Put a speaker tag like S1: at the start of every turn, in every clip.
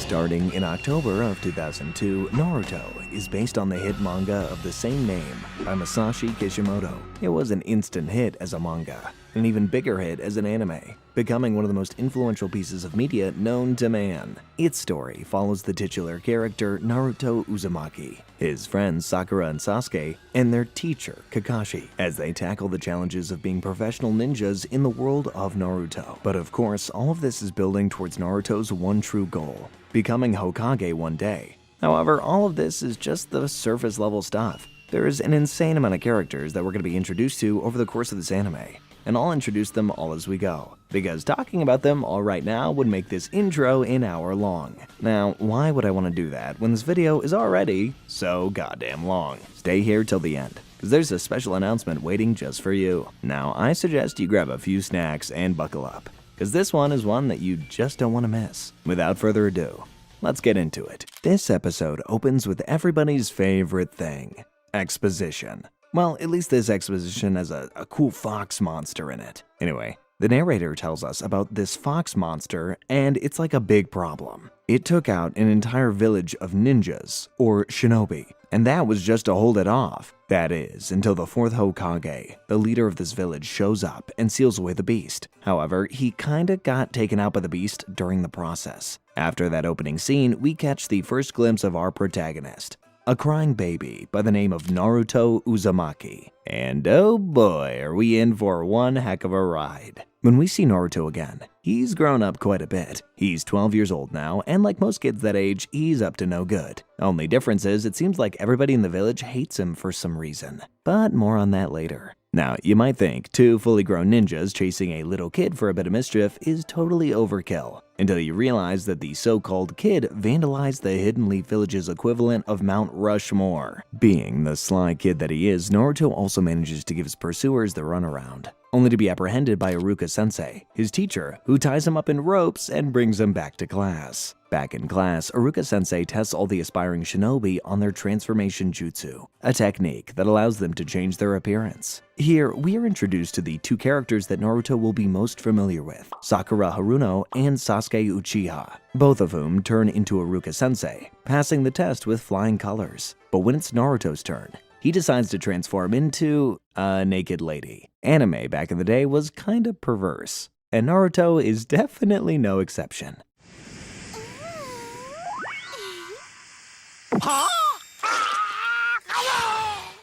S1: Starting in October of 2002, Naruto is based on the hit manga of the same name by Masashi Kishimoto. It was an instant hit as a manga, and an even bigger hit as an anime, becoming one of the most influential pieces of media known to man. Its story follows the titular character Naruto Uzumaki, his friends Sakura and Sasuke, and their teacher Kakashi, as they tackle the challenges of being professional ninjas in the world of Naruto. But of course, all of this is building towards Naruto's one true goal, becoming Hokage one day. However, all of this is just the surface level stuff. There is an insane amount of characters that we're going to be introduced to over the course of this anime, and I'll introduce them all as we go, because talking about them all right now would make this intro an hour long. Now, why would I want to do that when this video is already so goddamn long? Stay here till the end, because there's a special announcement waiting just for you. Now, I suggest you grab a few snacks and buckle up, because this one is one that you just don't want to miss. Without further ado, let's get into it. This episode opens with everybody's favorite thing, exposition. Well, at least this exposition has a cool fox monster in it. Anyway, the narrator tells us about this fox monster, and it's like a big problem. It took out an entire village of ninjas, or shinobi, and that was just to hold it off. That is, until the fourth Hokage, the leader of this village, shows up and seals away the beast. However, he kinda got taken out by the beast during the process. After that opening scene, we catch the first glimpse of our protagonist, a crying baby by the name of Naruto Uzumaki. And oh boy, are we in for one heck of a ride. When we see Naruto again, he's grown up quite a bit. He's 12 years old now, and like most kids that age, he's up to no good. Only difference is, it seems like everybody in the village hates him for some reason. But more on that later. Now, you might think two fully grown ninjas chasing a little kid for a bit of mischief is totally overkill, until you realize that the so-called kid vandalized the Hidden Leaf Village's equivalent of Mount Rushmore. Being the sly kid that he is, Naruto also manages to give his pursuers the runaround, only to be apprehended by Iruka-sensei, his teacher, who ties him up in ropes and brings him back to class. Back in class, Iruka-sensei tests all the aspiring shinobi on their transformation jutsu, a technique that allows them to change their appearance. Here, we are introduced to the two characters that Naruto will be most familiar with, Sakura Haruno and Sasuke Uchiha, both of whom turn into Iruka-sensei, passing the test with flying colors. But when it's Naruto's turn, he decides to transform into a naked lady. Anime back in the day was kinda perverse, and Naruto is definitely no exception.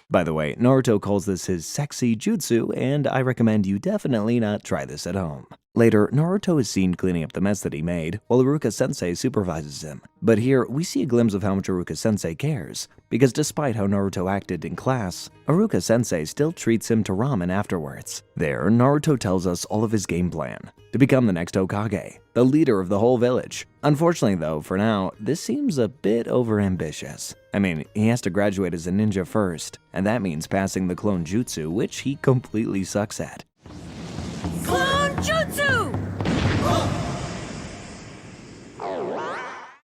S1: By the way, Naruto calls this his sexy jutsu, and I recommend you definitely not try this at home. Later, Naruto is seen cleaning up the mess that he made, while Iruka-sensei supervises him. But here, we see a glimpse of how much Iruka-sensei cares, because despite how Naruto acted in class, Iruka-sensei still treats him to ramen afterwards. There, Naruto tells us all of his game plan, to become the next Hokage, the leader of the whole village. Unfortunately though, for now, this seems a bit overambitious. I mean, he has to graduate as a ninja first, and that means passing the clone jutsu, which he completely sucks at.
S2: Clone jutsu!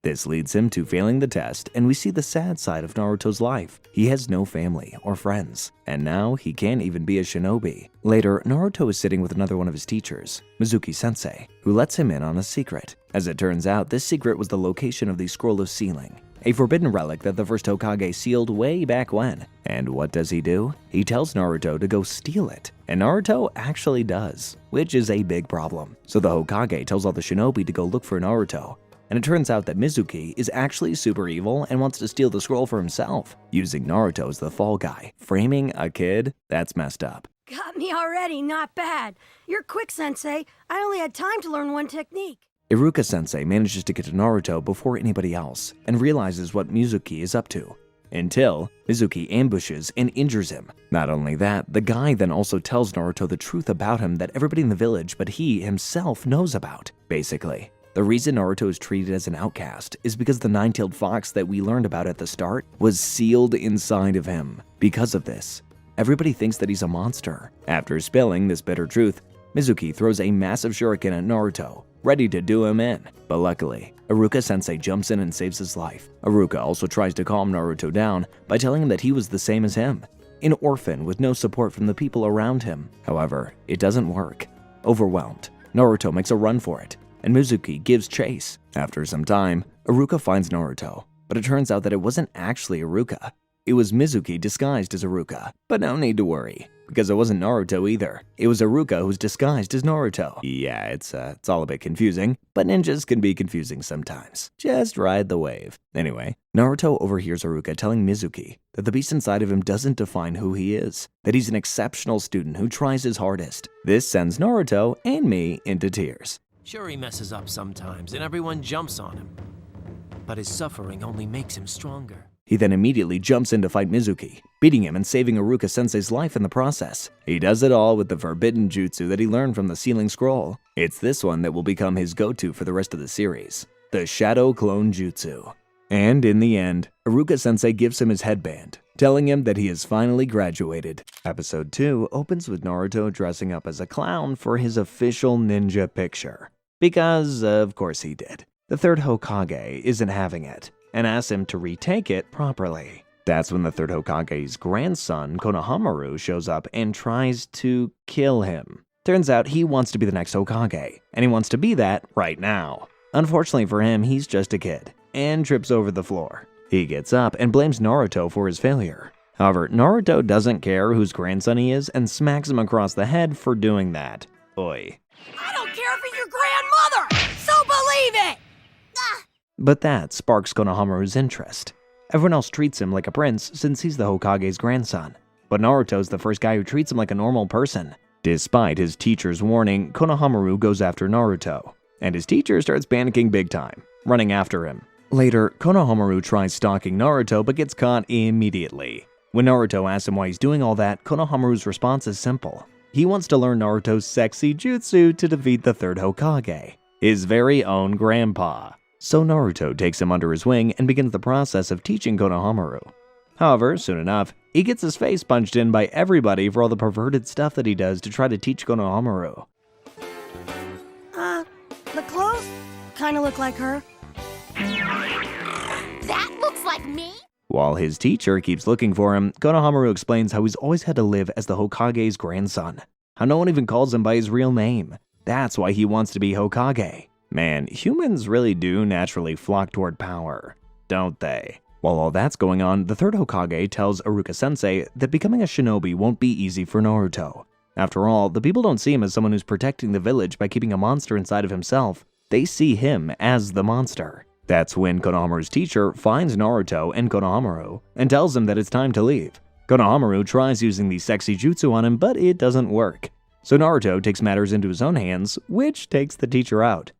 S1: This leads him to failing the test, and we see the sad side of Naruto's life. He has no family or friends, and now he can't even be a shinobi. Later, Naruto is sitting with another one of his teachers, Mizuki-sensei, who lets him in on a secret. As it turns out, this secret was the location of the Scroll of Sealing, a forbidden relic that the first Hokage sealed way back when. And what does he do? He tells Naruto to go steal it, and Naruto actually does, which is a big problem. So the Hokage tells all the shinobi to go look for Naruto, and it turns out that Mizuki is actually super evil and wants to steal the scroll for himself, using Naruto as the fall guy. Framing a kid? That's messed up.
S2: Got me already, not bad. You're quick, Sensei. I only had time to learn one technique.
S1: Iruka-sensei manages to get to Naruto before anybody else, and realizes what Mizuki is up to, until Mizuki ambushes and injures him. Not only that, the guy then also tells Naruto the truth about him that everybody in the village but he himself knows about. Basically, the reason Naruto is treated as an outcast is because the nine-tailed fox that we learned about at the start was sealed inside of him. Because of this, everybody thinks that he's a monster. After spilling this bitter truth, Mizuki throws a massive shuriken at Naruto, ready to do him in. But luckily, Iruka-sensei jumps in and saves his life. Iruka also tries to calm Naruto down by telling him that he was the same as him, an orphan with no support from the people around him. However, it doesn't work. Overwhelmed, Naruto makes a run for it, and Mizuki gives chase. After some time, Iruka finds Naruto, but it turns out that it wasn't actually Iruka. It was Mizuki disguised as Iruka, but no need to worry, because it wasn't Naruto either. It was Iruka who's disguised as Naruto. Yeah, it's all a bit confusing, but ninjas can be confusing sometimes. Just ride the wave. Anyway, Naruto overhears Iruka telling Mizuki that the beast inside of him doesn't define who he is, that he's an exceptional student who tries his hardest. This sends Naruto and me into tears.
S3: Sure, he messes up sometimes, and everyone jumps on him. But his suffering only makes him stronger.
S1: He then immediately jumps in to fight Mizuki, beating him and saving Iruka-sensei's life in the process. He does it all with the forbidden jutsu that he learned from the Sealing Scroll. It's this one that will become his go-to for the rest of the series, the Shadow Clone Jutsu. And in the end, Iruka-sensei gives him his headband, telling him that he has finally graduated. Episode 2 opens with Naruto dressing up as a clown for his official ninja picture. Because, of course he did. The third Hokage isn't having it, and asks him to retake it properly. That's when the third Hokage's grandson, Konohamaru, shows up and tries to kill him. Turns out he wants to be the next Hokage, and he wants to be that right now. Unfortunately for him, he's just a kid, and trips over the floor. He gets up and blames Naruto for his failure. However, Naruto doesn't care whose grandson he is and smacks him across the head for doing that. Oi.
S2: I don't care if he's your grandmother, so believe it!
S1: But that sparks Konohamaru's interest. Everyone else treats him like a prince since he's the Hokage's grandson, but Naruto's the first guy who treats him like a normal person. Despite his teacher's warning, Konohamaru goes after Naruto, and his teacher starts panicking big time, running after him. Later, Konohamaru tries stalking Naruto but gets caught immediately. When Naruto asks him why he's doing all that, Konohamaru's response is simple. He wants to learn Naruto's sexy jutsu to defeat the third Hokage, his very own grandpa. So Naruto takes him under his wing and begins the process of teaching Konohamaru. However, soon enough, he gets his face punched in by everybody for all the perverted stuff that he does to try to teach Konohamaru.
S2: The clothes kinda look like her.
S4: That looks like me?
S1: While his teacher keeps looking for him, Konohamaru explains how he's always had to live as the Hokage's grandson. How no one even calls him by his real name. That's why he wants to be Hokage. Man, humans really do naturally flock toward power, don't they? While all that's going on, the third Hokage tells Iruka-sensei that becoming a shinobi won't be easy for Naruto. After all, the people don't see him as someone who's protecting the village by keeping a monster inside of himself. They see him as the monster. That's when Konohamaru's teacher finds Naruto and Konohamaru and tells him that it's time to leave. Konohamaru tries using the sexy jutsu on him, but it doesn't work. So Naruto takes matters into his own hands, which takes the teacher out.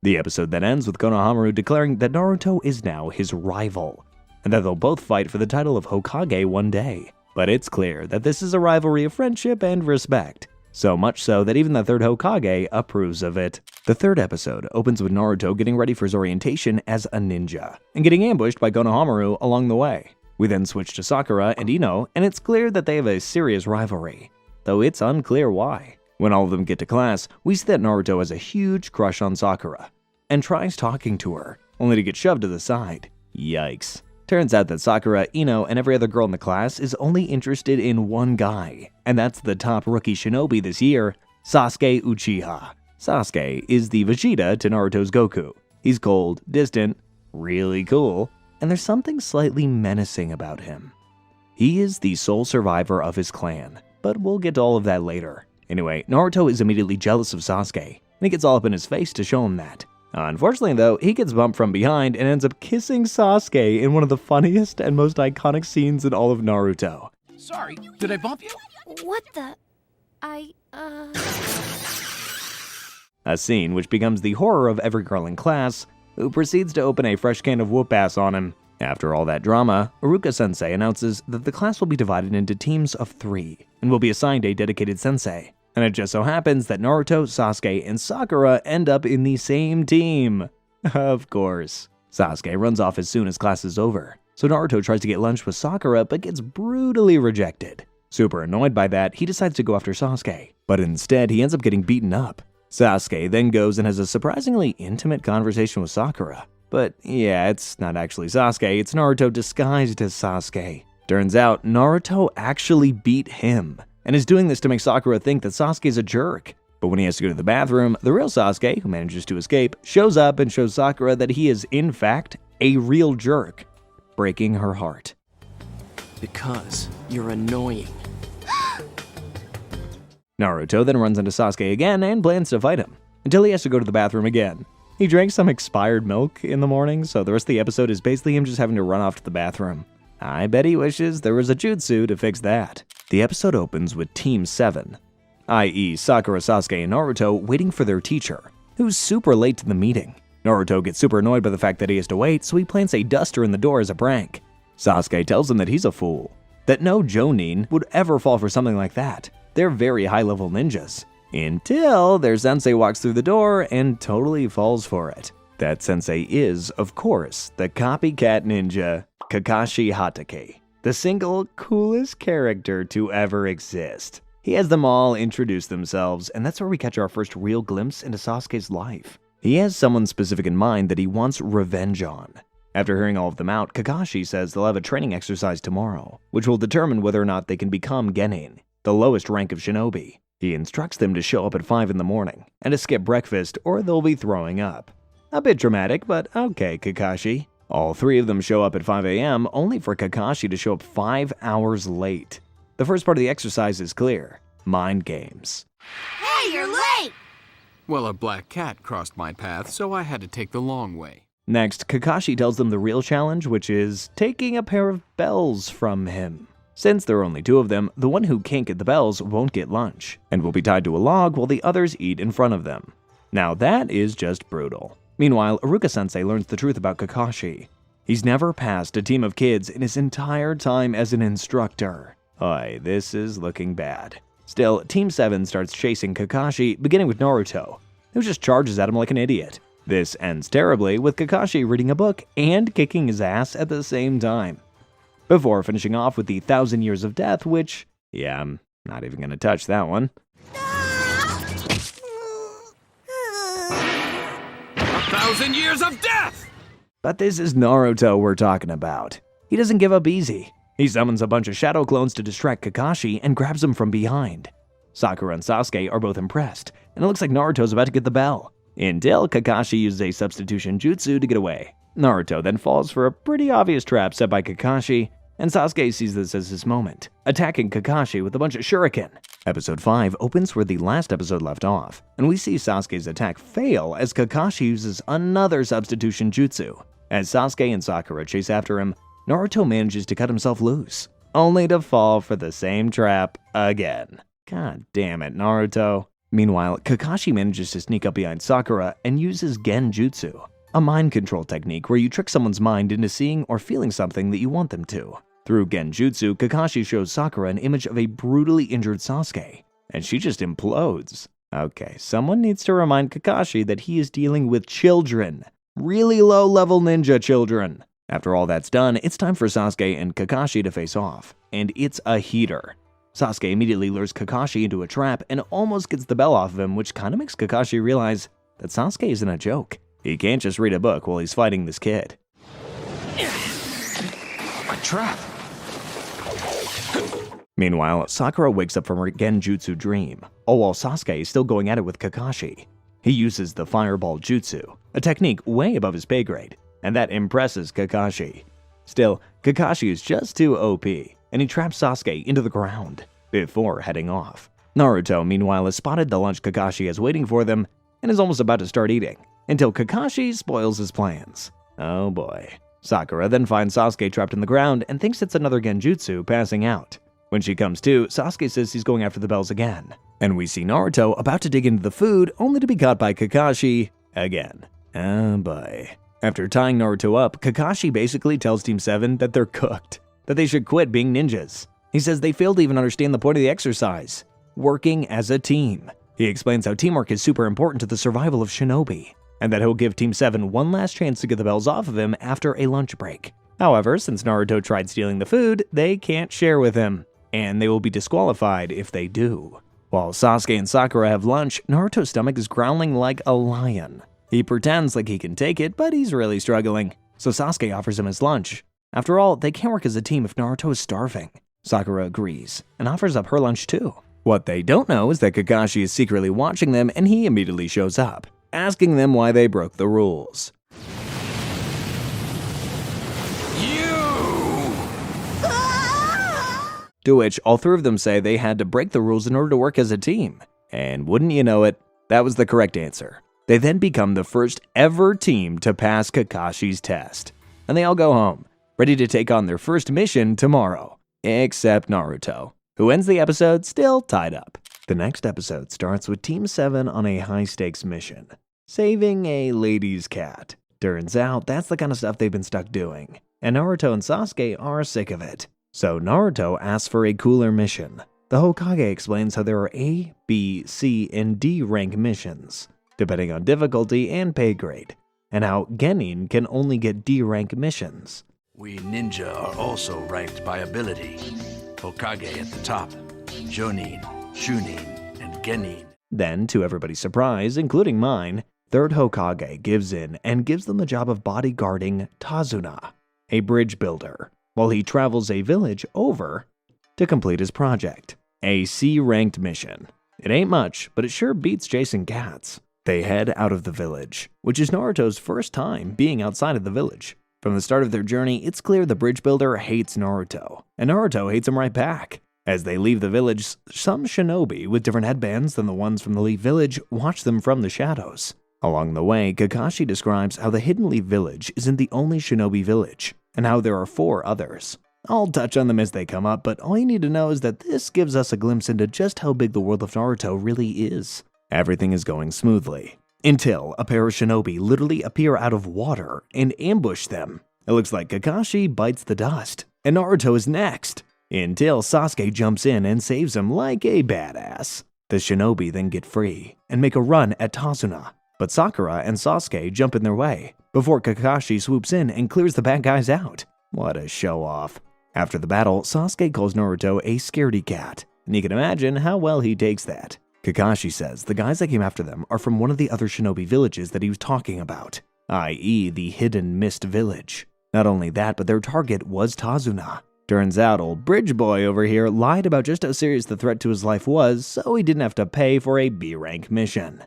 S1: The episode then ends with Konohamaru declaring that Naruto is now his rival, and that they'll both fight for the title of Hokage one day. But it's clear that this is a rivalry of friendship and respect, so much so that even the third Hokage approves of it. The third episode opens with Naruto getting ready for his orientation as a ninja, and getting ambushed by Konohamaru along the way. We then switch to Sakura and Ino, and it's clear that they have a serious rivalry, though it's unclear why. When all of them get to class, we see that Naruto has a huge crush on Sakura, and tries talking to her, only to get shoved to the side. Yikes. Turns out that Sakura, Ino, and every other girl in the class is only interested in one guy, and that's the top rookie shinobi this year, Sasuke Uchiha. Sasuke is the Vegeta to Naruto's Goku. He's cold, distant, really cool, and there's something slightly menacing about him. He is the sole survivor of his clan, but we'll get to all of that later. Anyway, Naruto is immediately jealous of Sasuke, and he gets all up in his face to show him that. Unfortunately though, he gets bumped from behind and ends up kissing Sasuke in one of the funniest and most iconic scenes in all of Naruto.
S3: Sorry, did I bump you?
S4: What the?
S1: A scene which becomes the horror of every girl in class, who proceeds to open a fresh can of whoop-ass on him. After all that drama, Iruka-sensei announces that the class will be divided into teams of 3, and will be assigned a dedicated sensei. And it just so happens that Naruto, Sasuke, and Sakura end up in the same team. Of course. Sasuke runs off as soon as class is over, so Naruto tries to get lunch with Sakura but gets brutally rejected. Super annoyed by that, he decides to go after Sasuke, but instead he ends up getting beaten up. Sasuke then goes and has a surprisingly intimate conversation with Sakura. But yeah, it's not actually Sasuke, it's Naruto disguised as Sasuke. Turns out, Naruto actually beat him, and is doing this to make Sakura think that Sasuke's a jerk. But when he has to go to the bathroom, the real Sasuke, who manages to escape, shows up and shows Sakura that he is, in fact, a real jerk, breaking her heart.
S3: Because you're annoying.
S1: Naruto then runs into Sasuke again and plans to fight him, until he has to go to the bathroom again. He drank some expired milk in the morning, so the rest of the episode is basically him just having to run off to the bathroom. I bet he wishes there was a jutsu to fix that. The episode opens with Team 7, i.e. Sakura, Sasuke, and Naruto waiting for their teacher, who's super late to the meeting. Naruto gets super annoyed by the fact that he has to wait, so he plants a duster in the door as a prank. Sasuke tells him that he's a fool, that no Jonin would ever fall for something like that. They're very high-level ninjas. Until their sensei walks through the door and totally falls for it. That sensei is, of course, the copycat ninja, Kakashi Hatake, the single coolest character to ever exist. He has them all introduce themselves, and that's where we catch our first real glimpse into Sasuke's life. He has someone specific in mind that he wants revenge on. After hearing all of them out, Kakashi says they'll have a training exercise tomorrow, which will determine whether or not they can become Genin, the lowest rank of shinobi. He instructs them to show up at 5 in the morning and to skip breakfast or they'll be throwing up. A bit dramatic, but okay, Kakashi. All 3 of them show up at 5 a.m. only for Kakashi to show up 5 hours late. The first part of the exercise is clear: mind games.
S4: Hey, you're late!
S5: Well, a black cat crossed my path, so I had to take the long way.
S1: Next, Kakashi tells them the real challenge, which is taking a pair of bells from him. Since there are only 2 of them, the one who can't get the bells won't get lunch, and will be tied to a log while the others eat in front of them. Now that is just brutal. Meanwhile, Iruka-sensei learns the truth about Kakashi. He's never passed a team of kids in his entire time as an instructor. Oy, this is looking bad. Still, Team 7 starts chasing Kakashi, beginning with Naruto, who just charges at him like an idiot. This ends terribly with Kakashi reading a book and kicking his ass at the same time, before finishing off with the 1,000 Years of Death, which, yeah, I'm not even gonna touch that one.
S5: 1,000 years of death!
S1: But this is Naruto we're talking about. He doesn't give up easy. He summons a bunch of shadow clones to distract Kakashi and grabs him from behind. Sakura and Sasuke are both impressed, and it looks like Naruto's about to get the bell, until Kakashi uses a substitution jutsu to get away. Naruto then falls for a pretty obvious trap set by Kakashi, and Sasuke sees this as his moment, attacking Kakashi with a bunch of shuriken. Episode 5 opens where the last episode left off, and we see Sasuke's attack fail as Kakashi uses another substitution jutsu. As Sasuke and Sakura chase after him, Naruto manages to cut himself loose, only to fall for the same trap again. God damn it, Naruto. Meanwhile, Kakashi manages to sneak up behind Sakura and uses Genjutsu, a mind control technique where you trick someone's mind into seeing or feeling something that you want them to. Through Genjutsu, Kakashi shows Sakura an image of a brutally injured Sasuke, and she just implodes. Okay, someone needs to remind Kakashi that he is dealing with children. Really low-level ninja children. After all that's done, it's time for Sasuke and Kakashi to face off, and it's a heater. Sasuke immediately lures Kakashi into a trap and almost gets the bell off of him, which kinda makes Kakashi realize that Sasuke isn't a joke. He can't just read a book while he's fighting this kid.
S5: A trap!
S1: Meanwhile, Sakura wakes up from her Genjutsu dream, all while Sasuke is still going at it with Kakashi. He uses the Fireball Jutsu, a technique way above his pay grade, and that impresses Kakashi. Still, Kakashi is just too OP, and he traps Sasuke into the ground before heading off. Naruto, meanwhile, has spotted the lunch Kakashi is waiting for them and is almost about to start eating, until Kakashi spoils his plans. Oh boy. Sakura then finds Sasuke trapped in the ground and thinks it's another Genjutsu passing out. When she comes to, Sasuke says he's going after the bells again, and we see Naruto about to dig into the food only to be caught by Kakashi again. Oh boy. After tying Naruto up, Kakashi basically tells Team 7 that they're cooked, that they should quit being ninjas. He says they failed to even understand the point of the exercise, working as a team. He explains how teamwork is super important to the survival of shinobi, and that he'll give Team 7 one last chance to get the bells off of him after a lunch break. However, since Naruto tried stealing the food, they can't share with him, and they will be disqualified if they do. While Sasuke and Sakura have lunch, Naruto's stomach is growling like a lion. He pretends like he can take it, but he's really struggling, so Sasuke offers him his lunch. After all, they can't work as a team if Naruto is starving. Sakura agrees, and offers up her lunch too. What they don't know is that Kakashi is secretly watching them and he immediately shows up, asking them why they broke the rules. To which all three of them say they had to break the rules in order to work as a team. And wouldn't you know it, that was the correct answer. They then become the first ever team to pass Kakashi's test. And they all go home, ready to take on their first mission tomorrow. Except Naruto, who ends the episode still tied up. The next episode starts with Team 7 on a high-stakes mission, saving a lady's cat. Turns out that's the kind of stuff they've been stuck doing, and Naruto and Sasuke are sick of it. So Naruto asks for a cooler mission. The Hokage explains how there are A, B, C, and D rank missions, depending on difficulty and pay grade, and how Genin can only get D rank missions.
S6: We ninja are also ranked by ability. Hokage at the top, Jonin, Chunin, and Genin.
S1: Then, to everybody's surprise, including mine, third Hokage gives in and gives them the job of bodyguarding Tsunade, a bridge builder, while he travels a village over to complete his project. A C-ranked mission. It ain't much, but it sure beats chasing cats. They head out of the village, which is Naruto's first time being outside of the village. From the start of their journey, it's clear the bridge builder hates Naruto, and Naruto hates him right back. As they leave the village, some shinobi with different headbands than the ones from the Leaf Village watch them from the shadows. Along the way, Kakashi describes how the Hidden Leaf Village isn't the only shinobi village, and how there are 4 others. I'll touch on them as they come up, but all you need to know is that this gives us a glimpse into just how big the world of Naruto really is. Everything is going smoothly, until a pair of shinobi literally appear out of water and ambush them. It looks like Kakashi bites the dust, and Naruto is next, until Sasuke jumps in and saves him like a badass. The shinobi then get free and make a run at Tsunade, but Sakura and Sasuke jump in their way before Kakashi swoops in and clears the bad guys out. What a show-off. After the battle, Sasuke calls Naruto a scaredy cat, and you can imagine how well he takes that. Kakashi says the guys that came after them are from one of the other shinobi villages that he was talking about, i.e. the Hidden Mist Village. Not only that, but their target was Tsunade. Turns out old bridge boy over here lied about just how serious the threat to his life was, so he didn't have to pay for a B-rank mission.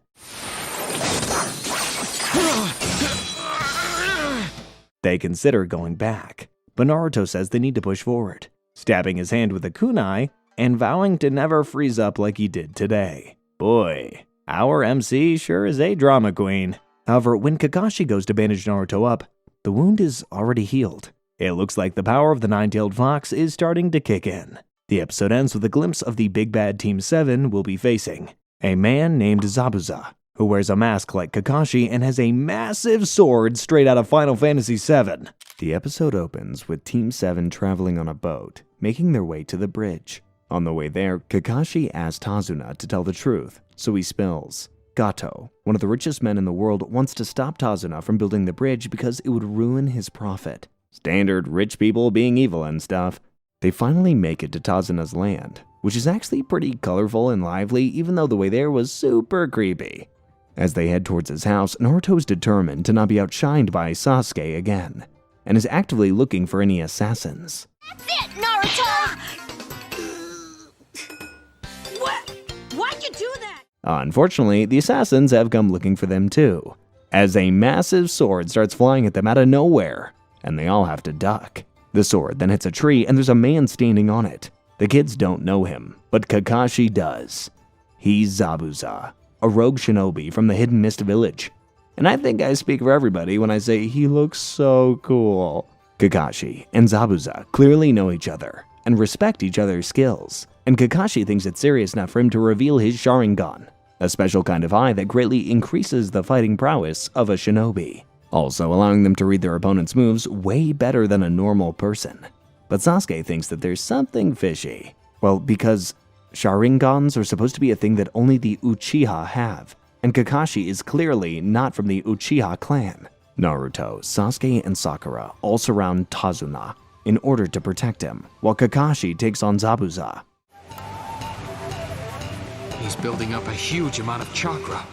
S1: They consider going back, but Naruto says they need to push forward, stabbing his hand with a kunai and vowing to never freeze up like he did today. Boy, our MC sure is a drama queen. However, when Kakashi goes to bandage Naruto up, the wound is already healed. It looks like the power of the nine-tailed fox is starting to kick in. The episode ends with a glimpse of the big bad Team 7 will be facing, a man named Zabuza, who wears a mask like Kakashi and has a massive sword straight out of Final Fantasy VII. The episode opens with Team 7 traveling on a boat, making their way to the bridge. On the way there, Kakashi asks Tsunade to tell the truth, so he spills. Gato, one of the richest men in the world, wants to stop Tsunade from building the bridge because it would ruin his profit. Standard rich people being evil and stuff. They finally make it to Tsunade's land, which is actually pretty colorful and lively, even though the way there was super creepy. As they head towards his house, Naruto is determined to not be outshined by Sasuke again, and is actively looking for any assassins.
S4: That's it, Naruto!
S2: What? Why'd you do that?
S1: Unfortunately, the assassins have come looking for them too, as a massive sword starts flying at them out of nowhere, and they all have to duck. The sword then hits a tree and there's a man standing on it. The kids don't know him, but Kakashi does. He's Zabuza, a rogue shinobi from the Hidden Mist Village. And I think I speak for everybody when I say he looks so cool. Kakashi and Zabuza clearly know each other and respect each other's skills, and Kakashi thinks it's serious enough for him to reveal his Sharingan, a special kind of eye that greatly increases the fighting prowess of a shinobi, also allowing them to read their opponent's moves way better than a normal person. But Sasuke thinks that there's something fishy. Well, because Sharingans are supposed to be a thing that only the Uchiha have, and Kakashi is clearly not from the Uchiha clan. Naruto, Sasuke, and Sakura all surround Tsunade in order to protect him, while Kakashi takes on Zabuza.
S5: He's building up a huge amount of chakra.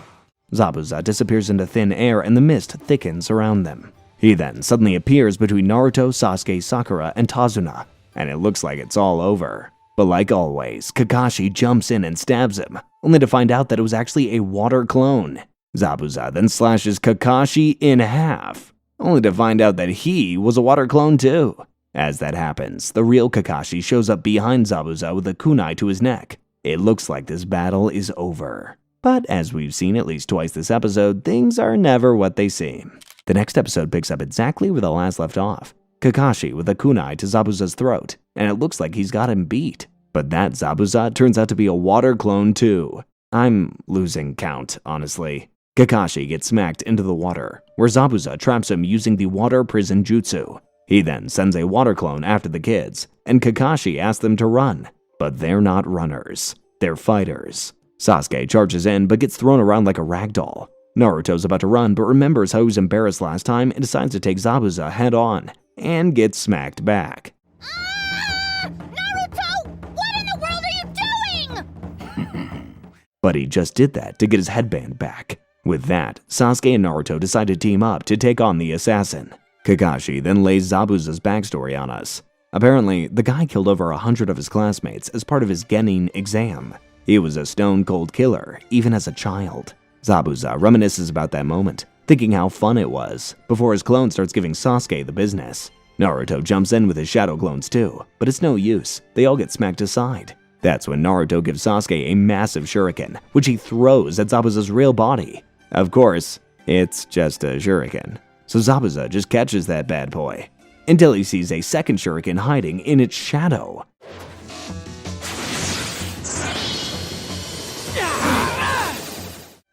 S1: Zabuza disappears into thin air and the mist thickens around them. He then suddenly appears between Naruto, Sasuke, Sakura, and Tsunade, and it looks like it's all over. But like always, Kakashi jumps in and stabs him, only to find out that it was actually a water clone. Zabuza then slashes Kakashi in half, only to find out that he was a water clone too. As that happens, the real Kakashi shows up behind Zabuza with a kunai to his neck. It looks like this battle is over. But as we've seen at least twice this episode, things are never what they seem. The next episode picks up exactly where the last left off. Kakashi with a kunai to Zabuza's throat, and it looks like he's got him beat. But that Zabuza turns out to be a water clone too. I'm losing count, honestly. Kakashi gets smacked into the water, where Zabuza traps him using the water prison jutsu. He then sends a water clone after the kids, and Kakashi asks them to run. But they're not runners, they're fighters. Sasuke charges in but gets thrown around like a ragdoll. Naruto's about to run but remembers how he was embarrassed last time and decides to take Zabuza head on, and gets smacked back.
S4: Naruto! What in the world are you doing?
S1: But he just did that to get his headband back. With that, Sasuke and Naruto decide to team up to take on the assassin. Kakashi then lays Zabuza's backstory on us. Apparently, the guy killed over 100 of his classmates as part of his Genin exam. He was a stone-cold killer, even as a child. Zabuza reminisces about that moment, thinking how fun it was, before his clone starts giving Sasuke the business. Naruto jumps in with his shadow clones too, but it's no use. They all get smacked aside. That's when Naruto gives Sasuke a massive shuriken, which he throws at Zabuza's real body. Of course, it's just a shuriken. So Zabuza just catches that bad boy, until he sees a second shuriken hiding in its shadow.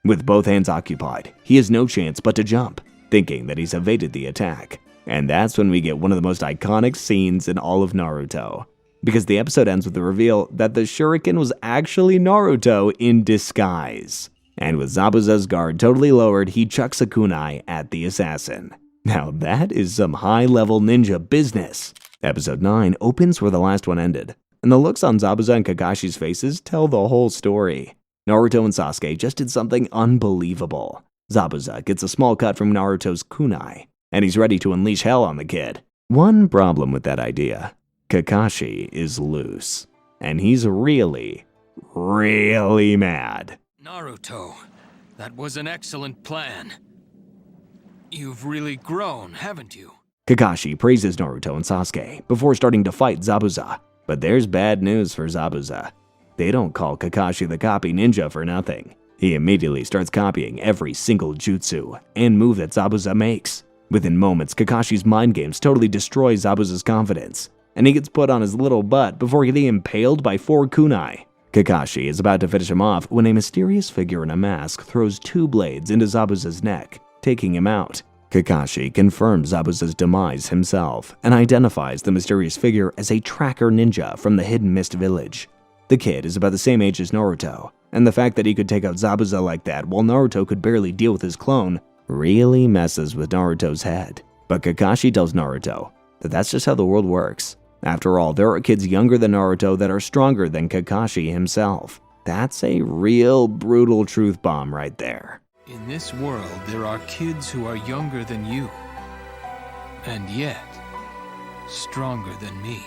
S1: With both hands occupied, he has no chance but to jump, thinking that he's evaded the attack. And that's when we get one of the most iconic scenes in all of Naruto, because the episode ends with the reveal that the shuriken was actually Naruto in disguise. And with Zabuza's guard totally lowered, he chucks a kunai at the assassin. Now that is some high-level ninja business. Episode 9 opens where the last one ended, and the looks on Zabuza and Kakashi's faces tell the whole story. Naruto and Sasuke just did something unbelievable. Zabuza gets a small cut from Naruto's kunai, and he's ready to unleash hell on the kid. One problem with that idea: Kakashi is loose, and he's really, really mad.
S5: Naruto, that was an excellent plan. You've really grown, haven't you?
S1: Kakashi praises Naruto and Sasuke before starting to fight Zabuza. But there's bad news for Zabuza. They don't call Kakashi the copy ninja for nothing. He immediately starts copying every single jutsu and move that Zabuza makes. Within moments, Kakashi's mind games totally destroy Zabuza's confidence, and he gets put on his little butt before getting impaled by 4 kunai. Kakashi is about to finish him off when a mysterious figure in a mask throws 2 blades into Zabuza's neck, taking him out. Kakashi confirms Zabuza's demise himself and identifies the mysterious figure as a tracker ninja from the Hidden Mist village. The kid is about the same age as Naruto, and the fact that he could take out Zabuza like that while Naruto could barely deal with his clone really messes with Naruto's head. But Kakashi tells Naruto that that's just how the world works. After all, there are kids younger than Naruto that are stronger than Kakashi himself. That's a real brutal truth bomb right there.
S5: In this world, there are kids who are younger than you, and yet stronger than me.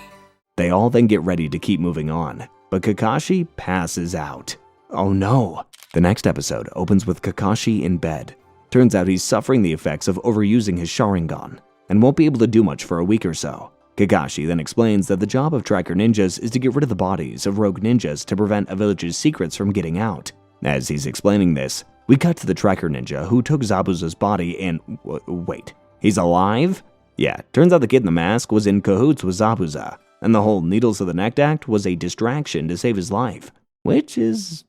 S1: They all then get ready to keep moving on, but Kakashi passes out. Oh no! The next episode opens with Kakashi in bed. Turns out he's suffering the effects of overusing his Sharingan, and won't be able to do much for a week or so. Kakashi then explains that the job of tracker ninjas is to get rid of the bodies of rogue ninjas to prevent a village's secrets from getting out. As he's explaining this, we cut to the tracker ninja who took Zabuza's body and wait, he's alive? Yeah, turns out the kid in the mask was in cahoots with Zabuza, and the whole Needles of the Neck act was a distraction to save his life, which is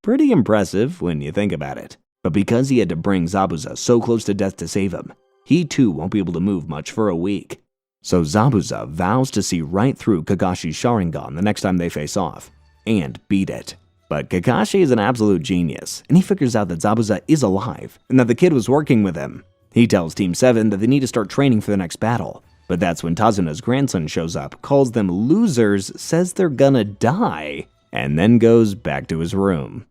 S1: pretty impressive when you think about it. But because he had to bring Zabuza so close to death to save him, he too won't be able to move much for a week. So Zabuza vows to see right through Kakashi's Sharingan the next time they face off, and beat it. But Kakashi is an absolute genius, and he figures out that Zabuza is alive, and that the kid was working with him. He tells Team 7 that they need to start training for the next battle, but that's when Tazuna's grandson shows up, calls them losers, says they're gonna die, and then goes back to his room.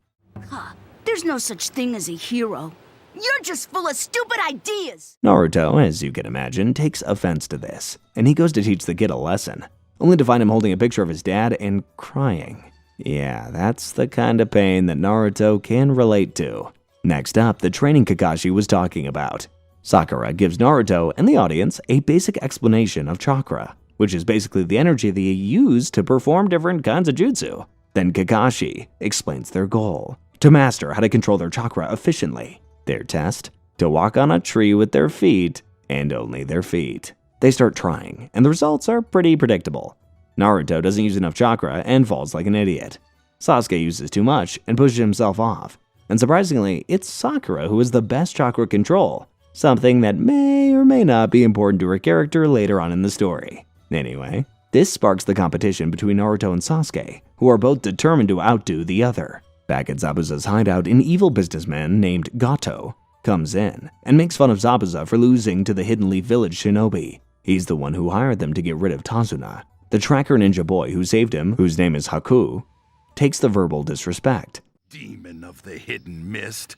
S4: There's no such thing as a hero. You're just full of stupid ideas!
S1: Naruto, as you can imagine, takes offense to this, and he goes to teach the kid a lesson. only to find him holding a picture of his dad and crying. Yeah, that's the kind of pain that Naruto can relate to. Next up, the training Kakashi was talking about. Sakura gives Naruto and the audience a basic explanation of chakra, which is basically the energy that you use to perform different kinds of jutsu. Then Kakashi explains their goal, to master how to control their chakra efficiently. Their test, to walk on a tree with their feet, and only their feet. They start trying, and the results are pretty predictable. Naruto doesn't use enough chakra and falls like an idiot. Sasuke uses too much and pushes himself off. And surprisingly, it's Sakura who has the best chakra control, something that may or may not be important to her character later on in the story. Anyway, this sparks the competition between Naruto and Sasuke, who are both determined to outdo the other. Back at Zabuza's hideout, an evil businessman named Gato comes in and makes fun of Zabuza for losing to the Hidden Leaf Village shinobi. He's the one who hired them to get rid of Tsunade. The tracker ninja boy who saved him, whose name is Haku, takes the verbal disrespect.
S6: Demon of the hidden mist.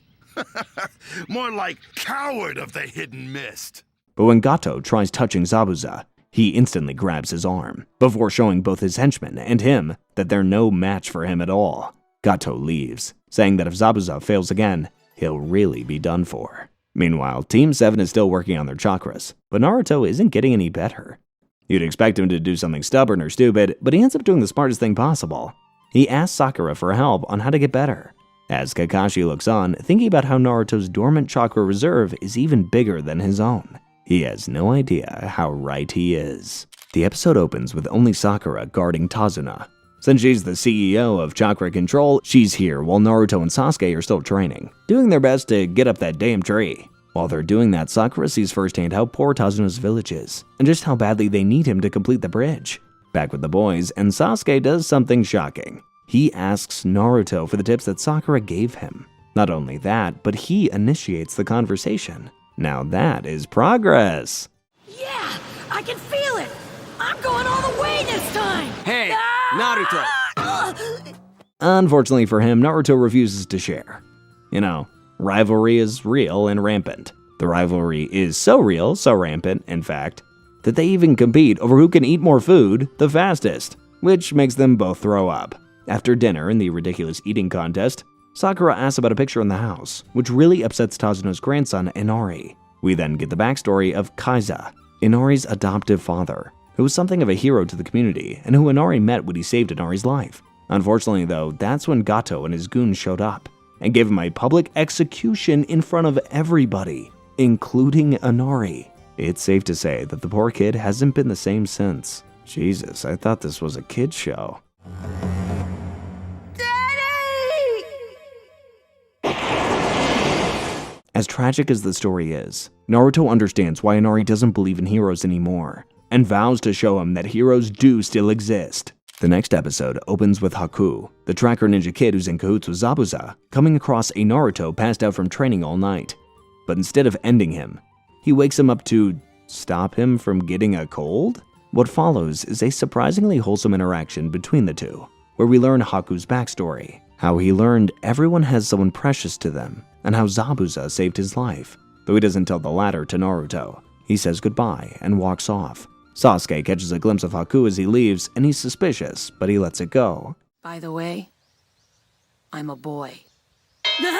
S6: More like coward of the hidden mist.
S1: But when Gato tries touching Zabuza, he instantly grabs his arm, before showing both his henchmen and him that they're no match for him at all. Gato leaves, saying that if Zabuza fails again, he'll really be done for. Meanwhile, Team 7 is still working on their chakras, but Naruto isn't getting any better. You'd expect him to do something stubborn or stupid, but he ends up doing the smartest thing possible. He asks Sakura for help on how to get better. As Kakashi looks on, thinking about how Naruto's dormant chakra reserve is even bigger than his own. He has no idea how right he is. The episode opens with only Sakura guarding Tsunade. Since she's the CEO of chakra control, she's here while Naruto and Sasuke are still training, doing their best to get up that damn tree. While they're doing that, Sakura sees firsthand how poor Tsunade's village is, and just how badly they need him to complete the bridge. Back with the boys, and Sasuke does something shocking. He asks Naruto for the tips that Sakura gave him. Not only that, but he initiates the conversation. Now that is progress.
S2: Yeah, I can feel it. I'm going all the way this time.
S3: Hey, Naruto!
S1: Unfortunately for him, Naruto refuses to share. You know, rivalry is real and rampant. The rivalry is so real, so rampant, in fact, that they even compete over who can eat more food the fastest, which makes them both throw up. After dinner in the ridiculous eating contest, Sakura asks about a picture in the house, which really upsets Tsunade's grandson, Inari. We then get the backstory of Kaiza, Inari's adoptive father, who was something of a hero to the community and who Inari met when he saved Inari's life. Unfortunately though, that's when Gato and his goons showed up and gave him a public execution in front of everybody, including Inari. It's safe to say that the poor kid hasn't been the same since. Jesus, I thought this was a kid's show. As tragic as the story is, Naruto understands why Inari doesn't believe in heroes anymore, and vows to show him that heroes do still exist. The next episode opens with Haku, the tracker ninja kid who's in cahoots with Zabuza, coming across a Naruto passed out from training all night. But instead of ending him, he wakes him up to stop him from getting a cold? What follows is a surprisingly wholesome interaction between the two, where we learn Haku's backstory, how he learned everyone has someone precious to them, and how Zabuza saved his life. Though he doesn't tell the latter to Naruto, he says goodbye and walks off. Sasuke catches a glimpse of Haku as he leaves, and he's suspicious, but he lets it go.
S7: By the way, I'm a boy.
S2: No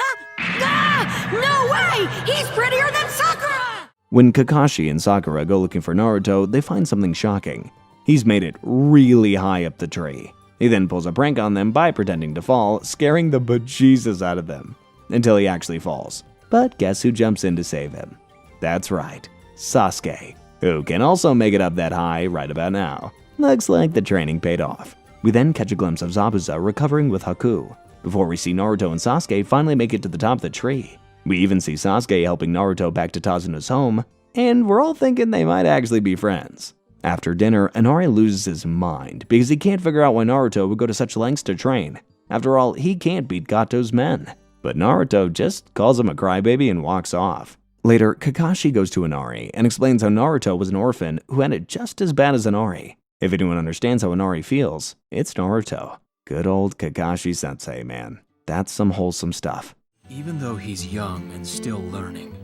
S2: way! He's prettier than Sakura!
S1: When Kakashi and Sakura go looking for Naruto, they find something shocking. He's made it really high up the tree. He then pulls a prank on them by pretending to fall, scaring the bejesus out of them, until he actually falls. But guess who jumps in to save him? That's right, Sasuke, who can also make it up that high right about now. Looks like the training paid off. We then catch a glimpse of Zabuza recovering with Haku, before we see Naruto and Sasuke finally make it to the top of the tree. We even see Sasuke helping Naruto back to Tsunade's home, and we're all thinking they might actually be friends. After dinner, Inari loses his mind because he can't figure out why Naruto would go to such lengths to train. After all, he can't beat Gato's men. But Naruto just calls him a crybaby and walks off. Later, Kakashi goes to Inari and explains how Naruto was an orphan who had it just as bad as Inari. If anyone understands how Inari feels, it's Naruto. Good old Kakashi-sensei, man. That's some wholesome stuff.
S5: Even though he's young and still learning,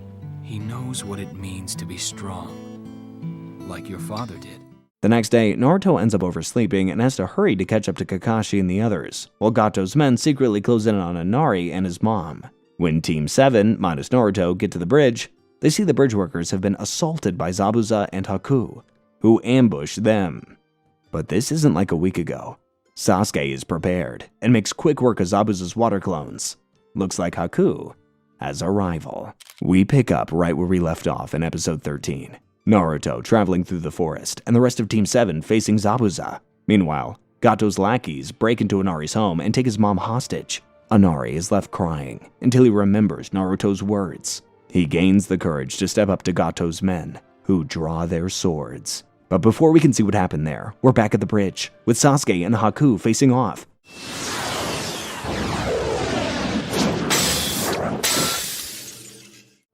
S5: he knows what it means to be strong, like your father did.
S1: The next day, Naruto ends up oversleeping and has to hurry to catch up to Kakashi and the others, while Gato's men secretly close in on Inari and his mom. When Team 7, minus Naruto, get to the bridge, they see the bridge workers have been assaulted by Zabuza and Haku, who ambush them. But this isn't like a week ago. Sasuke is prepared and makes quick work of Zabuza's water clones. Looks like Haku has a rival. We pick up right where we left off in episode 13. Naruto traveling through the forest and the rest of Team 7 facing Zabuza. Meanwhile, Gato's lackeys break into Inari's home and take his mom hostage. Inari is left crying until he remembers Naruto's words. He gains the courage to step up to Gato's men, who draw their swords. But before we can see what happened there, we're back at the bridge, with Sasuke and Haku facing off.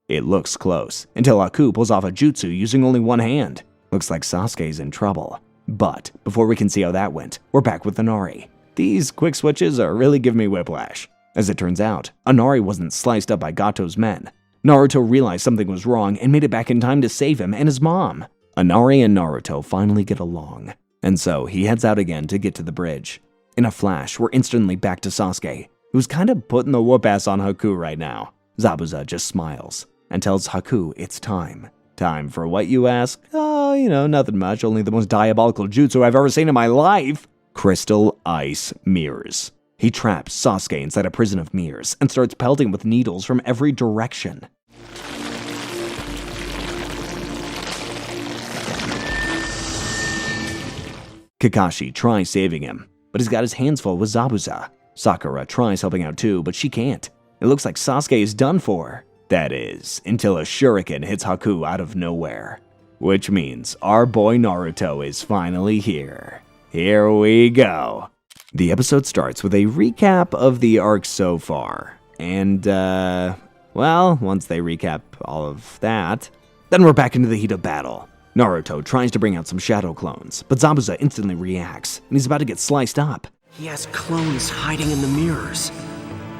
S1: It looks close, until Haku pulls off a jutsu using only one hand. Looks like Sasuke's in trouble. But before we can see how that went, we're back with Inari. These quick switches are really giving me whiplash. As it turns out, Inari wasn't sliced up by Gato's men. Naruto realized something was wrong and made it back in time to save him and his mom. Inari and Naruto finally get along, and so he heads out again to get to the bridge. In a flash, we're instantly back to Sasuke, who's kind of putting the whoop-ass on Haku right now. Zabuza just smiles and tells Haku it's time. Time for what, you ask? Oh, nothing much, only the most diabolical jutsu I've ever seen in my life. Crystal Ice Mirrors. He traps Sasuke inside a prison of mirrors and starts pelting with needles from every direction. Kakashi tries saving him, but he's got his hands full with Zabuza. Sakura tries helping out too, but she can't. It looks like Sasuke is done for. That is, until a shuriken hits Haku out of nowhere. Which means our boy Naruto is finally here. Here we go. The episode starts with a recap of the arc so far. And, once they recap all of that, then we're back into the heat of battle. Naruto tries to bring out some shadow clones, but Zabuza instantly reacts, and he's about to get sliced up.
S3: He has clones hiding in the mirrors,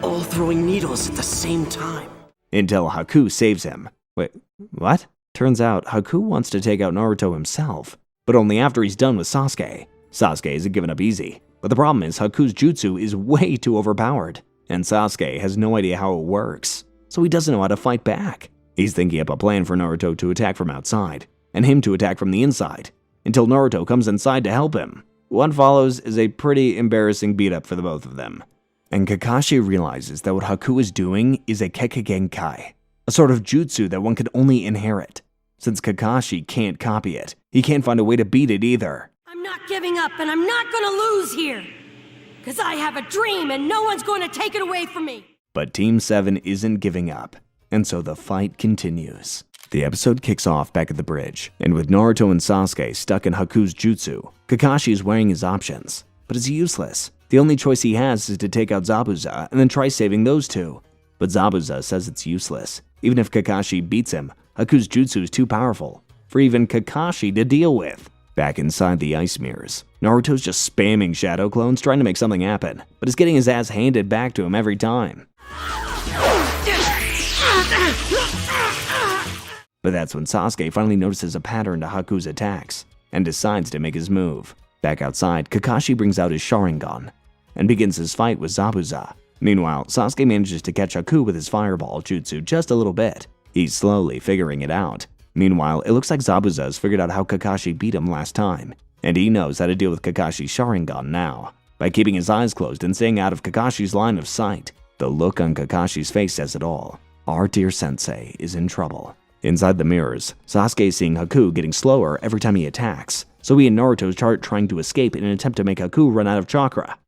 S3: all throwing needles at the same time.
S1: Until Haku saves him. Wait, what? Turns out Haku wants to take out Naruto himself, but only after he's done with Sasuke. Sasuke isn't giving up easy, but the problem is Haku's jutsu is way too overpowered, and Sasuke has no idea how it works, so he doesn't know how to fight back. He's thinking up a plan for Naruto to attack from outside, and him to attack from the inside, until Naruto comes inside to help him. What follows is a pretty embarrassing beat-up for the both of them. And Kakashi realizes that what Haku is doing is a Kekkei, a sort of jutsu that one can only inherit. Since Kakashi can't copy it, he can't find a way to beat it either.
S2: I'm not giving up, and I'm not gonna lose here. Because I have a dream, and no one's going to take it away from me.
S1: But Team 7 isn't giving up, and so the fight continues. The episode kicks off back at the bridge, and with Naruto and Sasuke stuck in Haku's jutsu, Kakashi is weighing his options, but it's useless. The only choice he has is to take out Zabuza and then try saving those two. But Zabuza says it's useless. Even if Kakashi beats him, Haku's jutsu is too powerful for even Kakashi to deal with. Back inside the ice mirrors, Naruto's just spamming shadow clones trying to make something happen, but is getting his ass handed back to him every time. But that's when Sasuke finally notices a pattern to Haku's attacks and decides to make his move. Back outside, Kakashi brings out his Sharingan and begins his fight with Zabuza. Meanwhile, Sasuke manages to catch Haku with his fireball jutsu just a little bit. He's slowly figuring it out. Meanwhile, it looks like Zabuza has figured out how Kakashi beat him last time, and he knows how to deal with Kakashi's Sharingan now, by keeping his eyes closed and staying out of Kakashi's line of sight. The look on Kakashi's face says it all. Our dear sensei is in trouble. Inside the mirrors, Sasuke is seeing Haku getting slower every time he attacks, so he and Naruto start trying to escape in an attempt to make Haku run out of chakra.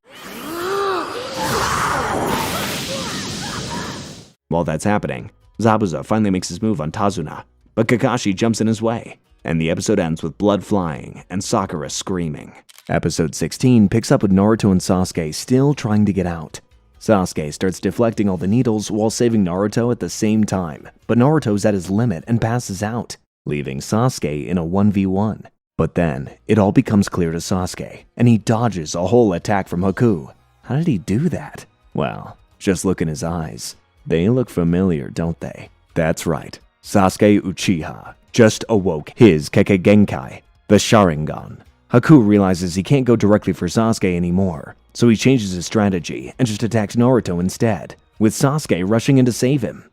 S1: While that's happening, Zabuza finally makes his move on Tazuna, but Kakashi jumps in his way, and the episode ends with blood flying and Sakura screaming. Episode 16 picks up with Naruto and Sasuke still trying to get out. Sasuke starts deflecting all the needles while saving Naruto at the same time, but Naruto's at his limit and passes out, leaving Sasuke in a 1v1. But then, it all becomes clear to Sasuke, and he dodges a whole attack from Haku. How did he do that? Well, just look in his eyes. They look familiar, don't they? That's right. Sasuke Uchiha just awoke his Kekkei, the Sharingan, Haku realizes he can't go directly for Sasuke anymore, so he changes his strategy and just attacks Naruto instead, with Sasuke rushing in to save him.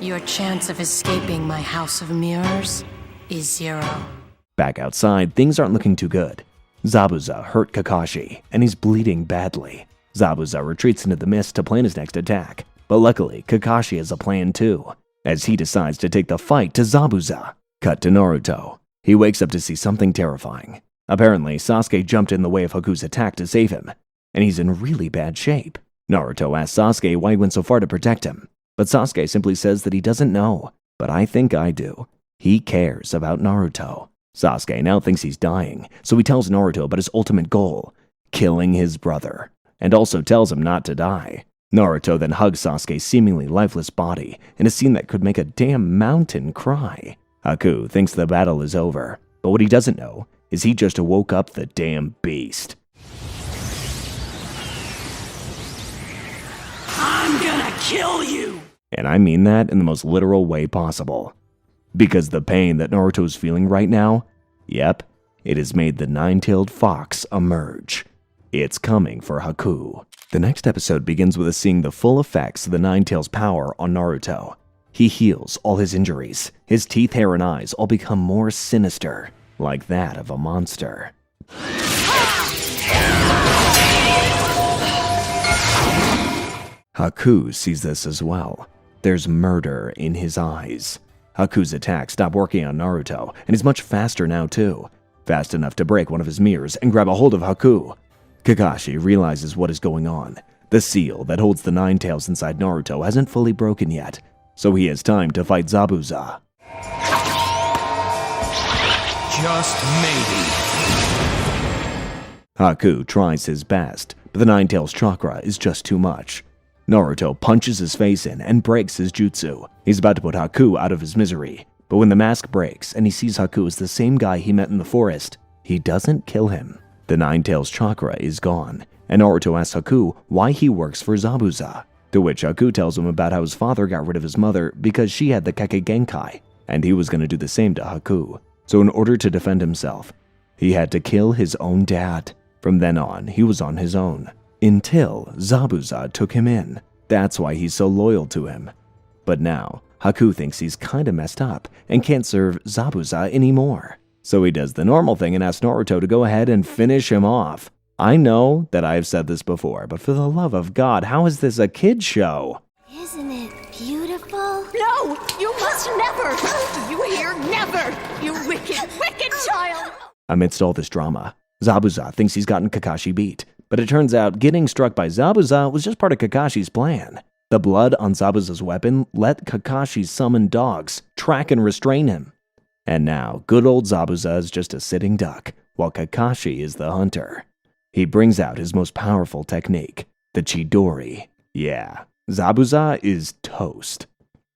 S7: Your chance of escaping my house of mirrors is 0.
S1: Back outside, things aren't looking too good. Zabuza hurt Kakashi, and he's bleeding badly. Zabuza retreats into the mist to plan his next attack, but luckily Kakashi has a plan too, as he decides to take the fight to Zabuza. Cut to Naruto. He wakes up to see something terrifying. Apparently, Sasuke jumped in the way of Haku's attack to save him, and he's in really bad shape. Naruto asks Sasuke why he went so far to protect him, but Sasuke simply says that he doesn't know. But I think I do. He cares about Naruto. Sasuke now thinks he's dying, so he tells Naruto about his ultimate goal, killing his brother, and also tells him not to die. Naruto then hugs Sasuke's seemingly lifeless body in a scene that could make a damn mountain cry. Haku thinks the battle is over, but what he doesn't know is he just woke up the damn beast.
S2: I'm gonna kill you!
S1: And I mean that in the most literal way possible. Because the pain that Naruto's feeling right now, yep, it has made the nine-tailed fox emerge. It's coming for Haku. The next episode begins with us seeing the full effects of the Nine-Tails' power on Naruto. He heals all his injuries. His teeth, hair, and eyes all become more sinister, like that of a monster. Haku sees this as well. There's murder in his eyes. Haku's attacks stop working on Naruto, and is much faster now too. Fast enough to break one of his mirrors and grab a hold of Haku. Kakashi realizes what is going on. The seal that holds the Nine Tails inside Naruto hasn't fully broken yet, so he has time to fight Zabuza.
S5: Just maybe.
S1: Haku tries his best, but the Nine Tails chakra is just too much. Naruto punches his face in and breaks his jutsu. He's about to put Haku out of his misery, but when the mask breaks and he sees Haku as the same guy he met in the forest, he doesn't kill him. The Nine Tails chakra is gone, and Naruto asks Haku why he works for Zabuza, to which Haku tells him about how his father got rid of his mother because she had the Kake Genkai, and he was going to do the same to Haku. So in order to defend himself, he had to kill his own dad. From then on, he was on his own, until Zabuza took him in. That's why he's so loyal to him. But now, Haku thinks he's kinda messed up and can't serve Zabuza anymore. So he does the normal thing and asks Naruto to go ahead and finish him off. I know that I've said this before, but for the love of God, how is this a kid's show?
S8: Isn't it beautiful?
S2: No! You must never! Do you hear? Never! You wicked, wicked child!
S1: Amidst all this drama, Zabuza thinks he's gotten Kakashi beat, but it turns out getting struck by Zabuza was just part of Kakashi's plan. The blood on Zabuza's weapon let Kakashi's summoned dogs track and restrain him. And now, good old Zabuza is just a sitting duck, while Kakashi is the hunter. He brings out his most powerful technique, the Chidori. Yeah, Zabuza is toast.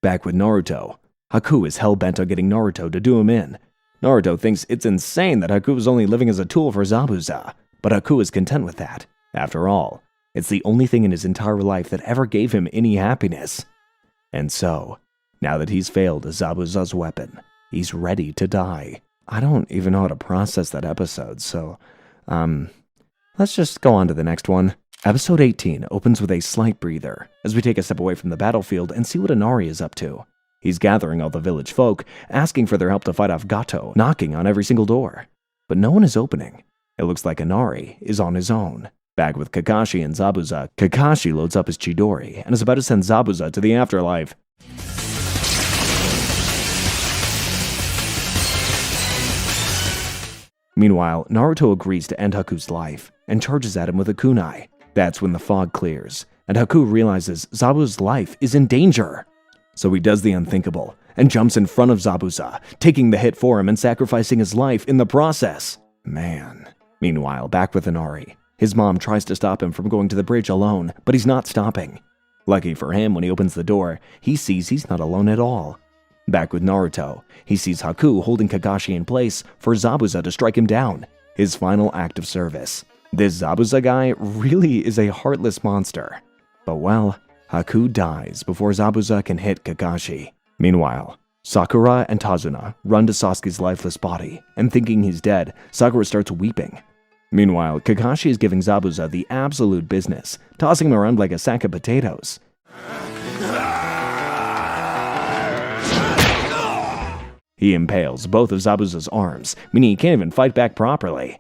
S1: Back with Naruto, Haku is hell-bent on getting Naruto to do him in. Naruto thinks it's insane that Haku is only living as a tool for Zabuza, but Haku is content with that. After all, it's the only thing in his entire life that ever gave him any happiness. And so, now that he's failed as Zabuza's weapon, he's ready to die. I don't even know how to process that episode, so, let's just go on to the next one. Episode 18 opens with a slight breather, as we take a step away from the battlefield and see what Inari is up to. He's gathering all the village folk, asking for their help to fight off Gato, knocking on every single door. But no one is opening. It looks like Inari is on his own. Back with Kakashi and Zabuza, Kakashi loads up his Chidori and is about to send Zabuza to the afterlife. Meanwhile, Naruto agrees to end Haku's life and charges at him with a kunai. That's when the fog clears, and Haku realizes Zabuza's life is in danger. So he does the unthinkable and jumps in front of Zabuza, taking the hit for him and sacrificing his life in the process. Man. Meanwhile, back with Inari, his mom tries to stop him from going to the bridge alone, but he's not stopping. Lucky for him, when he opens the door, he sees he's not alone at all. Back with Naruto, he sees Haku holding Kakashi in place for Zabuza to strike him down, his final act of service. This Zabuza guy really is a heartless monster. But well, Haku dies before Zabuza can hit Kakashi. Meanwhile, Sakura and Tazuna run to Sasuke's lifeless body, and thinking he's dead, Sakura starts weeping. Meanwhile, Kakashi is giving Zabuza the absolute business, tossing him around like a sack of potatoes. He impales both of Zabuza's arms, meaning he can't even fight back properly.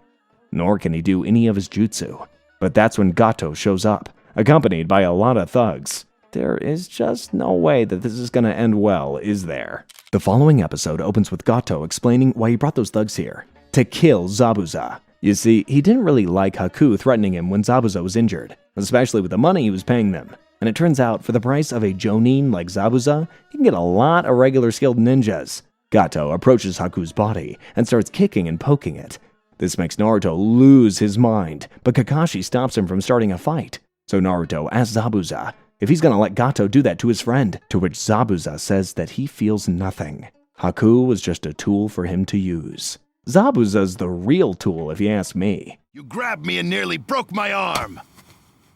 S1: Nor can he do any of his jutsu. But that's when Gato shows up, accompanied by a lot of thugs. There is just no way that this is going to end well, is there? The following episode opens with Gato explaining why he brought those thugs here. To kill Zabuza. You see, he didn't really like Haku threatening him when Zabuza was injured, especially with the money he was paying them. And it turns out, for the price of a Jonin like Zabuza, he can get a lot of regular skilled ninjas. Gato approaches Haku's body and starts kicking and poking it. This makes Naruto lose his mind, but Kakashi stops him from starting a fight. So Naruto asks Zabuza if he's gonna let Gato do that to his friend, to which Zabuza says that he feels nothing. Haku was just a tool for him to use. Zabuza's the real tool, if you ask me.
S6: You grabbed me and nearly broke my arm.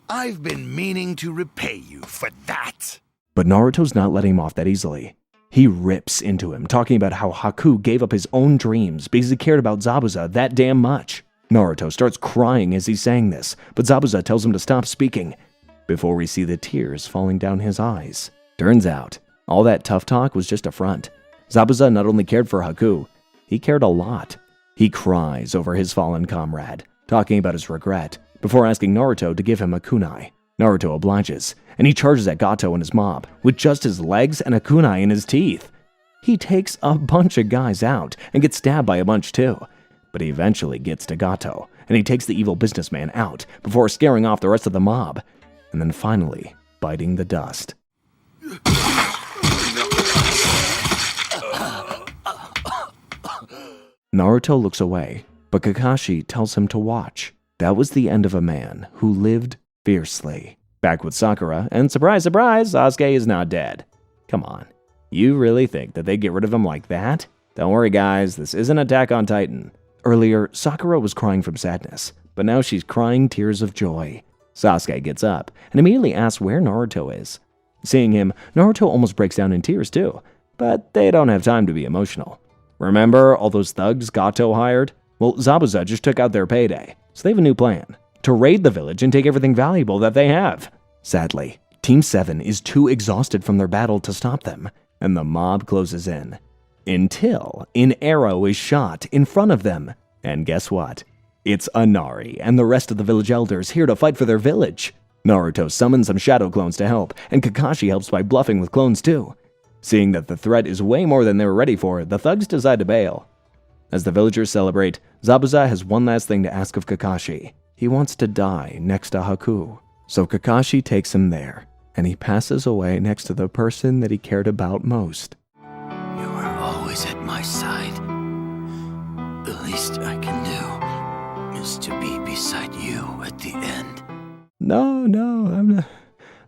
S6: I've been meaning to repay you for that.
S1: But Naruto's not letting him off that easily. He rips into him, talking about how Haku gave up his own dreams because he cared about Zabuza that damn much. Naruto starts crying as he's saying this, but Zabuza tells him to stop speaking, before we see the tears falling down his eyes. Turns out, all that tough talk was just a front. Zabuza not only cared for Haku, he cared a lot. He cries over his fallen comrade, talking about his regret, before asking Naruto to give him a kunai. Naruto obliges, and he charges at Gato and his mob, with just his legs and a kunai in his teeth. He takes a bunch of guys out, and gets stabbed by a bunch too. But he eventually gets to Gato, and he takes the evil businessman out, before scaring off the rest of the mob, and then finally biting the dust. Naruto looks away, but Kakashi tells him to watch. That was the end of a man who lived fiercely. Back with Sakura, and surprise, surprise, Sasuke is not dead. Come on, you really think that they get rid of him like that? Don't worry guys, this isn't Attack on Titan. Earlier, Sakura was crying from sadness, but now she's crying tears of joy. Sasuke gets up, and immediately asks where Naruto is. Seeing him, Naruto almost breaks down in tears too, but they don't have time to be emotional. Remember all those thugs Gato hired? Well, Zabuza just took out their payday, so they have a new plan. To raid the village and take everything valuable that they have. Sadly, Team 7 is too exhausted from their battle to stop them, and the mob closes in. Until an arrow is shot in front of them. And guess what? It's Inari and the rest of the village elders here to fight for their village. Naruto summons some shadow clones to help, and Kakashi helps by bluffing with clones too. Seeing that the threat is way more than they were ready for, the thugs decide to bail. As the villagers celebrate, Zabuza has one last thing to ask of Kakashi. He wants to die next to Haku. So Kakashi takes him there, and he passes away next to the person that he cared about most.
S3: You were always at my side. The least I can do is to be beside you at the end.
S1: No, I'm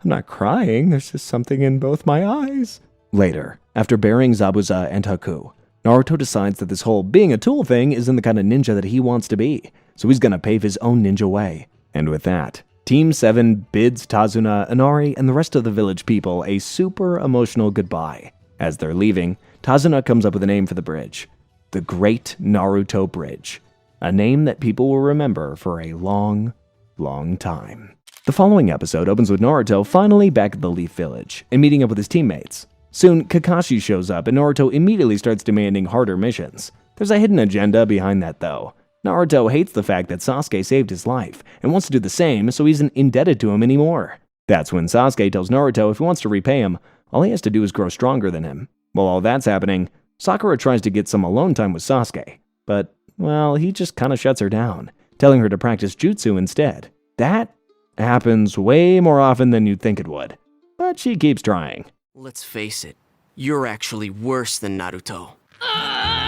S1: not crying. There's just something in both my eyes. Later, after burying Zabuza and Haku, Naruto decides that this whole being a tool thing isn't the kind of ninja that he wants to be, so he's gonna pave his own ninja way. And with that, Team 7 bids Tazuna, Inari, and the rest of the village people a super emotional goodbye. As they're leaving, Tazuna comes up with a name for the bridge. The Great Naruto Bridge. A name that people will remember for a long, long time. The following episode opens with Naruto finally back at the Leaf Village and meeting up with his teammates. Soon, Kakashi shows up and Naruto immediately starts demanding harder missions. There's a hidden agenda behind that though. Naruto hates the fact that Sasuke saved his life and wants to do the same so he isn't indebted to him anymore. That's when Sasuke tells Naruto if he wants to repay him, all he has to do is grow stronger than him. While all that's happening, Sakura tries to get some alone time with Sasuke, but, well, he just kinda shuts her down, telling her to practice jutsu instead. That happens way more often than you'd think it would, but she keeps trying.
S3: Let's face it, you're actually worse than Naruto.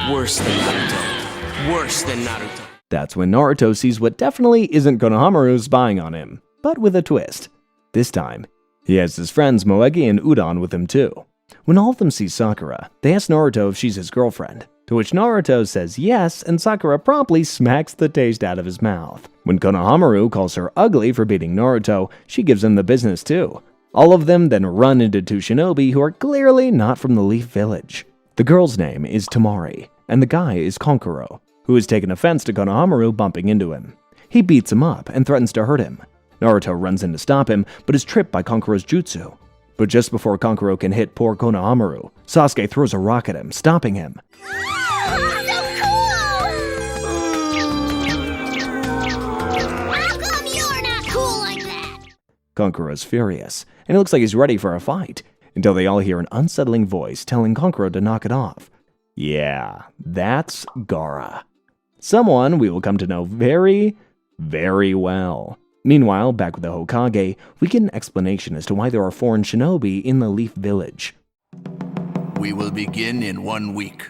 S3: Worse than Naruto. Worse than Naruto.
S1: That's when Naruto sees what definitely isn't Konohamaru spying on him, but with a twist. This time, he has his friends Moegi and Udon with him too. When all of them see Sakura, they ask Naruto if she's his girlfriend, to which Naruto says yes, and Sakura promptly smacks the taste out of his mouth. When Konohamaru calls her ugly for beating Naruto, she gives him the business too. All of them then run into two shinobi who are clearly not from the Leaf Village. The girl's name is Tamari, and the guy is Kankuro, who has taken offense to Konohamaru bumping into him. He beats him up and threatens to hurt him. Naruto runs in to stop him, but is tripped by Kankuro's jutsu. But just before Kankuro can hit poor Konohamaru, Sasuke throws a rock at him, stopping him. Kankuro's furious, and it looks like he's ready for a fight, until they all hear an unsettling voice telling Kankuro to knock it off. Yeah, that's Gaara. Someone we will come to know very, very well. Meanwhile, back with the Hokage, we get an explanation as to why there are foreign shinobi in the Leaf Village.
S6: We will begin in 1 week.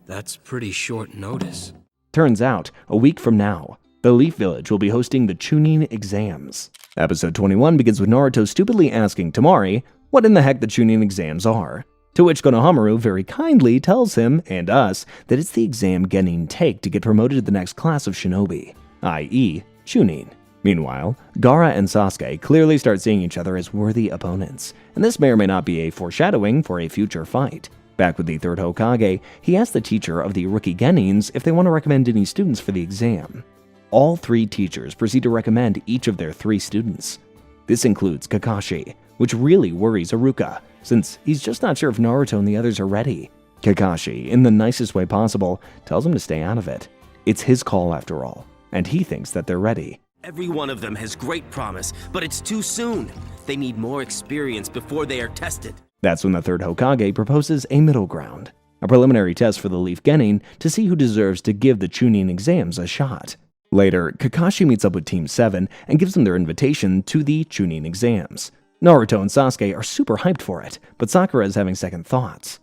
S5: That's pretty short notice.
S1: Turns out, a week from now, the Leaf Village will be hosting the Chunin exams. Episode 21 begins with Naruto stupidly asking Tamari what in the heck the Chunin exams are, to which Konohamaru very kindly tells him, and us, that it's the exam Genin take to get promoted to the next class of shinobi, i.e. Chunin. Meanwhile, Gaara and Sasuke clearly start seeing each other as worthy opponents, and this may or may not be a foreshadowing for a future fight. Back with the third Hokage, he asks the teacher of the rookie Genins if they want to recommend any students for the exam. All 3 teachers proceed to recommend each of their 3 students. This includes Kakashi, which really worries Iruka, since he's just not sure if Naruto and the others are ready. Kakashi, in the nicest way possible, tells him to stay out of it. It's his call after all, and he thinks that they're ready.
S9: Every one of them has great promise, but it's too soon. They need more experience before they are tested.
S1: That's when the third Hokage proposes a middle ground, a preliminary test for the Leaf Genin to see who deserves to give the Chunin exams a shot. Later, Kakashi meets up with Team 7 and gives them their invitation to the Chunin exams. Naruto and Sasuke are super hyped for it, but Sakura is having second thoughts.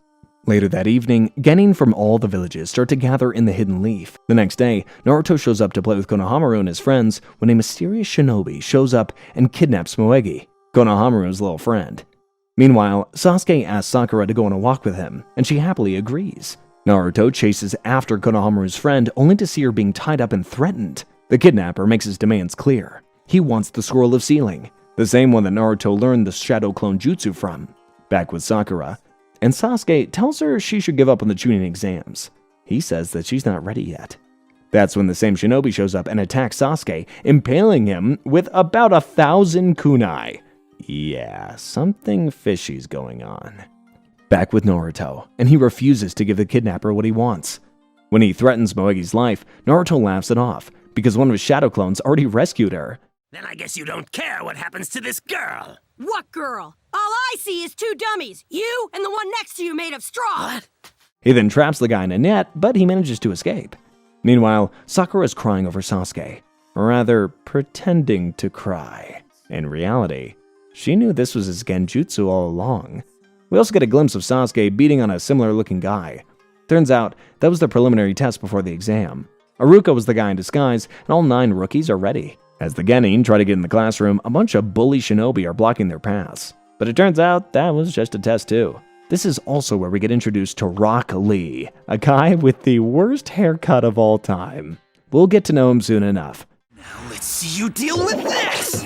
S1: Later that evening, Genin from all the villages start to gather in the Hidden Leaf. The next day, Naruto shows up to play with Konohamaru and his friends when a mysterious shinobi shows up and kidnaps Moegi, Konohamaru's little friend. Meanwhile, Sasuke asks Sakura to go on a walk with him, and she happily agrees. Naruto chases after Konohamaru's friend only to see her being tied up and threatened. The kidnapper makes his demands clear. He wants the Scroll of Sealing, the same one that Naruto learned the Shadow Clone Jutsu from. Back with Sakura, and Sasuke tells her she should give up on the Chunin exams. He says that she's not ready yet. That's when the same shinobi shows up and attacks Sasuke, impaling him with about 1,000 kunai. Yeah, something fishy's going on. Back with Naruto, and he refuses to give the kidnapper what he wants. When he threatens Moegi's life, Naruto laughs it off, because one of his shadow clones already rescued her.
S9: Then I guess you don't care what happens to this girl.
S2: What girl? All I see is 2 dummies. You and the one next to you made of straw.
S9: What?
S1: He then traps the guy in a net, but he manages to escape. Meanwhile, Sakura is crying over Sasuke. Or rather, pretending to cry. In reality, she knew this was his genjutsu all along. We also get a glimpse of Sasuke beating on a similar-looking guy. Turns out, that was the preliminary test before the exam. Iruka was the guy in disguise, and all 9 rookies are ready. As the Genin try to get in the classroom, a bunch of bully shinobi are blocking their paths. But it turns out that was just a test too. This is also where we get introduced to Rock Lee, a guy with the worst haircut of all time. We'll get to know him soon enough.
S9: Now let's see you deal with this!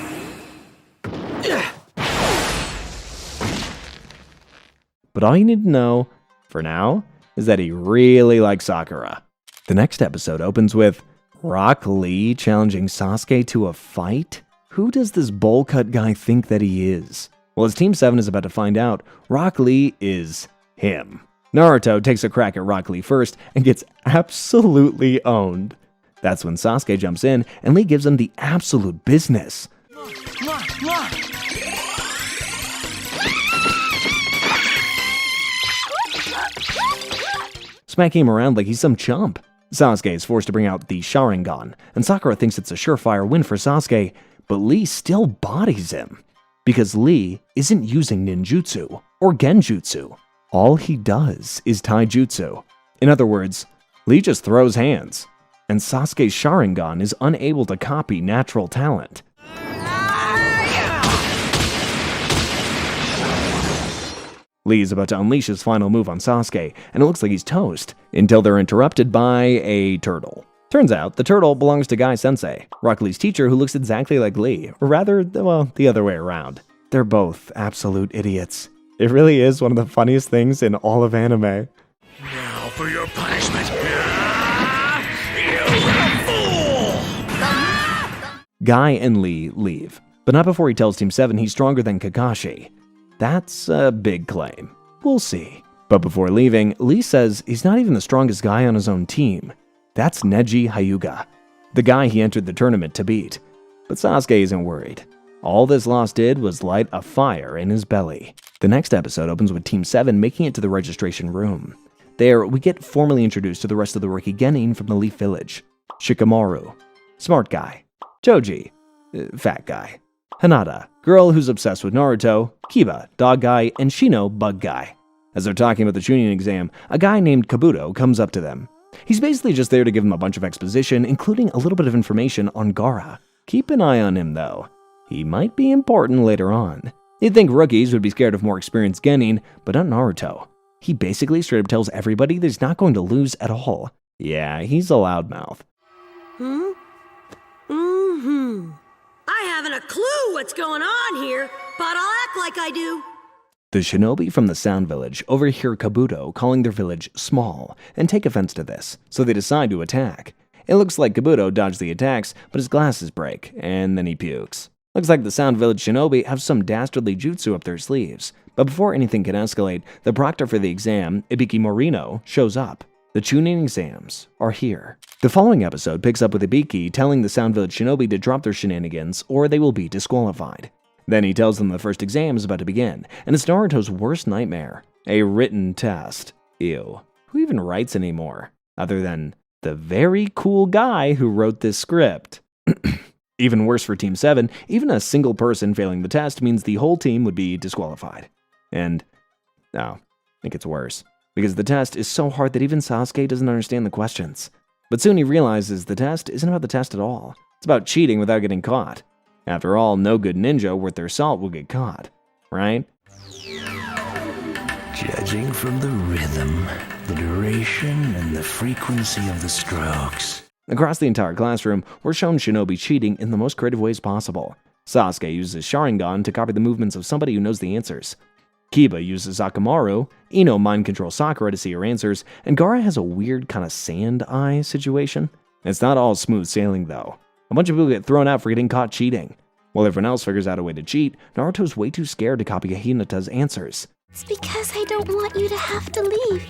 S1: But all you need to know, for now, is that he really likes Sakura. The next episode opens with Rock Lee challenging Sasuke to a fight? Who does this bowl cut guy think that he is? Well, as Team 7 is about to find out, Rock Lee is him. Naruto takes a crack at Rock Lee first and gets absolutely owned. That's when Sasuke jumps in and Lee gives him the absolute business. Smacking him around like he's some chump. Sasuke is forced to bring out the Sharingan, and Sakura thinks it's a surefire win for Sasuke, but Lee still bodies him. Because Lee isn't using ninjutsu or genjutsu. All he does is taijutsu. In other words, Lee just throws hands, and Sasuke's Sharingan is unable to copy natural talent. Lee is about to unleash his final move on Sasuke, and it looks like he's toast, until they're interrupted by a turtle. Turns out, the turtle belongs to Guy Sensei, Rock Lee's teacher who looks exactly like Lee, or rather, well, the other way around. They're both absolute idiots. It really is one of the funniest things in all of anime.
S6: Now for your punishment. You little fool!
S1: Guy and Lee leave, but not before he tells Team 7 he's stronger than Kakashi. That's a big claim. We'll see. But before leaving, Lee says he's not even the strongest guy on his own team. That's Neji Hyuga, the guy he entered the tournament to beat. But Sasuke isn't worried. All this loss did was light a fire in his belly. The next episode opens with Team 7 making it to the registration room. There, we get formally introduced to the rest of the rookie genin from the Leaf Village. Shikamaru, smart guy. Choji, fat guy. Hinata, girl who's obsessed with Naruto. Kiba, dog guy. And Shino, bug guy. As they're talking about the Chunin exam, a guy named Kabuto comes up to them. He's basically just there to give them a bunch of exposition, including a little bit of information on Gaara. Keep an eye on him, though. He might be important later on. You'd think rookies would be scared of more experienced genin, but not Naruto. He basically straight up tells everybody that he's not going to lose at all. Yeah, he's a loudmouth.
S2: I haven't a clue what's going on here, but I'll act like I do.
S1: The shinobi from the Sound Village overhear Kabuto calling their village small and take offense to this, so they decide to attack. It looks like Kabuto dodged the attacks, but his glasses break, and then he pukes. Looks like the Sound Village shinobi have some dastardly jutsu up their sleeves. But before anything can escalate, the proctor for the exam, Ibiki Morino, shows up. The Chunin exams are here. The following episode picks up with Ibiki telling the Sound Village shinobi to drop their shenanigans or they will be disqualified. Then he tells them the first exam is about to begin, and it's Naruto's worst nightmare, a written test. Ew. Who even writes anymore? Other than the very cool guy who wrote this script. Even worse for Team 7, even a single person failing the test means the whole team would be disqualified. And, I think it's worse, because the test is so hard that even Sasuke doesn't understand the questions. But soon he realizes the test isn't about the test at all. It's about cheating without getting caught. After all, no good ninja worth their salt will get caught, right?
S3: Judging from the rhythm, the duration, and the frequency of the strokes.
S1: Across the entire classroom, we're shown shinobi cheating in the most creative ways possible. Sasuke uses Sharingan to copy the movements of somebody who knows the answers. Kiba uses Akamaru, Ino mind controls Sakura to see her answers, and Gaara has a weird kind of sand eye situation. It's not all smooth sailing though. A bunch of people get thrown out for getting caught cheating. While everyone else figures out a way to cheat, Naruto's way too scared to copy Hinata's answers.
S8: It's because I don't want you to have to leave.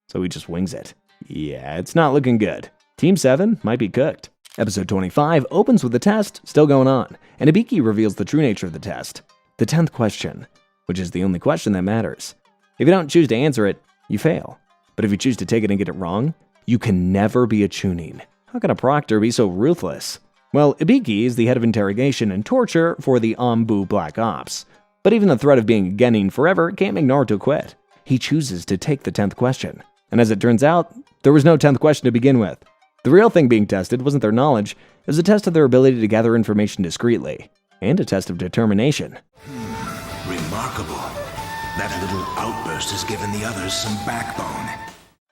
S1: So he just wings it. Yeah, it's not looking good. Team 7 might be cooked. Episode 25 opens with the test still going on, and Ibiki reveals the true nature of the test. The 10th question, which is the only question that matters. If you don't choose to answer it, you fail. But if you choose to take it and get it wrong, you can never be a Chunin. How can a proctor be so ruthless? Well, Ibiki is the head of interrogation and torture for the Anbu Black Ops. But even the threat of being a genin forever can't make Naruto quit. He chooses to take the 10th question. And as it turns out, there was no 10th question to begin with. The real thing being tested wasn't their knowledge, it was a test of their ability to gather information discreetly, and a test of determination.
S3: Remarkable. That little outburst has given the others some backbone.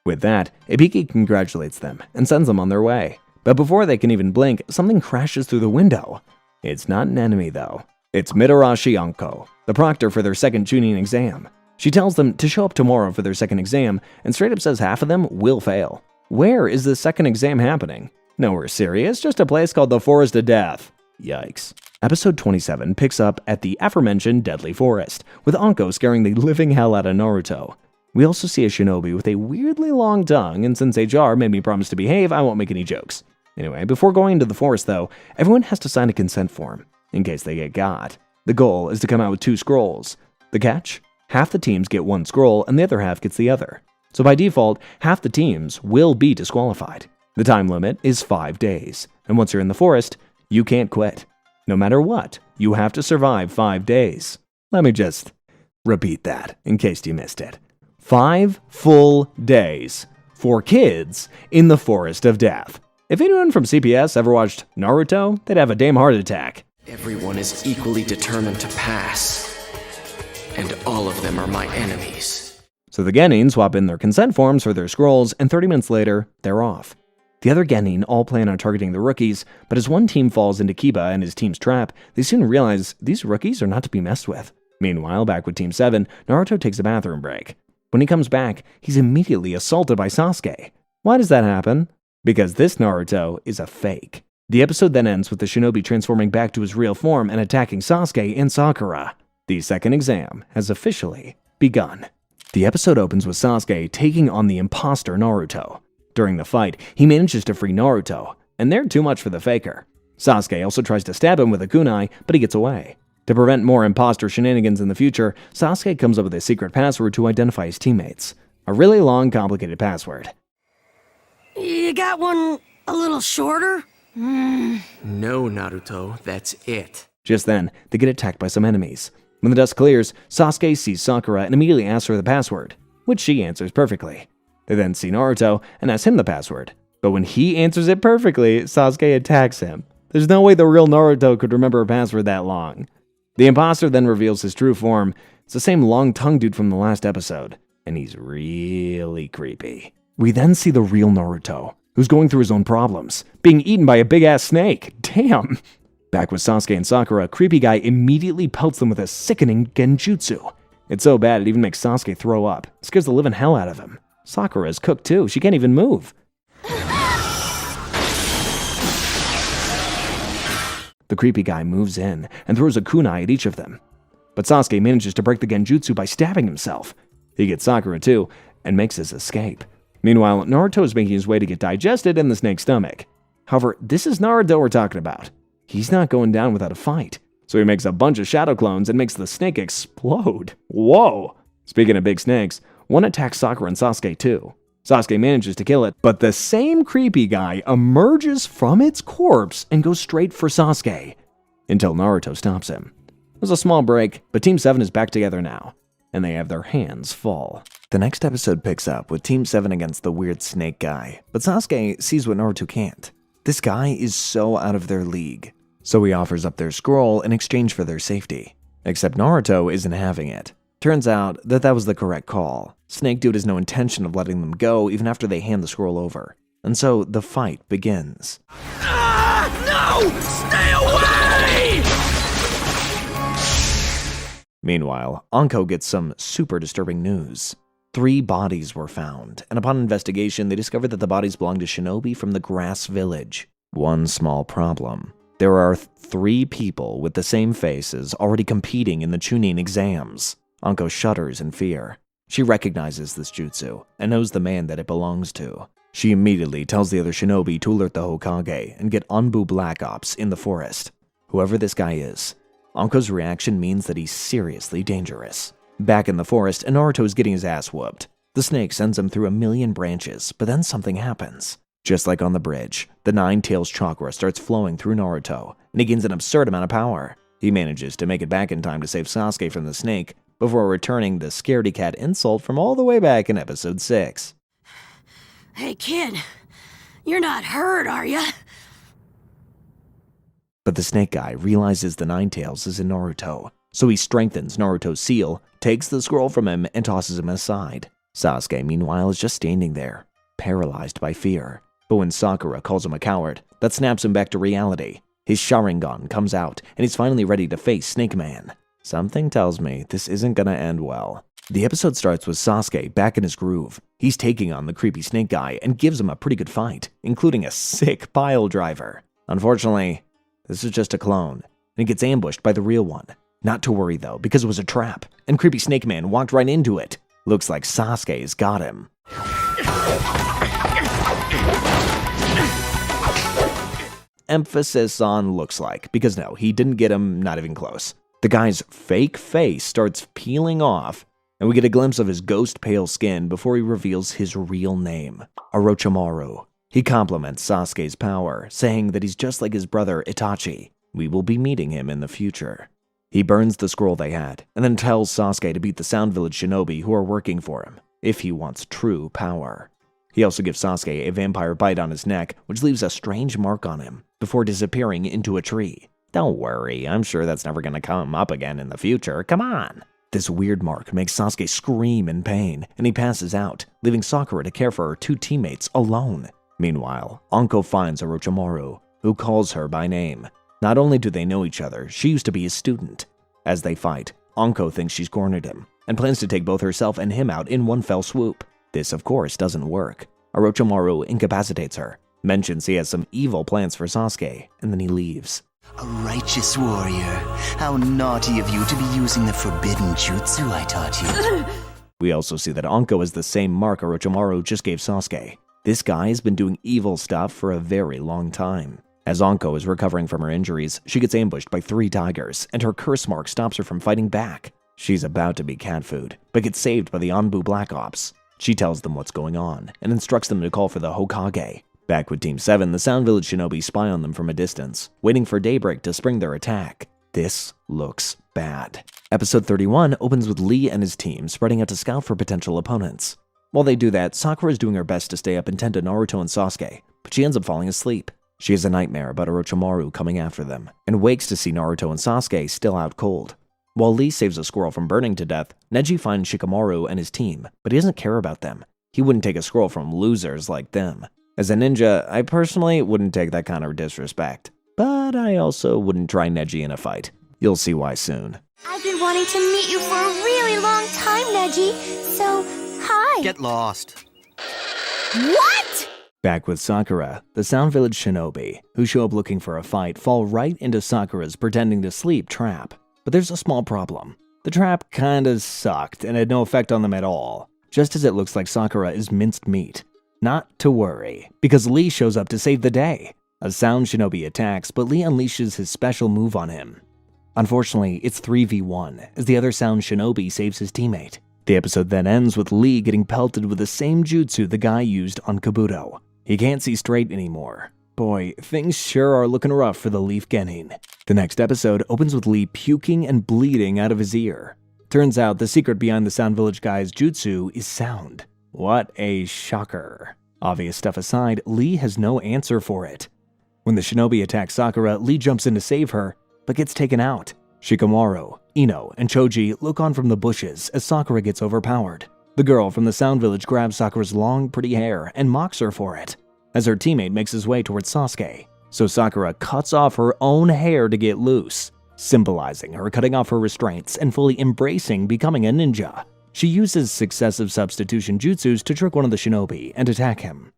S1: With that, Ibiki congratulates them and sends them on their way. But before they can even blink, something crashes through the window. It's not an enemy though. It's Mitarashi Anko, the proctor for their second Chunin exam. She tells them to show up tomorrow for their second exam, and straight up says half of them will fail. Where is the second exam happening? Nowhere serious, just a place called the Forest of Death. Yikes. Episode 27 picks up at the aforementioned Deadly Forest, with Anko scaring the living hell out of Naruto. We also see a shinobi with a weirdly long tongue, and since HR made me promise to behave, I won't make any jokes. Anyway, before going into the forest though, everyone has to sign a consent form, in case they get got. The goal is to come out with 2 scrolls. The catch? Half the teams get 1 scroll, and the other half gets the other. So by default, half the teams will be disqualified. The time limit is 5 days, and once you're in the forest, you can't quit. No matter what, you have to survive 5 days. Let me just repeat that, in case you missed it. 5 full days for kids in the Forest of Death. If anyone from CPS ever watched Naruto, they'd have a damn heart attack.
S9: Everyone is equally determined to pass, and all of them are my enemies.
S1: So the genin swap in their consent forms for their scrolls, and 30 minutes later, they're off. The other Genin all plan on targeting the rookies, but as one team falls into Kiba and his team's trap, they soon realize these rookies are not to be messed with. Meanwhile, back with Team 7, Naruto takes a bathroom break. When he comes back, he's immediately assaulted by Sasuke. Why does that happen? Because this Naruto is a fake. The episode then ends with the shinobi transforming back to his real form and attacking Sasuke and Sakura. The second exam has officially begun. The episode opens with Sasuke taking on the imposter Naruto. During the fight, he manages to free Naruto, and they're too much for the faker. Sasuke also tries to stab him with a kunai, but he gets away. To prevent more imposter shenanigans in the future, Sasuke comes up with a secret password to identify his teammates. A really long, complicated password.
S2: You got one a little shorter?
S9: No, Naruto, that's it.
S1: Just then, they get attacked by some enemies. When the dust clears, Sasuke sees Sakura and immediately asks her the password, which she answers perfectly. They then see Naruto and ask him the password. But when he answers it perfectly, Sasuke attacks him. There's no way the real Naruto could remember a password that long. The imposter then reveals his true form. It's the same long-tongued dude from the last episode, and he's really creepy. We then see the real Naruto, who's going through his own problems, being eaten by a big-ass snake. Damn! Back with Sasuke and Sakura, Creepy Guy immediately pelts them with a sickening genjutsu. It's so bad it even makes Sasuke throw up. It scares the living hell out of him. Sakura is cooked too. She can't even move. The Creepy Guy moves in and throws a kunai at each of them. But Sasuke manages to break the genjutsu by stabbing himself. He gets Sakura too and makes his escape. Meanwhile, Naruto is making his way to get digested in the snake's stomach. However, this is Naruto we're talking about. He's not going down without a fight. So he makes a bunch of shadow clones and makes the snake explode. Whoa! Speaking of big snakes, one attacks Sakura and Sasuke too. Sasuke manages to kill it, but the same Creepy Guy emerges from its corpse and goes straight for Sasuke, until Naruto stops him. It was a small break, but Team 7 is back together now, and they have their hands full. The next episode picks up with Team 7 against the weird snake guy, but Sasuke sees what Naruto can't. This guy is so out of their league, so he offers up their scroll in exchange for their safety. Except Naruto isn't having it. Turns out that was the correct call. Snake Dude has no intention of letting them go even after they hand the scroll over. And so the fight begins.
S3: No! Stay away!
S1: Meanwhile, Anko gets some super disturbing news. 3 bodies were found, and upon investigation, they discovered that the bodies belong to shinobi from the Grass Village. One small problem. There are 3 people with the same faces already competing in the Chunin exams. Anko shudders in fear. She recognizes this jutsu and knows the man that it belongs to. She immediately tells the other shinobi to alert the Hokage and get Anbu Black Ops in the forest. Whoever this guy is, Anko's reaction means that he's seriously dangerous. Back in the forest, Naruto is getting his ass whooped. The snake sends him through 1,000,000 branches, but then something happens. Just like on the bridge, the 9 Tails chakra starts flowing through Naruto, and he gains an absurd amount of power. He manages to make it back in time to save Sasuke from the snake, before returning the scaredy cat insult from all the way back in episode 6.
S2: Hey kid, you're not hurt, are ya?
S1: But the snake guy realizes the 9 Tails is in Naruto, so he strengthens Naruto's seal, takes the scroll from him, and tosses him aside. Sasuke, meanwhile, is just standing there, paralyzed by fear. But when Sakura calls him a coward, that snaps him back to reality. His Sharingan comes out, and he's finally ready to face Snake Man. Something tells me this isn't gonna end well. The episode starts with Sasuke back in his groove. He's taking on the creepy snake guy and gives him a pretty good fight, including a sick pile driver. Unfortunately, this is just a clone, and he gets ambushed by the real one. Not to worry though, because it was a trap, and creepy Snake Man walked right into it. Looks like Sasuke's got him. Emphasis on looks like, because no, he didn't get him, not even close. The guy's fake face starts peeling off, and we get a glimpse of his ghost pale skin before he reveals his real name, Orochimaru. He compliments Sasuke's power, saying that he's just like his brother Itachi. We will be meeting him in the future. He burns the scroll they had, and then tells Sasuke to beat the Sound Village shinobi who are working for him, if he wants true power. He also gives Sasuke a vampire bite on his neck, which leaves a strange mark on him, before disappearing into a tree. Don't worry, I'm sure that's never gonna come up again in the future, come on! This weird mark makes Sasuke scream in pain, and he passes out, leaving Sakura to care for her 2 teammates alone. Meanwhile, Anko finds Orochimaru, who calls her by name. Not only do they know each other, she used to be his student. As they fight, Anko thinks she's cornered him, and plans to take both herself and him out in one fell swoop. This, of course, doesn't work. Orochimaru incapacitates her, mentions he has some evil plans for Sasuke, and then he leaves.
S3: A righteous warrior. How naughty of you to be using the forbidden jutsu I taught you.
S1: We also see that Anko is the same mark Orochimaru just gave Sasuke. This guy has been doing evil stuff for a very long time. As Anko is recovering from her injuries, she gets ambushed by 3 tigers, and her curse mark stops her from fighting back. She's about to be cat food, but gets saved by the Anbu Black Ops. She tells them what's going on, and instructs them to call for the Hokage. Back with Team 7, the Sound Village shinobi spy on them from a distance, waiting for daybreak to spring their attack. This looks bad. Episode 31 opens with Lee and his team spreading out to scout for potential opponents. While they do that, Sakura is doing her best to stay up and tend to Naruto and Sasuke, but she ends up falling asleep. She has a nightmare about Orochimaru coming after them, and wakes to see Naruto and Sasuke still out cold. While Lee saves a squirrel from burning to death, Neji finds Shikamaru and his team, but he doesn't care about them. He wouldn't take a squirrel from losers like them. As a ninja, I personally wouldn't take that kind of disrespect, but I also wouldn't try Neji in a fight. You'll see why soon.
S8: I've been wanting to meet you for a really long time, Neji, so hi.
S3: Get lost.
S8: What?
S1: Back with Sakura, the Sound Village shinobi, who show up looking for a fight, fall right into Sakura's pretending to sleep trap. But there's a small problem. The trap kinda sucked and had no effect on them at all, just as it looks like Sakura is minced meat. Not to worry, because Lee shows up to save the day. A Sound shinobi attacks, but Lee unleashes his special move on him. Unfortunately, it's 3v1, as the other Sound shinobi saves his teammate. The episode then ends with Lee getting pelted with the same jutsu the guy used on Kabuto. He can't see straight anymore. Boy, things sure are looking rough for the Leaf Genin. The next episode opens with Lee puking and bleeding out of his ear. Turns out the secret behind the Sound Village guy's jutsu is sound. What a shocker. Obvious stuff aside, Lee has no answer for it. When the shinobi attacks Sakura, Lee jumps in to save her, but gets taken out. Shikamaru, Ino, and Choji look on from the bushes as Sakura gets overpowered. The girl from the Sound Village grabs Sakura's long, pretty hair and mocks her for it, as her teammate makes his way towards Sasuke. So Sakura cuts off her own hair to get loose, symbolizing her cutting off her restraints and fully embracing becoming a ninja. She uses successive substitution jutsus to trick one of the shinobi and attack him.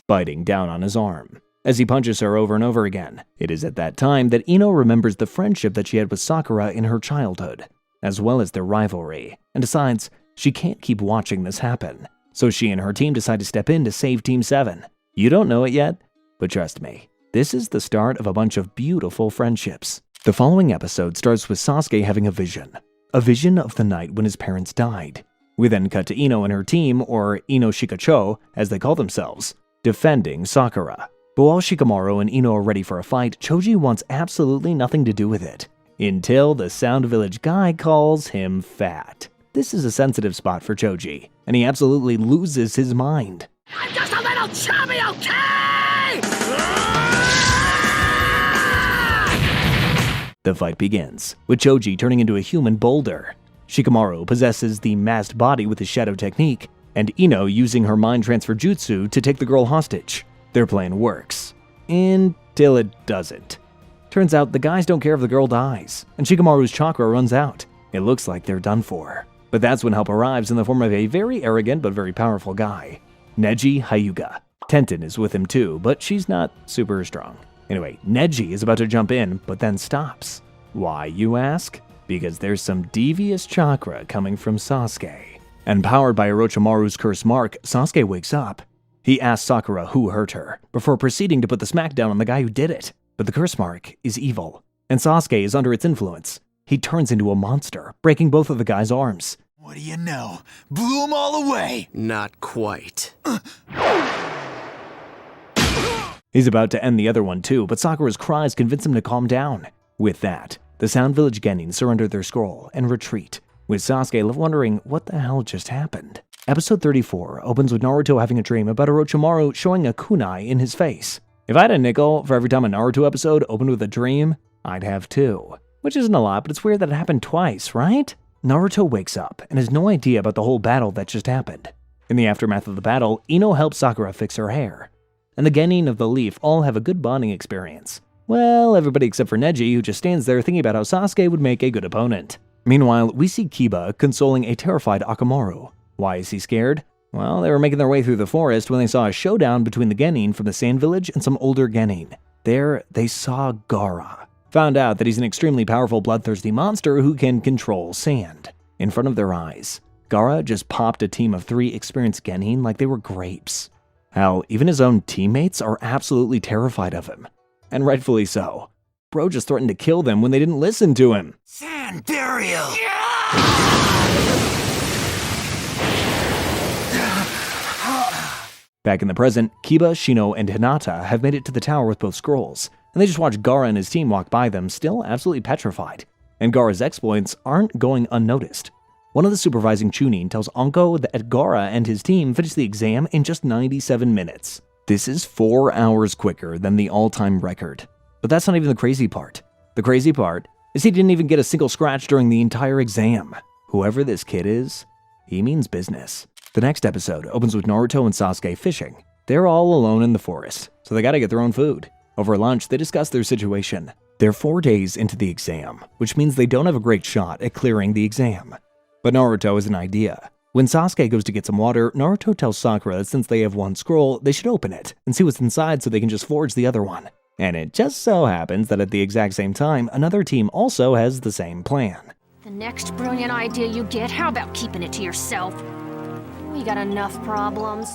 S1: Biting down on his arm, as he punches her over and over again. It is at that time that Ino remembers the friendship that she had with Sakura in her childhood, as well as their rivalry, and decides she can't keep watching this happen. So she and her team decide to step in to save Team 7. You don't know it yet, but trust me, this is the start of a bunch of beautiful friendships. The following episode starts with Sasuke having a vision of the night when his parents died. We then cut to Ino and her team, or Ino Shikacho, as they call themselves, defending Sakura. But while Shikamaru and Ino are ready for a fight, Choji wants absolutely nothing to do with it, until the Sound Village guy calls him fat. This is a sensitive spot for Choji, and he absolutely loses his mind.
S2: I'm just a little chubby, okay?
S1: The fight begins, with Choji turning into a human boulder. Shikamaru possesses the masked body with his shadow technique, and Ino using her mind transfer jutsu to take the girl hostage. Their plan works, until it doesn't. Turns out the guys don't care if the girl dies, and Shikamaru's chakra runs out. It looks like they're done for. But that's when help arrives in the form of a very arrogant but very powerful guy, Neji Hyuga. Tenten is with him too, but she's not super strong. Anyway, Neji is about to jump in, but then stops. Why, you ask? Because there's some devious chakra coming from Sasuke. And powered by Orochimaru's curse mark, Sasuke wakes up. He asks Sakura who hurt her, before proceeding to put the smackdown on the guy who did it. But the curse mark is evil, and Sasuke is under its influence. He turns into a monster, breaking both of the guy's arms.
S3: What do you know? Blew 'em all away!
S9: Not quite.
S1: He's about to end the other one too, but Sakura's cries convince him to calm down. With that, the Sound Village Genin surrender their scroll and retreat, with Sasuke left wondering what the hell just happened. Episode 34 opens with Naruto having a dream about Orochimaru showing a kunai in his face. If I had a nickel for every time a Naruto episode opened with a dream, I'd have two. Which isn't a lot, but it's weird that it happened twice, right? Naruto wakes up and has no idea about the whole battle that just happened. In the aftermath of the battle, Ino helps Sakura fix her hair. And the genin of the leaf all have a good bonding experience. Well, everybody except for Neji, who just stands there thinking about how Sasuke would make a good opponent. Meanwhile, we see Kiba consoling a terrified Akamaru. Why is he scared? Well, they were making their way through the forest when they saw a showdown between the genin from the Sand Village and some older genin. There, they saw Gaara. Found out that he's an extremely powerful bloodthirsty monster who can control sand. In front of their eyes, Gaara just popped a team of 3 experienced genin like they were grapes. Hell, even his own teammates are absolutely terrified of him. And rightfully so. Bro just threatened to kill them when they didn't listen to him.
S3: Sand burial!
S1: Back in the present, Kiba, Shino, and Hinata have made it to the tower with both scrolls, and they just watch Gaara and his team walk by them, still absolutely petrified. And Gaara's exploits aren't going unnoticed. One of the supervising Chunin tells Anko that Gaara and his team finished the exam in just 97 minutes. This is 4 hours quicker than the all-time record. But that's not even the crazy part. The crazy part is he didn't even get a single scratch during the entire exam. Whoever this kid is, he means business. The next episode opens with Naruto and Sasuke fishing. They're all alone in the forest, so they gotta get their own food. Over lunch, they discuss their situation. They're 4 days into the exam, which means they don't have a great shot at clearing the exam. But Naruto has an idea. When Sasuke goes to get some water, Naruto tells Sakura that since they have one scroll, they should open it and see what's inside so they can just forge the other one. And it just so happens that at the exact same time, another team also has the same plan.
S10: The next brilliant idea you get, how about keeping it to yourself? We got enough problems.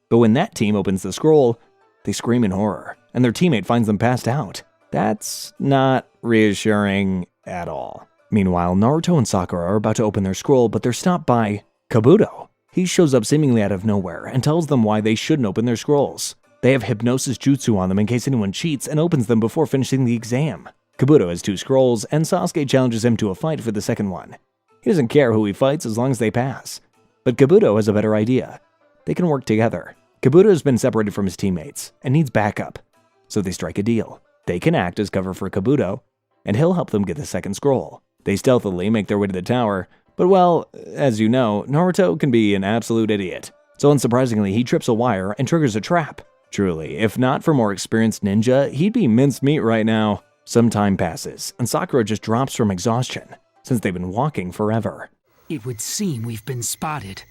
S1: But when that team opens the scroll, they scream in horror, and their teammate finds them passed out. That's not reassuring at all. Meanwhile, Naruto and Sakura are about to open their scroll, but they're stopped by Kabuto. He shows up seemingly out of nowhere and tells them why they shouldn't open their scrolls. They have hypnosis jutsu on them in case anyone cheats and opens them before finishing the exam. Kabuto has 2 scrolls, and Sasuke challenges him to a fight for the second one. He doesn't care who he fights as long as they pass. But Kabuto has a better idea. They can work together. Kabuto has been separated from his teammates and needs backup. So they strike a deal. They can act as cover for Kabuto, and he'll help them get the second scroll. They stealthily make their way to the tower, but well, as you know, Naruto can be an absolute idiot. So unsurprisingly, he trips a wire and triggers a trap. Truly, if not for more experienced ninja, he'd be minced meat right now. Some time passes, and Sakura just drops from exhaustion, since they've been walking forever.
S11: It would seem we've been spotted.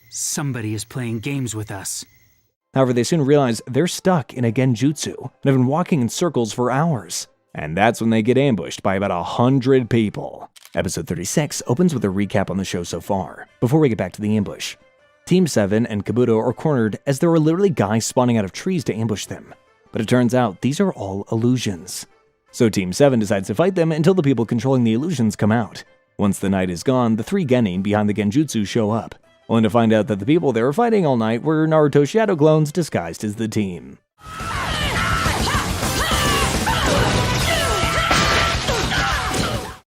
S11: Somebody is playing games with us.
S1: However, they soon realize they're stuck in a genjutsu and have been walking in circles for hours. And that's when they get ambushed by about 100 people. Episode 36 opens with a recap on the show so far, before we get back to the ambush. Team 7 and Kabuto are cornered as there are literally guys spawning out of trees to ambush them. But it turns out these are all illusions. So Team 7 decides to fight them until the people controlling the illusions come out. Once the night is gone, the 3 genin behind the genjutsu show up, only to find out that the people they were fighting all night were Naruto's shadow clones disguised as the team.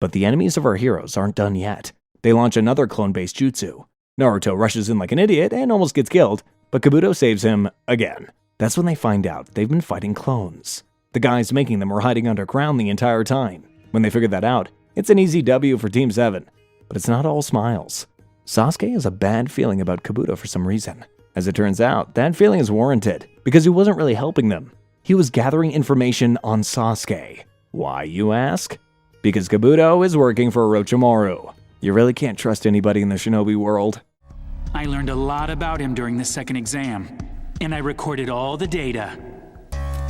S1: But the enemies of our heroes aren't done yet. They launch another clone-based jutsu. Naruto rushes in like an idiot and almost gets killed, but Kabuto saves him again. That's when they find out they've been fighting clones. The guys making them were hiding underground the entire time. When they figured that out, it's an easy W for Team 7. But it's not all smiles. Sasuke has a bad feeling about Kabuto for some reason. As it turns out, that feeling is warranted, because he wasn't really helping them. He was gathering information on Sasuke. Why, you ask? Because Kabuto is working for Orochimaru. You really can't trust anybody in the shinobi world.
S11: I learned a lot about him during the second exam, and I recorded all the data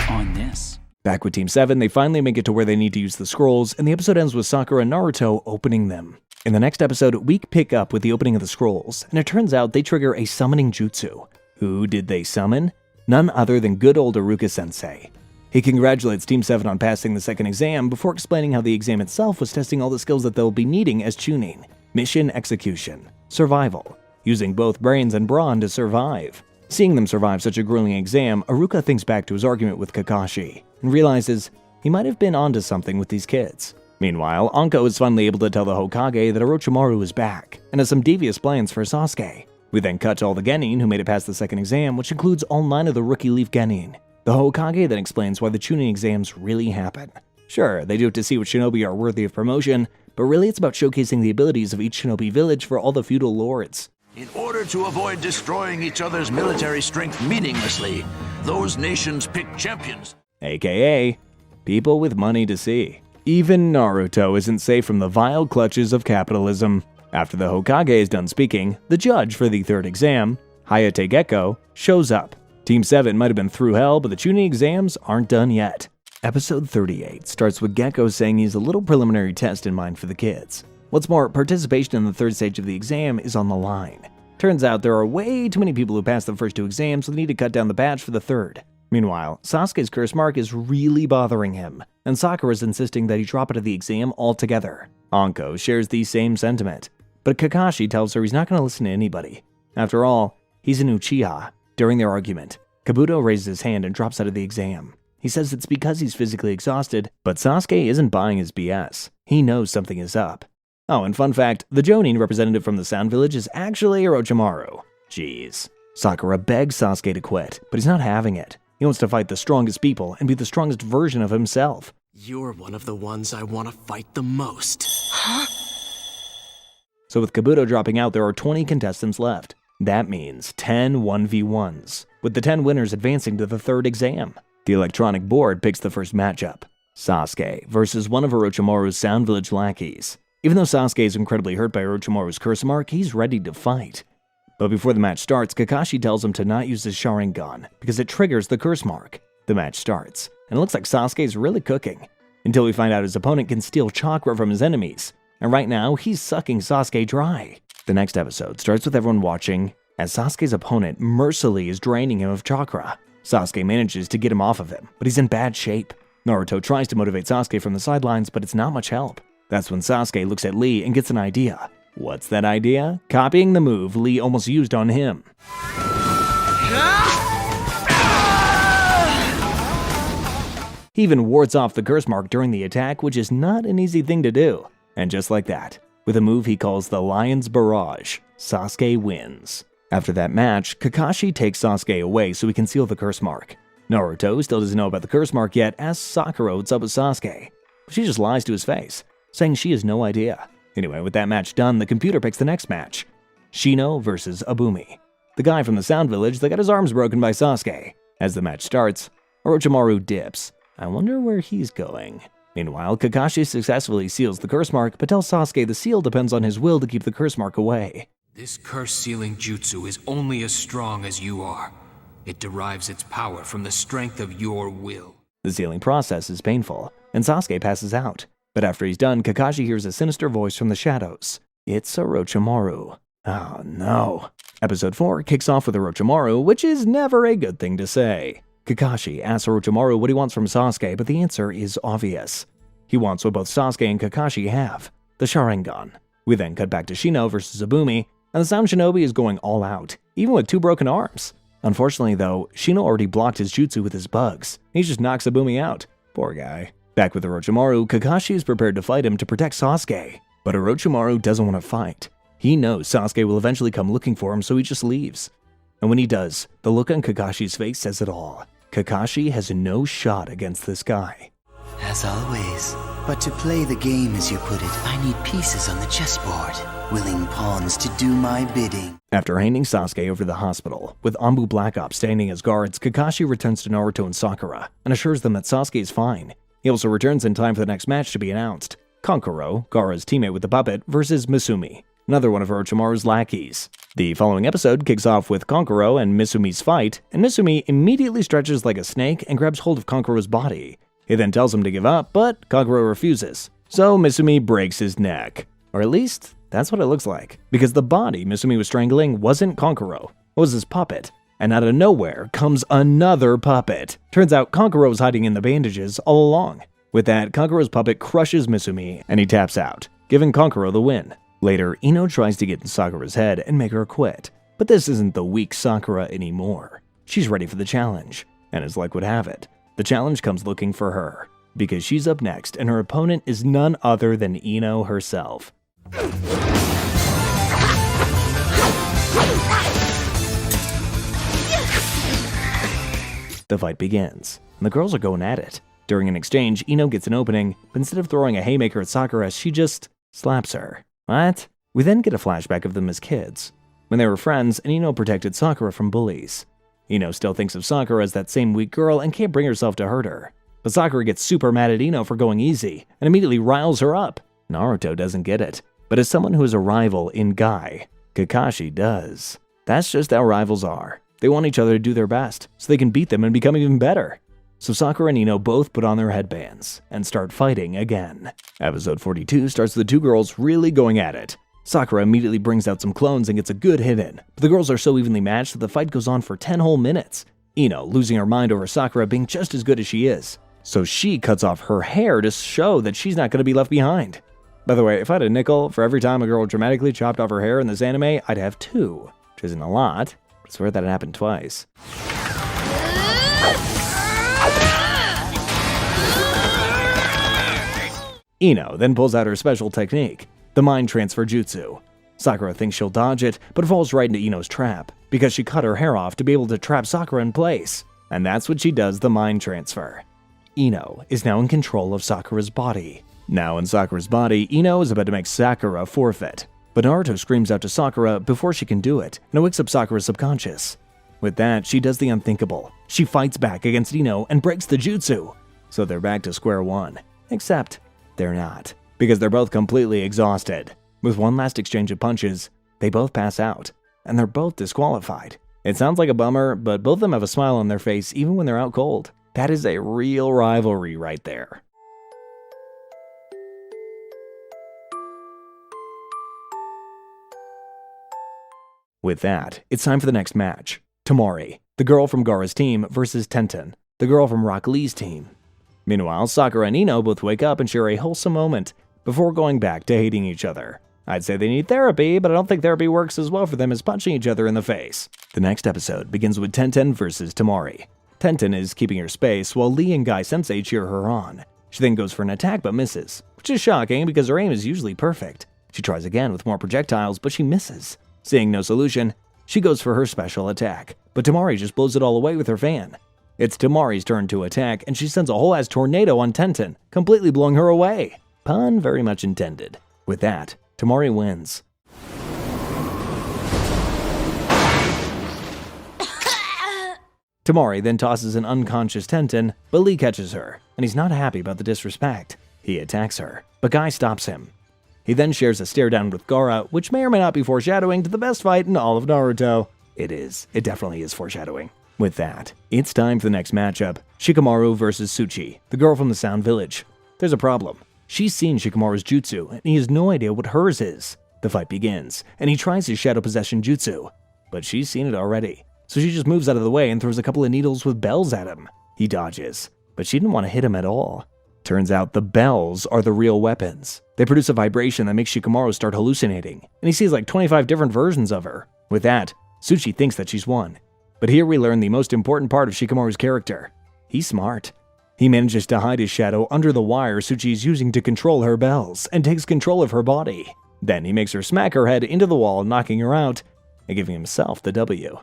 S11: on this.
S1: Back with Team 7, they finally make it to where they need to use the scrolls, and the episode ends with Sakura and Naruto opening them. In the next episode, we pick up with the opening of the scrolls, and it turns out they trigger a summoning jutsu. Who did they summon? None other than good old Iruka-sensei. He congratulates Team 7 on passing the second exam before explaining how the exam itself was testing all the skills that they'll be needing as Chunin. Mission execution, survival, using both brains and brawn to survive. Seeing them survive such a grueling exam, Iruka thinks back to his argument with Kakashi and realizes he might have been onto something with these kids. Meanwhile, Anko is finally able to tell the Hokage that Orochimaru is back and has some devious plans for Sasuke. We then cut to all the genin who made it past the second exam, which includes all 9 of the rookie leaf genin. The Hokage then explains why the Chunin exams really happen. Sure, they do it to see which shinobi are worthy of promotion, but really it's about showcasing the abilities of each shinobi village for all the feudal lords.
S6: In order to avoid destroying each other's military strength meaninglessly, those nations pick champions.
S1: AKA, people with money to see. Even Naruto isn't safe from the vile clutches of capitalism. After the Hokage is done speaking, the judge for the third exam, Hayate Gecko, shows up. Team 7 might have been through hell, but the Chunin exams aren't done yet. Episode 38 starts with Gecko saying he has a little preliminary test in mind for the kids. What's more, participation in the third stage of the exam is on the line. Turns out there are way too many people who passed the first 2 exams, so they need to cut down the batch for the third. Meanwhile, Sasuke's curse mark is really bothering him, and Sakura's insisting that he drop out of the exam altogether. Anko shares the same sentiment, but Kakashi tells her he's not going to listen to anybody. After all, he's an Uchiha. During their argument, Kabuto raises his hand and drops out of the exam. He says it's because he's physically exhausted, but Sasuke isn't buying his BS. He knows something is up. Oh, and fun fact, the Jonin representative from the Sound Village is actually Orochimaru. Jeez. Sakura begs Sasuke to quit, but he's not having it. He wants to fight the strongest people and be the strongest version of himself.
S9: You're one of the ones I want to fight the most. Huh?
S1: So with Kabuto dropping out, there are 20 contestants left. That means 10 1v1s, with the 10 winners advancing to the third exam. The electronic board picks the first matchup. Sasuke versus one of Orochimaru's Sound Village lackeys. Even though Sasuke is incredibly hurt by Orochimaru's curse mark, he's ready to fight. But before the match starts, Kakashi tells him to not use his Sharingan because it triggers the curse mark. The match starts, and it looks like Sasuke is really cooking, until we find out his opponent can steal chakra from his enemies, and right now he's sucking Sasuke dry. The next episode starts with everyone watching as Sasuke's opponent mercilessly is draining him of chakra. Sasuke manages to get him off of him, but he's in bad shape. Naruto tries to motivate Sasuke from the sidelines, but it's not much help. That's when Sasuke looks at Lee and gets an idea. What's that idea? Copying the move Lee almost used on him. He even wards off the curse mark during the attack, which is not an easy thing to do. And just like that, with a move he calls the Lion's Barrage, Sasuke wins. After that match, Kakashi takes Sasuke away so he can seal the curse mark. Naruto still doesn't know about the curse mark yet, asks Sakura what's up with Sasuke. But she just lies to his face, saying she has no idea. Anyway, with that match done, the computer picks the next match. Shino versus Abumi, the guy from the Sound Village that got his arms broken by Sasuke. As the match starts, Orochimaru dips. I wonder where he's going. Meanwhile, Kakashi successfully seals the curse mark, but tells Sasuke the seal depends on his will to keep the curse mark away.
S5: This curse-sealing jutsu is only as strong as you are. It derives its power from the strength of your will.
S1: The sealing process is painful, and Sasuke passes out. But after he's done, Kakashi hears a sinister voice from the shadows. It's Orochimaru. Oh no. Episode 4 kicks off with Orochimaru, which is never a good thing to say. Kakashi asks Orochimaru what he wants from Sasuke, but the answer is obvious. He wants what both Sasuke and Kakashi have, the Sharingan. We then cut back to Shino versus Abumi, and the Sound Shinobi is going all out, even with 2 broken arms. Unfortunately though, Shino already blocked his jutsu with his bugs. He just knocks Abumi out. Poor guy. Back with Orochimaru, Kakashi is prepared to fight him to protect Sasuke. But Orochimaru doesn't want to fight. He knows Sasuke will eventually come looking for him, so he just leaves. And when he does, the look on Kakashi's face says it all. Kakashi has no shot against this guy.
S3: As always. But to play the game as you put it, I need pieces on the chessboard. Willing pawns to do my bidding.
S1: After handing Sasuke over to the hospital, with Anbu Black Ops standing as guards, Kakashi returns to Naruto and Sakura, and assures them that Sasuke is fine. He also returns in time for the next match to be announced. Kankuro, Gaara's teammate with the puppet, versus Misumi, another one of Orochimaru's lackeys. The following episode kicks off with Kankuro and Misumi's fight, and Misumi immediately stretches like a snake and grabs hold of Kankuro's body. He then tells him to give up, but Kankuro refuses. So Misumi breaks his neck. Or at least, that's what it looks like. Because the body Misumi was strangling wasn't Kankuro, it was his puppet. And out of nowhere comes another puppet. Turns out Kankuro was hiding in the bandages all along. With that, Kankuro's puppet crushes Misumi, and he taps out, giving Kankuro the win. Later, Ino tries to get in Sakura's head and make her quit. But this isn't the weak Sakura anymore. She's ready for the challenge. And as luck would have it, the challenge comes looking for her. Because she's up next, and her opponent is none other than Ino herself. The fight begins, and the girls are going at it. During an exchange, Ino gets an opening, but instead of throwing a haymaker at Sakura, she just slaps her. What? We then get a flashback of them as kids, when they were friends and Ino protected Sakura from bullies. Ino still thinks of Sakura as that same weak girl and can't bring herself to hurt her. But Sakura gets super mad at Ino for going easy and immediately riles her up. Naruto doesn't get it, but as someone who is a rival in Guy, Kakashi does. That's just how rivals are. They want each other to do their best so they can beat them and become even better. So Sakura and Ino both put on their headbands and start fighting again. Episode 42 starts with the two girls really going at it. Sakura immediately brings out some clones and gets a good hit in, but the girls are so evenly matched that the fight goes on for 10 whole minutes. Ino losing her mind over Sakura being just as good as she is. So she cuts off her hair to show that she's not going to be left behind. By the way, if I had a nickel for every time a girl dramatically chopped off her hair in this anime, I'd have 2, which isn't a lot, but it's rare that it happened twice. Ino then pulls out her special technique, the mind transfer jutsu. Sakura thinks she'll dodge it, but falls right into Ino's trap, because she cut her hair off to be able to trap Sakura in place. And that's what she does the mind transfer. Ino is now in control of Sakura's body. Now in Sakura's body, Ino is about to make Sakura forfeit. But Naruto screams out to Sakura before she can do it, and it wakes up Sakura's subconscious. With that, she does the unthinkable. She fights back against Ino and breaks the jutsu. So they're back to square one. Except, they're not, because they're both completely exhausted. With one last exchange of punches, they both pass out, and they're both disqualified. It sounds like a bummer, but both of them have a smile on their face even when they're out cold. That is a real rivalry right there. With that, it's time for the next match. Tamari, the girl from Gaara's team, versus Tenten, the girl from Rock Lee's team. Meanwhile, Sakura and Ino both wake up and share a wholesome moment before going back to hating each other. I'd say they need therapy, but I don't think therapy works as well for them as punching each other in the face. The next episode begins with Tenten versus Tamari. Tenten is keeping her space while Lee and Guy Sensei cheer her on. She then goes for an attack but misses, which is shocking because her aim is usually perfect. She tries again with more projectiles, but she misses. Seeing no solution, she goes for her special attack, but Tamari just blows it all away with her fan. It's Tamari's turn to attack, and she sends a whole-ass tornado on Tenten, completely blowing her away. Pun very much intended. With that, Tamari wins. Tamari then tosses an unconscious Tenten, but Lee catches her, and he's not happy about the disrespect. He attacks her, but Guy stops him. He then shares a stare down with Gaara, which may or may not be foreshadowing to the best fight in all of Naruto. It is. It definitely is foreshadowing. With that, it's time for the next matchup, Shikamaru versus Tsuchi, the girl from the Sound Village. There's a problem. She's seen Shikamaru's jutsu, and he has no idea what hers is. The fight begins, and he tries his shadow possession jutsu, but she's seen it already. So she just moves out of the way and throws a couple of needles with bells at him. He dodges, but she didn't want to hit him at all. Turns out the bells are the real weapons. They produce a vibration that makes Shikamaru start hallucinating, and he sees like 25 different versions of her. With that, Tsuchi thinks that she's won. But here we learn the most important part of Shikamaru's character. He's smart. He manages to hide his shadow under the wire Tsuchi is using to control her bells, and takes control of her body. Then he makes her smack her head into the wall, knocking her out, and giving himself the W.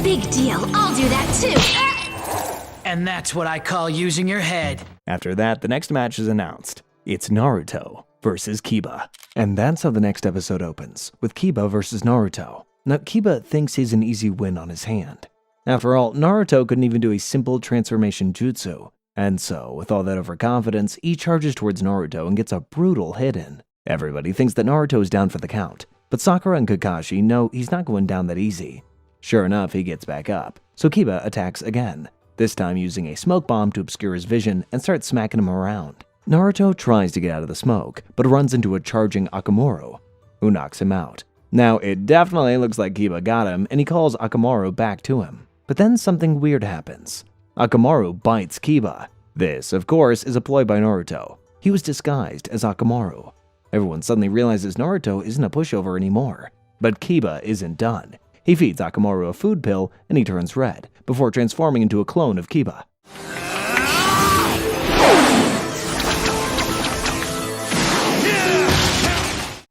S8: Big deal, I'll do that too.
S12: And that's what I call using your head.
S1: After that, the next match is announced. It's Naruto versus Kiba. And that's how the next episode opens, with Kiba versus Naruto. Now, Kiba thinks he's an easy win on his hand. After all, Naruto couldn't even do a simple transformation jutsu. And so, with all that overconfidence, he charges towards Naruto and gets a brutal hit in. Everybody thinks that Naruto is down for the count, but Sakura and Kakashi know he's not going down that easy. Sure enough, he gets back up, so Kiba attacks again, this time using a smoke bomb to obscure his vision and starts smacking him around. Naruto tries to get out of the smoke, but runs into a charging Akamaru, who knocks him out. Now, it definitely looks like Kiba got him, and he calls Akamaru back to him. But then something weird happens. Akamaru bites Kiba. This, of course, is a ploy by Naruto. He was disguised as Akamaru. Everyone suddenly realizes Naruto isn't a pushover anymore. But Kiba isn't done. He feeds Akamaru a food pill, and he turns red, before transforming into a clone of Kiba.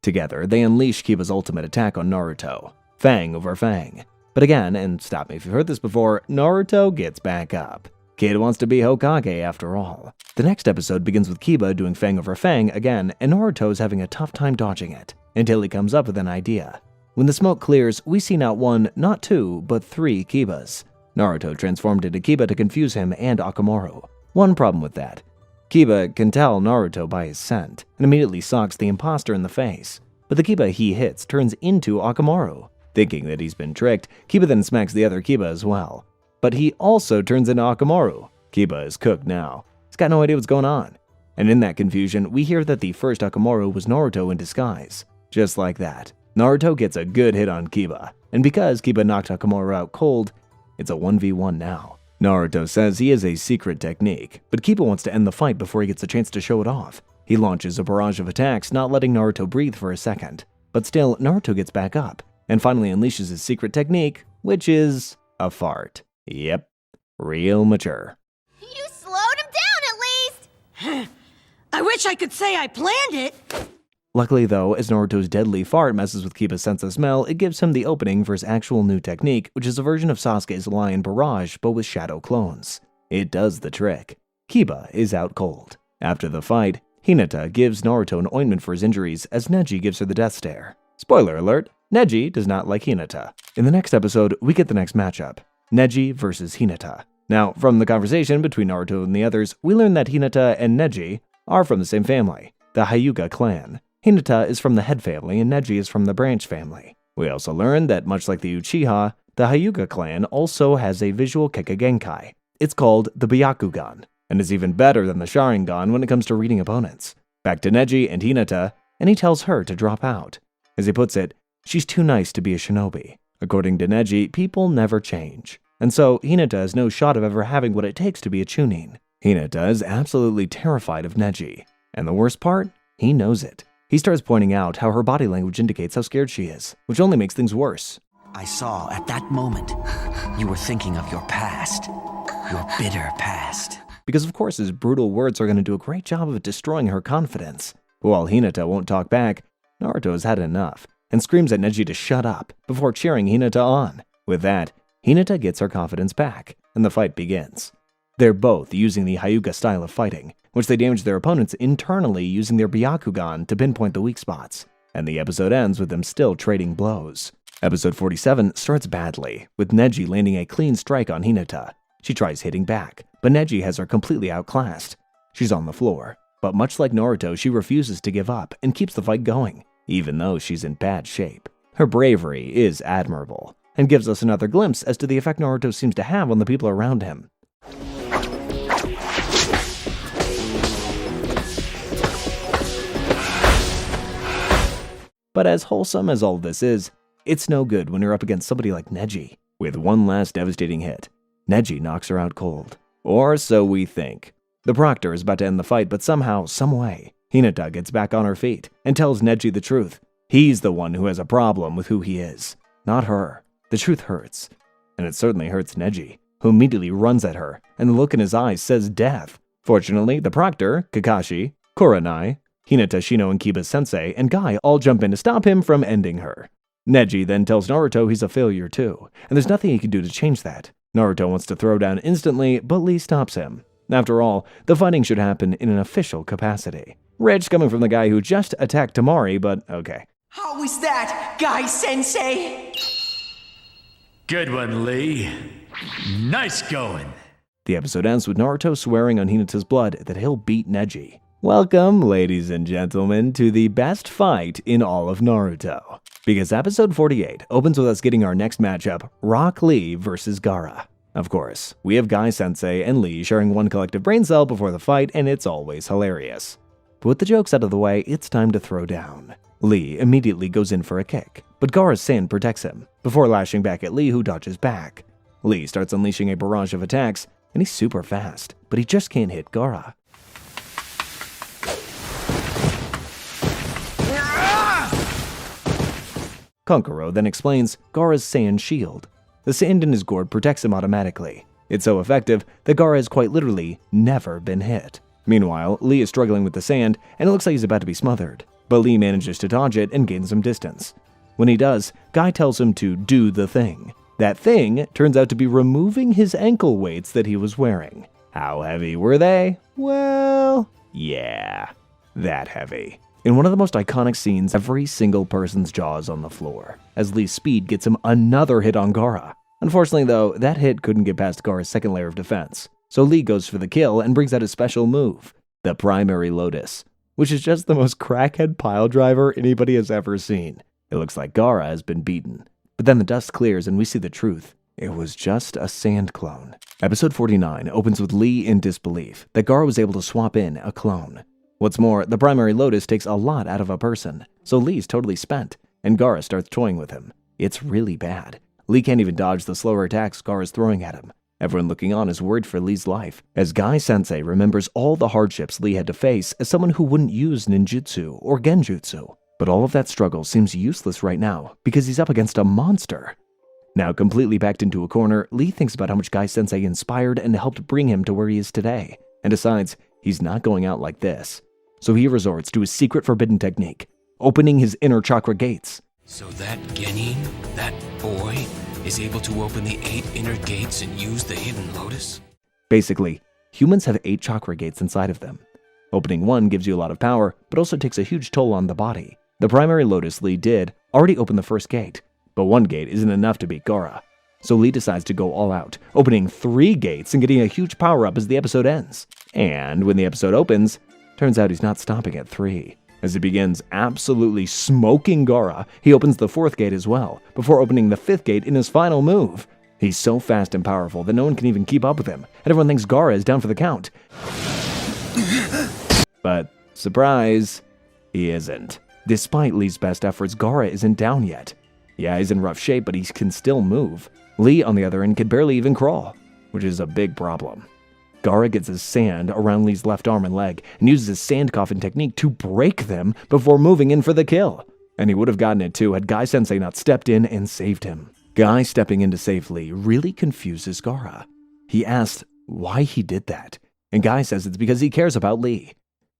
S1: Together, they unleash Kiba's ultimate attack on Naruto, Fang over Fang. But again, and stop me if you've heard this before, Naruto gets back up. Kid wants to be Hokage after all. The next episode begins with Kiba doing fang over fang again, and Naruto's having a tough time dodging it, until he comes up with an idea. When the smoke clears, we see not one, not two, but 3 Kibas. Naruto transformed into Kiba to confuse him and Akamaru. One problem with that. Kiba can tell Naruto by his scent, and immediately socks the imposter in the face. But the Kiba he hits turns into Akamaru. Thinking that he's been tricked, Kiba then smacks the other Kiba as well. But he also turns into Akamaru. Kiba is cooked now. He's got no idea what's going on. And in that confusion, we hear that the first Akamaru was Naruto in disguise. Just like that, Naruto gets a good hit on Kiba. And because Kiba knocked Akamaru out cold, it's a 1v1 now. Naruto says he has a secret technique, but Kiba wants to end the fight before he gets a chance to show it off. He launches a barrage of attacks, not letting Naruto breathe for a second. But still, Naruto gets back up, and finally unleashes his secret technique, which is a fart. Yep, real mature.
S8: You slowed him down at least!
S2: I wish I could say I planned it.
S1: Luckily though, as Naruto's deadly fart messes with Kiba's sense of smell, it gives him the opening for his actual new technique, which is a version of Sasuke's Lion Barrage, but with shadow clones. It does the trick. Kiba is out cold. After the fight, Hinata gives Naruto an ointment for his injuries as Neji gives her the death stare. Spoiler alert, Neji does not like Hinata. In the next episode, we get the next matchup, Neji versus Hinata. Now, from the conversation between Naruto and the others, we learn that Hinata and Neji are from the same family, the Hyuga clan. Hinata is from the head family and Neji is from the branch family. We also learn that much like the Uchiha, the Hyuga clan also has a visual Kekkei. It's called the Byakugan, and is even better than the Sharingan when it comes to reading opponents. Back to Neji and Hinata, and he tells her to drop out. As he puts it, she's too nice to be a shinobi. According to Neji, people never change. And so, Hinata has no shot of ever having what it takes to be a Chunin. Hinata is absolutely terrified of Neji. And the worst part? He knows it. He starts pointing out how her body language indicates how scared she is, which only makes things worse.
S3: I saw at that moment you were thinking of your past, your bitter past.
S1: Because of course his brutal words are going to do a great job of destroying her confidence. While Hinata won't talk back, Naruto has had enough, and screams at Neji to shut up before cheering Hinata on. With that, Hinata gets her confidence back, and the fight begins. They're both using the Hyuga style of fighting, which they damage their opponents internally using their Byakugan to pinpoint the weak spots. And the episode ends with them still trading blows. Episode 47 starts badly, with Neji landing a clean strike on Hinata. She tries hitting back, but Neji has her completely outclassed. She's on the floor, but much like Naruto, she refuses to give up and keeps the fight going, even though she's in bad shape. Her bravery is admirable, and gives us another glimpse as to the effect Naruto seems to have on the people around him. But as wholesome as all this is, it's no good when you're up against somebody like Neji. With one last devastating hit, Neji knocks her out cold. Or so we think. The proctor is about to end the fight, but somehow, someway, Hinata gets back on her feet and tells Neji the truth. He's the one who has a problem with who he is, not her. The truth hurts. And it certainly hurts Neji, who immediately runs at her, and the look in his eyes says death. Fortunately, the proctor, Kakashi, Kuranai, Hinata, Shino, and Kiba's sensei, and Guy all jump in to stop him from ending her. Neji then tells Naruto he's a failure too, and there's nothing he can do to change that. Naruto wants to throw down instantly, but Lee stops him. After all, the fighting should happen in an official capacity. Rich coming from the guy who just attacked Tamari, but okay.
S13: How is that, Guy-sensei?
S14: Good one, Lee. Nice going.
S1: The episode ends with Naruto swearing on Hinata's blood that he'll beat Neji. Welcome, ladies and gentlemen, to the best fight in all of Naruto. Because episode 48 opens with us getting our next matchup, Rock Lee versus Gaara. Of course, we have Guy-sensei and Lee sharing one collective brain cell before the fight, and it's always hilarious. But with the jokes out of the way, it's time to throw down. Lee immediately goes in for a kick, but Gaara's sand protects him, before lashing back at Lee, who dodges back. Lee starts unleashing a barrage of attacks, and he's super fast, but he just can't hit Gaara. Kankuro then explains Gaara's sand shield. The sand in his gourd protects him automatically. It's so effective that Gaara has quite literally never been hit. Meanwhile, Lee is struggling with the sand, and it looks like he's about to be smothered. But Lee manages to dodge it and gain some distance. When he does, Guy tells him to do the thing. That thing turns out to be removing his ankle weights that he was wearing. How heavy were they? Well, yeah, that heavy. In one of the most iconic scenes, every single person's jaw is on the floor, as Lee's speed gets him another hit on Gaara. Unfortunately though, that hit couldn't get past Gaara's second layer of defense, so Lee goes for the kill and brings out his special move, the Primary Lotus, which is just the most crackhead pile driver anybody has ever seen. It looks like Gaara has been beaten, but then the dust clears and we see the truth. It was just a sand clone. Episode 49 opens with Lee in disbelief that Gaara was able to swap in a clone. What's more, the Primary Lotus takes a lot out of a person, so Lee's totally spent, and Gaara starts toying with him. It's really bad. Lee can't even dodge the slower attacks Gaara's throwing at him. Everyone looking on is worried for Lee's life, as Guy-sensei remembers all the hardships Lee had to face as someone who wouldn't use ninjutsu or genjutsu. But all of that struggle seems useless right now, because he's up against a monster. Now completely backed into a corner, Lee thinks about how much Guy-sensei inspired and helped bring him to where he is today, and decides he's not going out like this. So he resorts to his secret forbidden technique, opening his inner chakra gates.
S15: So that Genin, that boy, is able to open the 8 inner gates and use the hidden lotus?
S1: Basically, humans have 8 chakra gates inside of them. Opening one gives you a lot of power, but also takes a huge toll on the body. The Primary Lotus Lee did already open the first gate, but one gate isn't enough to beat Gaara. So Lee decides to go all out, opening 3 gates and getting a huge power-up as the episode ends. And when the episode opens, turns out he's not stopping at 3. As he begins absolutely smoking Gaara, he opens the 4th gate as well, before opening the 5th gate in his final move. He's so fast and powerful that no one can even keep up with him, and everyone thinks Gaara is down for the count. But, surprise, he isn't. Despite Lee's best efforts, Gaara isn't down yet. Yeah, he's in rough shape, but he can still move. Lee, on the other end, can barely even crawl, which is a big problem. Gaara gets his sand around Lee's left arm and leg and uses his sand coffin technique to break them before moving in for the kill. And he would have gotten it too had Guy-sensei not stepped in and saved him. Guy stepping in to save Lee really confuses Gaara. He asks why he did that, and Guy says it's because he cares about Lee.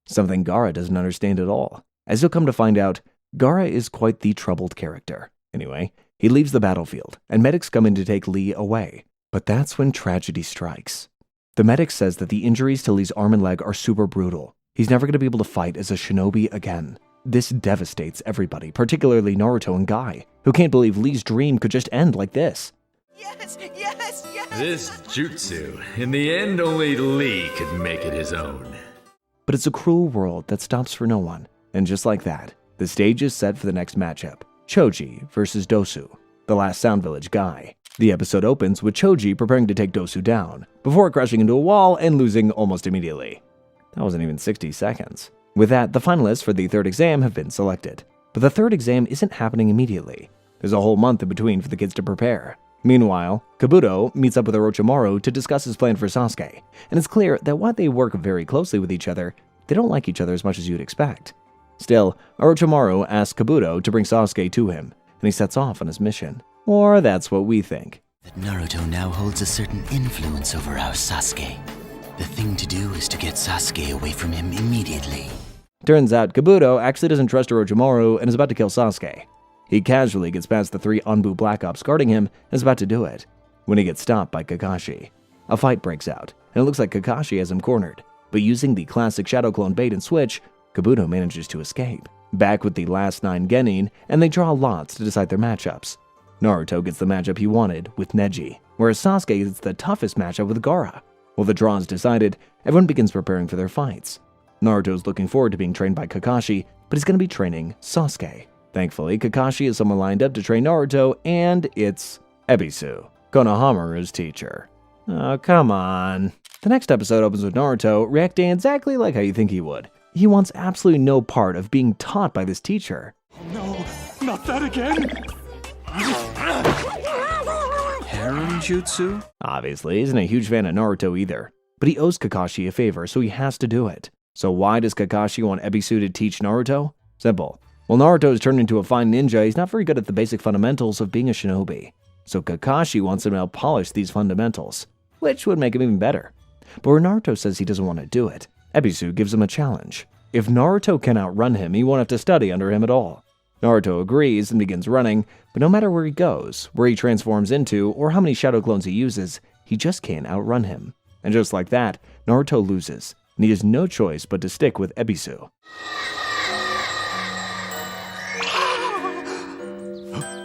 S1: Something Gaara doesn't understand at all. As you'll come to find out, Gaara is quite the troubled character. Anyway, he leaves the battlefield, and medics come in to take Lee away. But that's when tragedy strikes. The medic says that the injuries to Lee's arm and leg are super brutal. He's never going to be able to fight as a shinobi again. This devastates everybody, particularly Naruto and Guy, who can't believe Lee's dream could just end like this.
S13: Yes, yes, yes!
S14: This jutsu, in the end, only Lee could make it his own.
S1: But it's a cruel world that stops for no one. And just like that, the stage is set for the next matchup. Choji versus Dosu, the last Sound Village guy. The episode opens with Choji preparing to take Dosu down, before crashing into a wall and losing almost immediately. That wasn't even 60 seconds. With that, the finalists for the 3rd exam have been selected. But the 3rd exam isn't happening immediately. There's a whole month in between for the kids to prepare. Meanwhile, Kabuto meets up with Orochimaru to discuss his plan for Sasuke, and it's clear that while they work very closely with each other, they don't like each other as much as you'd expect. Still, Orochimaru asks Kabuto to bring Sasuke to him, and he sets off on his mission. Or that's what we think.
S3: That Naruto now holds a certain influence over our Sasuke. The thing to do is to get Sasuke away from him immediately.
S1: Turns out Kabuto actually doesn't trust Orochimaru and is about to kill Sasuke. He casually gets past the 3 Anbu Black Ops guarding him and is about to do it, when he gets stopped by Kakashi. A fight breaks out, and it looks like Kakashi has him cornered, but using the classic Shadow Clone bait and switch, Kabuto manages to escape. Back with the last 9 Genin, and they draw lots to decide their matchups. Naruto gets the matchup he wanted with Neji, whereas Sasuke gets the toughest matchup with Gaara. While the draw is decided, everyone begins preparing for their fights. Naruto's looking forward to being trained by Kakashi, but he's going to be training Sasuke. Thankfully, Kakashi has someone lined up to train Naruto, and it's Ebisu, Konohamaru's teacher. Oh, come on. The next episode opens with Naruto reacting exactly like how you think he would. He wants absolutely no part of being taught by this teacher.
S11: No, not that again!
S5: Harem jutsu?
S1: Obviously, he isn't a huge fan of Naruto either, but he owes Kakashi a favor, so he has to do it. So why does Kakashi want Ebisu to teach Naruto? Simple. While Naruto is turned into a fine ninja, he's not very good at the basic fundamentals of being a shinobi. So Kakashi wants him to help polish these fundamentals, which would make him even better. But where Naruto says he doesn't want to do it, Ebisu gives him a challenge. If Naruto can outrun him, he won't have to study under him at all. Naruto agrees and begins running, but no matter where he goes, where he transforms into, or how many shadow clones he uses, he just can't outrun him. And just like that, Naruto loses, and he has no choice but to stick with Ebisu.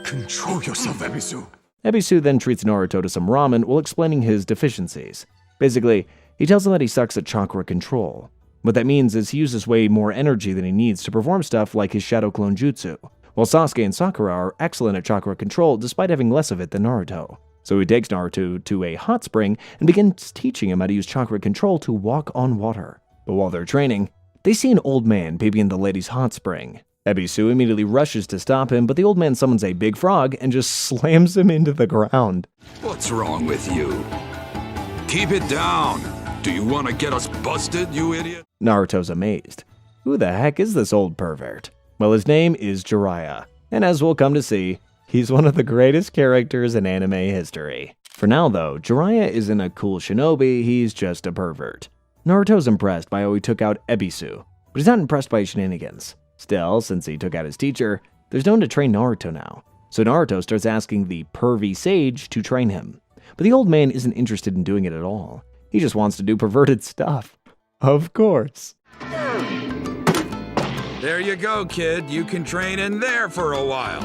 S16: Control yourself, Ebisu.
S1: Ebisu then treats Naruto to some ramen while explaining his deficiencies. Basically, he tells him that he sucks at chakra control. What that means is he uses way more energy than he needs to perform stuff like his shadow clone jutsu, while Sasuke and Sakura are excellent at chakra control despite having less of it than Naruto. So he takes Naruto to a hot spring and begins teaching him how to use chakra control to walk on water. But while they're training, they see an old man peeping in the lady's hot spring. Ebisu immediately rushes to stop him, but the old man summons a big frog and just slams him into the ground.
S16: What's wrong with you? Keep it down. Do you want to get us busted, you idiot?
S1: Naruto's amazed. Who the heck is this old pervert? Well, his name is Jiraiya, and as we'll come to see, he's one of the greatest characters in anime history. For now though, Jiraiya isn't a cool shinobi, he's just a pervert. Naruto's impressed by how he took out Ebisu, but he's not impressed by his shenanigans. Still, since he took out his teacher, there's no one to train Naruto now. So Naruto starts asking the pervy sage to train him. But the old man isn't interested in doing it at all. He just wants to do perverted stuff. Of course.
S16: There you go, kid. You can train in there for a while.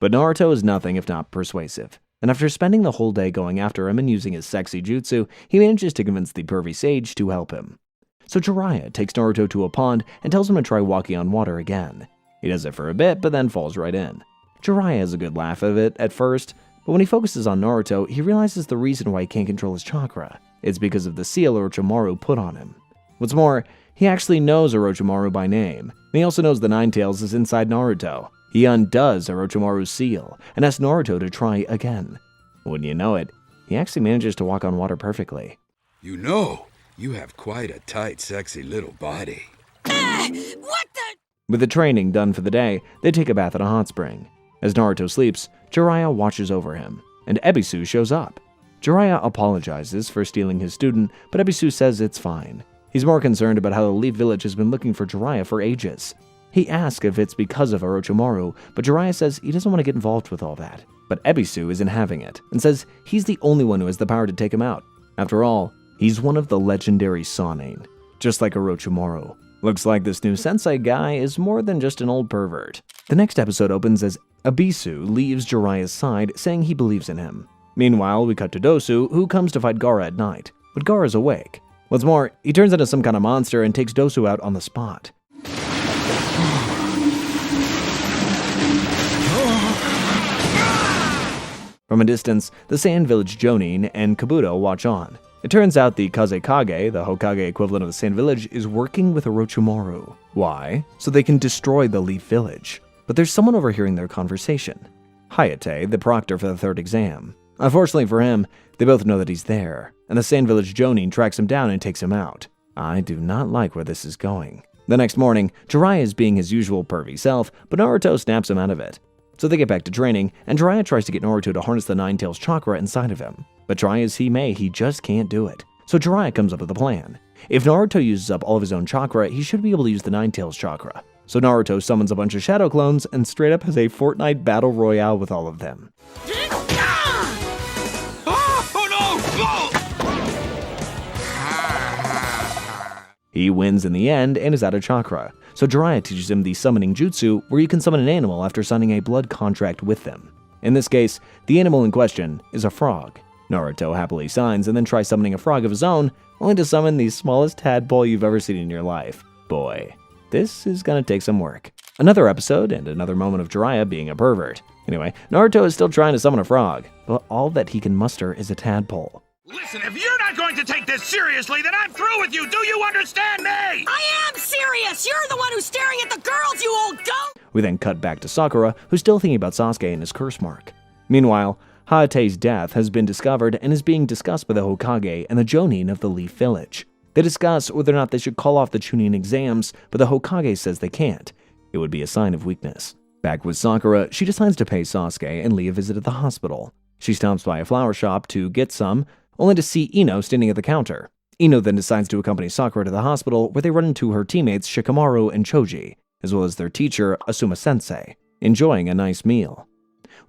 S1: But Naruto is nothing if not persuasive. And after spending the whole day going after him and using his sexy jutsu, he manages to convince the pervy sage to help him. So Jiraiya takes Naruto to a pond and tells him to try walking on water again. He does it for a bit, but then falls right in. Jiraiya has a good laugh of it at first, but when he focuses on Naruto, he realizes the reason why he can't control his chakra. It's because of the seal Orochimaru put on him. What's more, he actually knows Orochimaru by name, and he also knows the Nine Tails is inside Naruto. He undoes Orochimaru's seal and asks Naruto to try again. Wouldn't you know it, he actually manages to walk on water perfectly.
S16: You know, you have quite a tight, sexy little body.
S2: What the?
S1: With the training done for the day, they take a bath at a hot spring. As Naruto sleeps, Jiraiya watches over him, and Ebisu shows up. Jiraiya apologizes for stealing his student, but Ebisu says it's fine. He's more concerned about how the Leaf Village has been looking for Jiraiya for ages. He asks if it's because of Orochimaru, but Jiraiya says he doesn't want to get involved with all that. But Ebisu isn't having it, and says he's the only one who has the power to take him out. After all, he's one of the legendary Shonen, just like Orochimaru. Looks like this new sensei guy is more than just an old pervert. The next episode opens as Ebisu leaves Jiraiya's side, saying he believes in him. Meanwhile, we cut to Dosu, who comes to fight Gaara at night, but Gaara's awake. What's more, he turns into some kind of monster and takes Dosu out on the spot. From a distance, the Sand Village Jonin and Kabuto watch on. It turns out the Kazekage, the Hokage equivalent of the Sand Village, is working with Orochimaru. Why? So they can destroy the Leaf Village. But there's someone overhearing their conversation. Hayate, the proctor for the third exam. Unfortunately for him, they both know that he's there, and the Sand Village Jonin tracks him down and takes him out. I do not like where this is going. The next morning, Jiraiya is being his usual pervy self, but Naruto snaps him out of it. So they get back to training, and Jiraiya tries to get Naruto to harness the Nine Tails chakra inside of him. But try as he may, he just can't do it. So Jiraiya comes up with a plan. If Naruto uses up all of his own chakra, he should be able to use the Nine Tails chakra. So Naruto summons a bunch of shadow clones and straight up has a Fortnite battle royale with all of them. He wins in the end and is out of chakra, so Jiraiya teaches him the summoning jutsu where you can summon an animal after signing a blood contract with them. In this case, the animal in question is a frog. Naruto happily signs and then tries summoning a frog of his own, only to summon the smallest tadpole you've ever seen in your life. Boy, this is gonna take some work. Another episode and another moment of Jiraiya being a pervert. Anyway, Naruto is still trying to summon a frog, but all that he can muster is a tadpole.
S6: Listen, if you're not going to take this seriously, then I'm through with you. Do you understand me?
S2: I am serious! You're the one who's staring at the girls, you old goat!
S1: We then cut back to Sakura, who's still thinking about Sasuke and his curse mark. Meanwhile, Hayate's death has been discovered and is being discussed by the Hokage and the Jonin of the Leaf Village. They discuss whether or not they should call off the Chunin exams, but the Hokage says they can't. It would be a sign of weakness. Back with Sakura, she decides to pay Sasuke and Lee a visit at the hospital. She stops by a flower shop to get some, only to see Ino standing at the counter. Ino then decides to accompany Sakura to the hospital, where they run into her teammates Shikamaru and Choji, as well as their teacher, Asuma Sensei, enjoying a nice meal.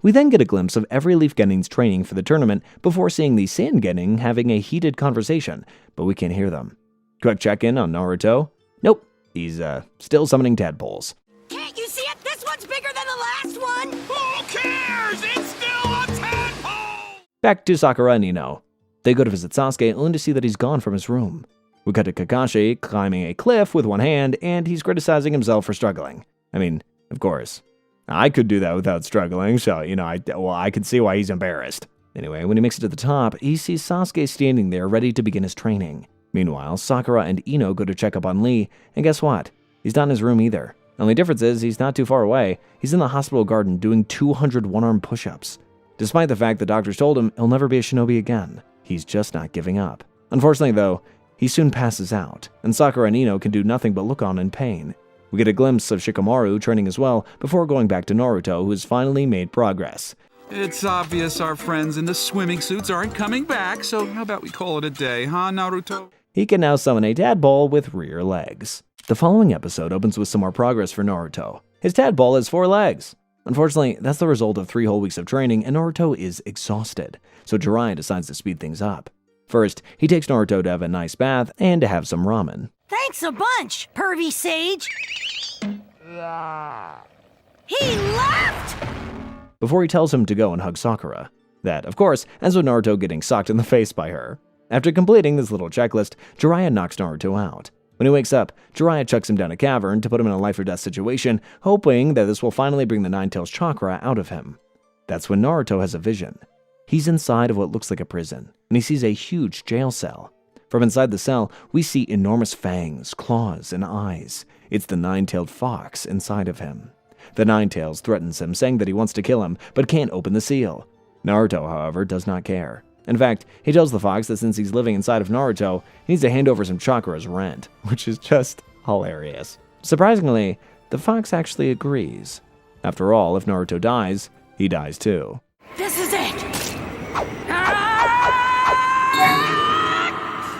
S1: We then get a glimpse of every Leaf Genin's training for the tournament before seeing the Sand Genin having a heated conversation, but we can't hear them. Quick check-in on Naruto. Nope, he's still summoning tadpoles.
S2: Can't you see it? This one's bigger than the last one!
S16: Who cares? It's still a tadpole!
S1: Back to Sakura and Ino. They go to visit Sasuke only to see that he's gone from his room. We cut to Kakashi climbing a cliff with one hand, and he's criticizing himself for struggling. I mean, of course. I could do that without struggling, so, I could see why he's embarrassed. Anyway, when he makes it to the top, he sees Sasuke standing there ready to begin his training. Meanwhile, Sakura and Ino go to check up on Lee, and guess what? He's not in his room either. Only difference is he's not too far away. He's in the hospital garden doing 200 one-arm push-ups. Despite the fact the doctors told him he'll never be a shinobi again, he's just not giving up. Unfortunately, though, he soon passes out, and Sakura and Ino can do nothing but look on in pain. We get a glimpse of Shikamaru training as well before going back to Naruto, who has finally made progress.
S17: It's obvious our friends in the swimming suits aren't coming back, so how about we call it a day, huh, Naruto?
S1: He can now summon a tadpole with rear legs. The following episode opens with some more progress for Naruto. His tadpole has 4 legs. Unfortunately, that's the result of 3 whole weeks of training, and Naruto is exhausted, so Jiraiya decides to speed things up. First, he takes Naruto to have a nice bath and to have some ramen.
S2: Thanks a bunch, pervy sage! He left!
S1: Before he tells him to go and hug Sakura. That, of course, ends with Naruto getting socked in the face by her. After completing this little checklist, Jiraiya knocks Naruto out. When he wakes up, Jiraiya chucks him down a cavern to put him in a life-or-death situation, hoping that this will finally bring the Nine-Tails chakra out of him. That's when Naruto has a vision. He's inside of what looks like a prison, and he sees a huge jail cell. From inside the cell, we see enormous fangs, claws, and eyes. It's the nine-tailed fox inside of him. The Nine-Tails threatens him, saying that he wants to kill him, but can't open the seal. Naruto, however, does not care. In fact, he tells the fox that since he's living inside of Naruto, he needs to hand over some chakra as rent, which is just hilarious. Surprisingly, the fox actually agrees. After all, if Naruto dies, he dies too.
S2: This is it!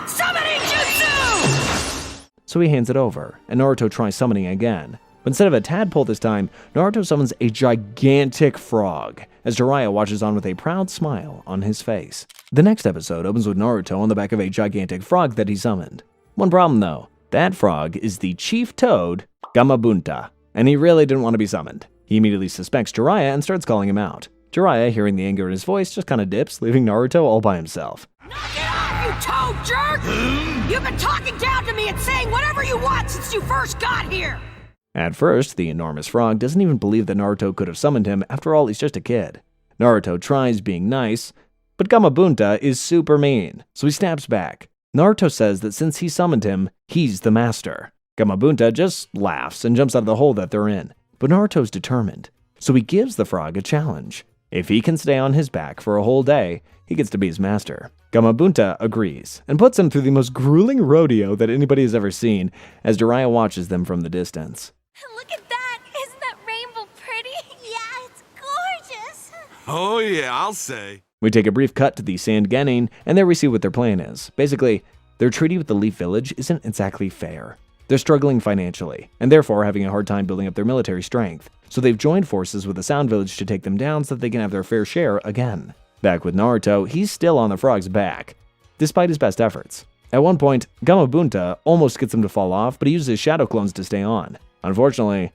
S2: Summoning jutsu!
S1: So he hands it over, and Naruto tries summoning again. But instead of a tadpole this time, Naruto summons a gigantic frog, as Jiraiya watches on with a proud smile on his face. The next episode opens with Naruto on the back of a gigantic frog that he summoned. One problem though, that frog is the chief toad, Gamabunta, and he really didn't want to be summoned. He immediately suspects Jiraiya and starts calling him out. Jiraiya, hearing the anger in his voice, just kind of dips, leaving Naruto all by himself.
S2: Knock it off, you toad jerk! You've been talking down to me and saying whatever you want since you first got here!
S1: At first, the enormous frog doesn't even believe that Naruto could have summoned him. After all, he's just a kid. Naruto tries being nice, but Gamabunta is super mean, so he snaps back. Naruto says that since he summoned him, he's the master. Gamabunta just laughs and jumps out of the hole that they're in. But Naruto's determined, so he gives the frog a challenge. If he can stay on his back for a whole day, he gets to be his master. Gamabunta agrees, and puts him through the most grueling rodeo that anybody has ever seen, as Jiraiya watches them from the distance.
S8: Look at that! Isn't that rainbow pretty? Yeah, it's gorgeous!
S16: Oh yeah, I'll say.
S1: We take a brief cut to the Sand Genin, and there we see what their plan is. Basically, their treaty with the Leaf Village isn't exactly fair. They're struggling financially, and therefore having a hard time building up their military strength. So they've joined forces with the Sound Village to take them down so that they can have their fair share again. Back with Naruto, he's still on the frog's back, despite his best efforts. At one point, Gamabunta almost gets him to fall off, but he uses his shadow clones to stay on. Unfortunately,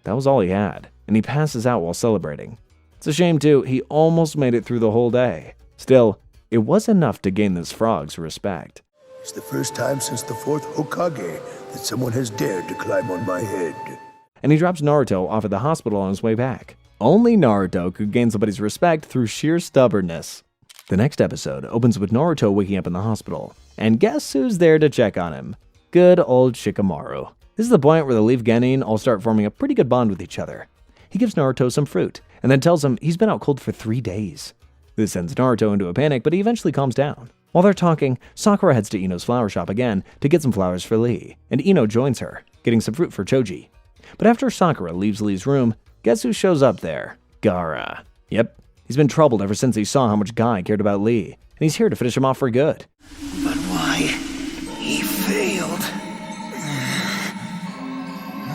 S1: that was all he had, and he passes out while celebrating. It's a shame too, he almost made it through the whole day. Still, it was enough to gain this frog's respect.
S18: It's the first time since the 4th Hokage that someone has dared to climb on my head.
S1: And he drops Naruto off at the hospital on his way back. Only Naruto could gain somebody's respect through sheer stubbornness. The next episode opens with Naruto waking up in the hospital. And guess who's there to check on him? Good old Shikamaru. This is the point where the Leaf Genin all start forming a pretty good bond with each other. He gives Naruto some fruit, and then tells him he's been out cold for 3 days. This sends Naruto into a panic, but he eventually calms down. While they're talking, Sakura heads to Ino's flower shop again to get some flowers for Lee, and Ino joins her, getting some fruit for Choji. But after Sakura leaves Lee's room, guess who shows up there? Gaara. Yep, he's been troubled ever since he saw how much Guy cared about Lee, and he's here to finish him off for good.
S3: But why? He failed.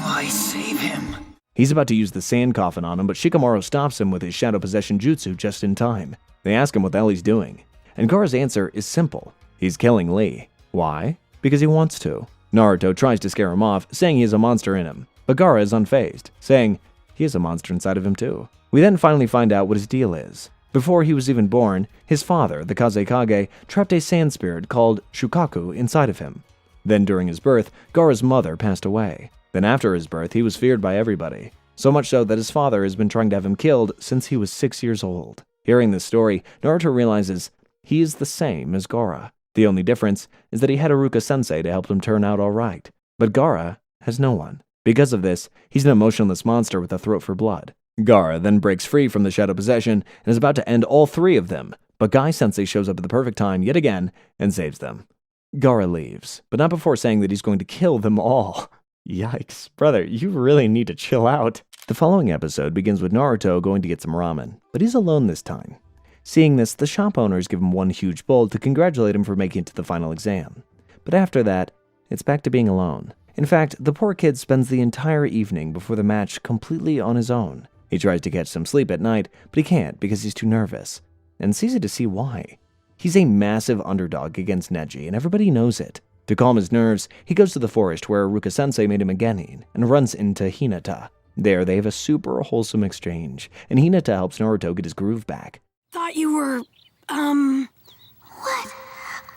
S3: Why save him?
S1: He's about to use the sand coffin on him, but Shikamaru stops him with his shadow possession jutsu just in time. They ask him what the hell he's doing, and Gaara's answer is simple. He's killing Lee. Why? Because he wants to. Naruto tries to scare him off, saying he has a monster in him, but Gaara is unfazed, saying he has a monster inside of him too. We then finally find out what his deal is. Before he was even born, his father, the Kazekage, trapped a sand spirit called Shukaku inside of him. Then during his birth, Gaara's mother passed away. Then after his birth, he was feared by everybody. So much so that his father has been trying to have him killed since he was 6 years old. Hearing this story, Naruto realizes he is the same as Gaara. The only difference is that he had Iruka-sensei to help him turn out alright. But Gaara has no one. Because of this, he's an emotionless monster with a throat for blood. Gaara then breaks free from the shadow possession and is about to end all three of them, but Guy-sensei shows up at the perfect time yet again and saves them. Gaara leaves, but not before saying that he's going to kill them all. Yikes, brother, you really need to chill out. The following episode begins with Naruto going to get some ramen, but he's alone this time. Seeing this, the shop owners give him one huge bowl to congratulate him for making it to the final exam. But after that, it's back to being alone. In fact, the poor kid spends the entire evening before the match completely on his own. He tries to catch some sleep at night, but he can't because he's too nervous. And it's easy to see why. He's a massive underdog against Neji, and everybody knows it. To calm his nerves, he goes to the forest where Iruka-sensei made him a genin, and runs into Hinata. There, they have a super wholesome exchange, and Hinata helps Naruto get his groove back.
S2: Thought you were,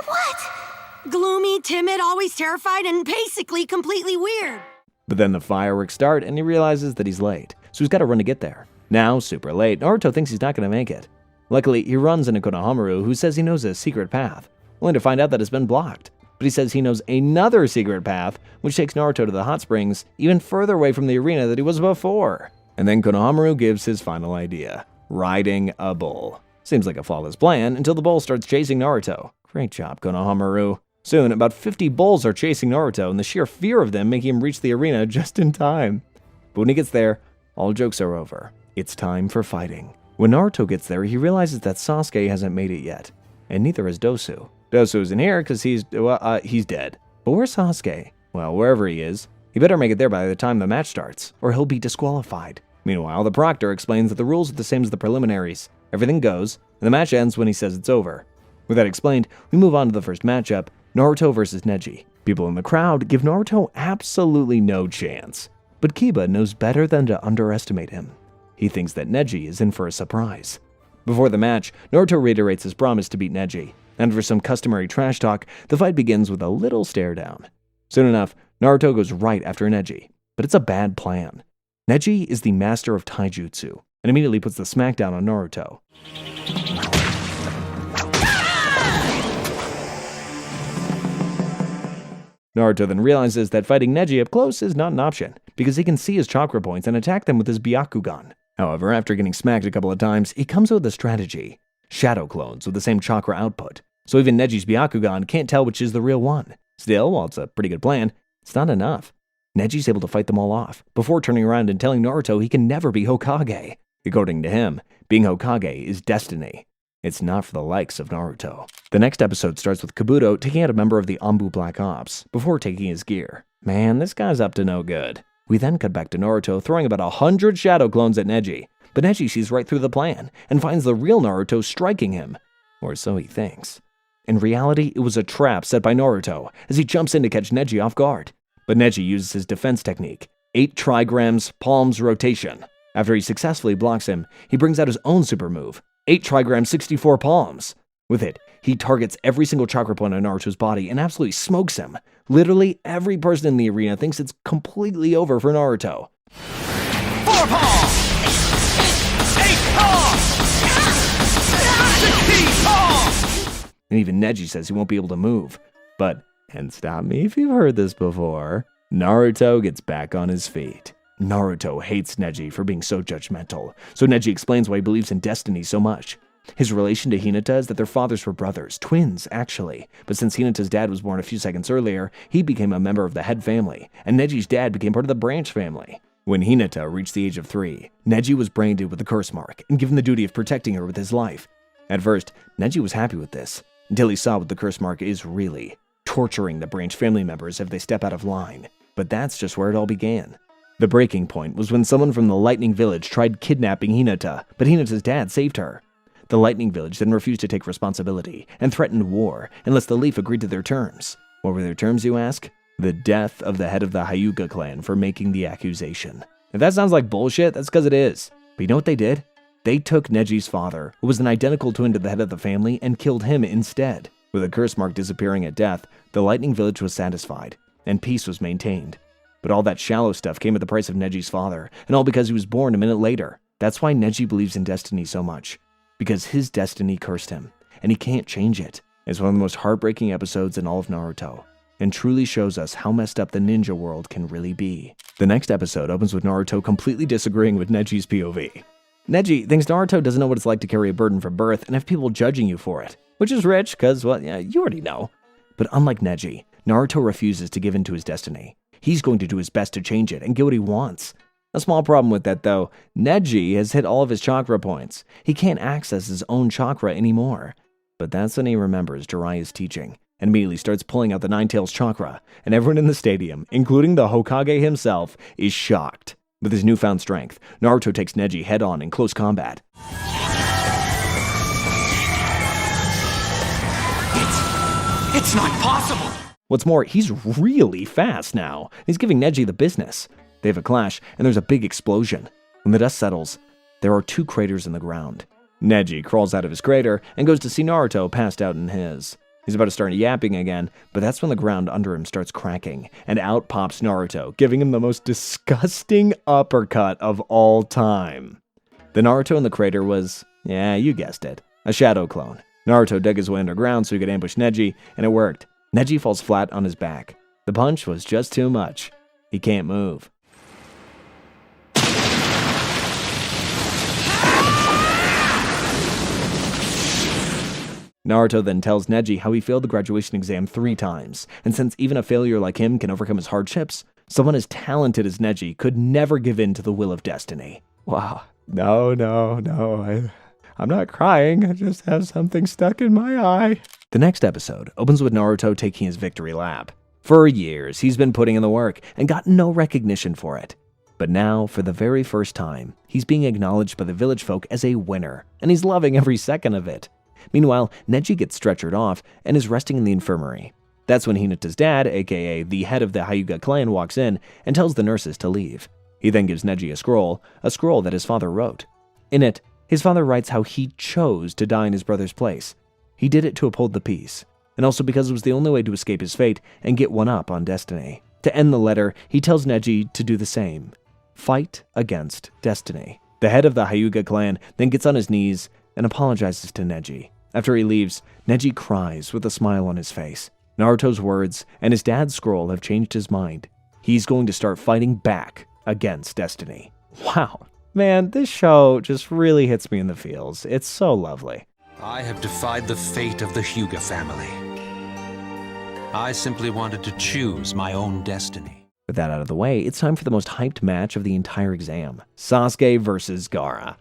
S8: What?
S2: gloomy, timid, always terrified, and basically completely weird.
S1: But then the fireworks start, and he realizes that he's late, so he's got to run to get there. Now, super late, Naruto thinks he's not going to make it. Luckily, he runs into Konohamaru, who says he knows a secret path, only to find out that it's been blocked. But he says he knows another secret path, which takes Naruto to the hot springs, even further away from the arena that he was before. And then Konohamaru gives his final idea: riding a bull. Seems like a flawless plan until the bull starts chasing Naruto. Great job, Konohamaru. Soon, about 50 bulls are chasing Naruto, and the sheer fear of them making him reach the arena just in time. But when he gets there, all jokes are over. It's time for fighting. When Naruto gets there, he realizes that Sasuke hasn't made it yet, and neither has Dosu. Dosu isn't here because he's dead. But where's Sasuke? Well, wherever he is, he better make it there by the time the match starts, or he'll be disqualified. Meanwhile, the proctor explains that the rules are the same as the preliminaries. Everything goes, and the match ends when he says it's over. With that explained, we move on to the first matchup, Naruto versus Neji. People in the crowd give Naruto absolutely no chance. But Kiba knows better than to underestimate him. He thinks that Neji is in for a surprise. Before the match, Naruto reiterates his promise to beat Neji, and for some customary trash talk, the fight begins with a little stare down. Soon enough, Naruto goes right after Neji, but it's a bad plan. Neji is the master of taijutsu, and immediately puts the smackdown on Naruto. Naruto then realizes that fighting Neji up close is not an option, because he can see his chakra points and attack them with his Byakugan. However, after getting smacked a couple of times, he comes up with a strategy: shadow clones with the same chakra output, so even Neji's Byakugan can't tell which is the real one. Still, while it's a pretty good plan, it's not enough. Neji's able to fight them all off, before turning around and telling Naruto he can never be Hokage. According to him, being Hokage is destiny. It's not for the likes of Naruto. The next episode starts with Kabuto taking out a member of the Anbu Black Ops, before taking his gear. Man, this guy's up to no good. We then cut back to Naruto throwing about 100 shadow clones at Neji, but Neji sees right through the plan, and finds the real Naruto striking him. Or so he thinks. In reality, it was a trap set by Naruto, as he jumps in to catch Neji off guard. But Neji uses his defense technique, 8 trigrams palms rotation. After he successfully blocks him, he brings out his own super move, 8 trigrams 64 palms. With it, he targets every single chakra point on Naruto's body and absolutely smokes him. Literally every person in the arena thinks it's completely over for Naruto.
S13: 4 palms! 8 palms! 16 palms!
S1: And even Neji says he won't be able to move. But, and stop me if you've heard this before, Naruto gets back on his feet. Naruto hates Neji for being so judgmental, so Neji explains why he believes in destiny so much. His relation to Hinata is that their fathers were brothers, twins actually, but since Hinata's dad was born a few seconds earlier, he became a member of the head family, and Neji's dad became part of the branch family. When Hinata reached the age of 3, Neji was branded with the curse mark and given the duty of protecting her with his life. At first, Neji was happy with this, until he saw what the curse mark is really, torturing the branch family members if they step out of line. But that's just where it all began. The breaking point was when someone from the Lightning Village tried kidnapping Hinata, but Hinata's dad saved her. The Lightning Village then refused to take responsibility and threatened war unless the Leaf agreed to their terms. What were their terms, you ask? The death of the head of the Hyuga clan for making the accusation. If that sounds like bullshit, that's because it is. But you know what they did? They took Neji's father, who was an identical twin to the head of the family, and killed him instead. With a curse mark disappearing at death, the Lightning Village was satisfied, and peace was maintained. But all that shallow stuff came at the price of Neji's father, and all because he was born a minute later. That's why Neji believes in destiny so much. Because his destiny cursed him, and he can't change it. It's one of the most heartbreaking episodes in all of Naruto, and truly shows us how messed up the ninja world can really be. The next episode opens with Naruto completely disagreeing with Neji's POV. Neji thinks Naruto doesn't know what it's like to carry a burden from birth and have people judging you for it, which is rich because, well, yeah, you already know. But unlike Neji, Naruto refuses to give in to his destiny. He's going to do his best to change it and get what he wants. A small problem with that, though, Neji has hit all of his chakra points. He can't access his own chakra anymore. But that's when he remembers Jiraiya's teaching, and immediately starts pulling out the Nine-Tails chakra, and everyone in the stadium, including the Hokage himself, is shocked. With his newfound strength, Naruto takes Neji head-on in close combat.
S13: It's not possible!
S1: What's more, he's really fast now. He's giving Neji the business. They have a clash, and there's a big explosion. When the dust settles, there are 2 craters in the ground. Neji crawls out of his crater and goes to see Naruto passed out in his. He's about to start yapping again, but that's when the ground under him starts cracking, and out pops Naruto, giving him the most disgusting uppercut of all time. The Naruto in the crater was, yeah, you guessed it, a shadow clone. Naruto dug his way underground so he could ambush Neji, and it worked. Neji falls flat on his back. The punch was just too much. He can't move. Naruto then tells Neji how he failed the graduation exam 3 times, and since even a failure like him can overcome his hardships, someone as talented as Neji could never give in to the will of destiny. Wow. No, I'm not crying, I just have something stuck in my eye. The next episode opens with Naruto taking his victory lap. For years, he's been putting in the work and gotten no recognition for it. But now, for the very first time, he's being acknowledged by the village folk as a winner, and he's loving every second of it. Meanwhile, Neji gets stretchered off and is resting in the infirmary. That's when Hinata's dad, aka the head of the Hyuga clan, walks in and tells the nurses to leave. He then gives Neji a scroll that his father wrote. In it, his father writes how he chose to die in his brother's place. He did it to uphold the peace, and also because it was the only way to escape his fate and get one up on destiny. To end the letter, he tells Neji to do the same. Fight against destiny. The head of the Hyuga clan then gets on his knees and apologizes to Neji. After he leaves, Neji cries with a smile on his face. Naruto's words and his dad's scroll have changed his mind. He's going to start fighting back against destiny. Wow, man, this show just really hits me in the feels. It's so lovely.
S15: I have defied the fate of the Hyuga family. I simply wanted to choose my own destiny.
S1: With that out of the way, it's time for the most hyped match of the entire exam. Sasuke versus Gaara.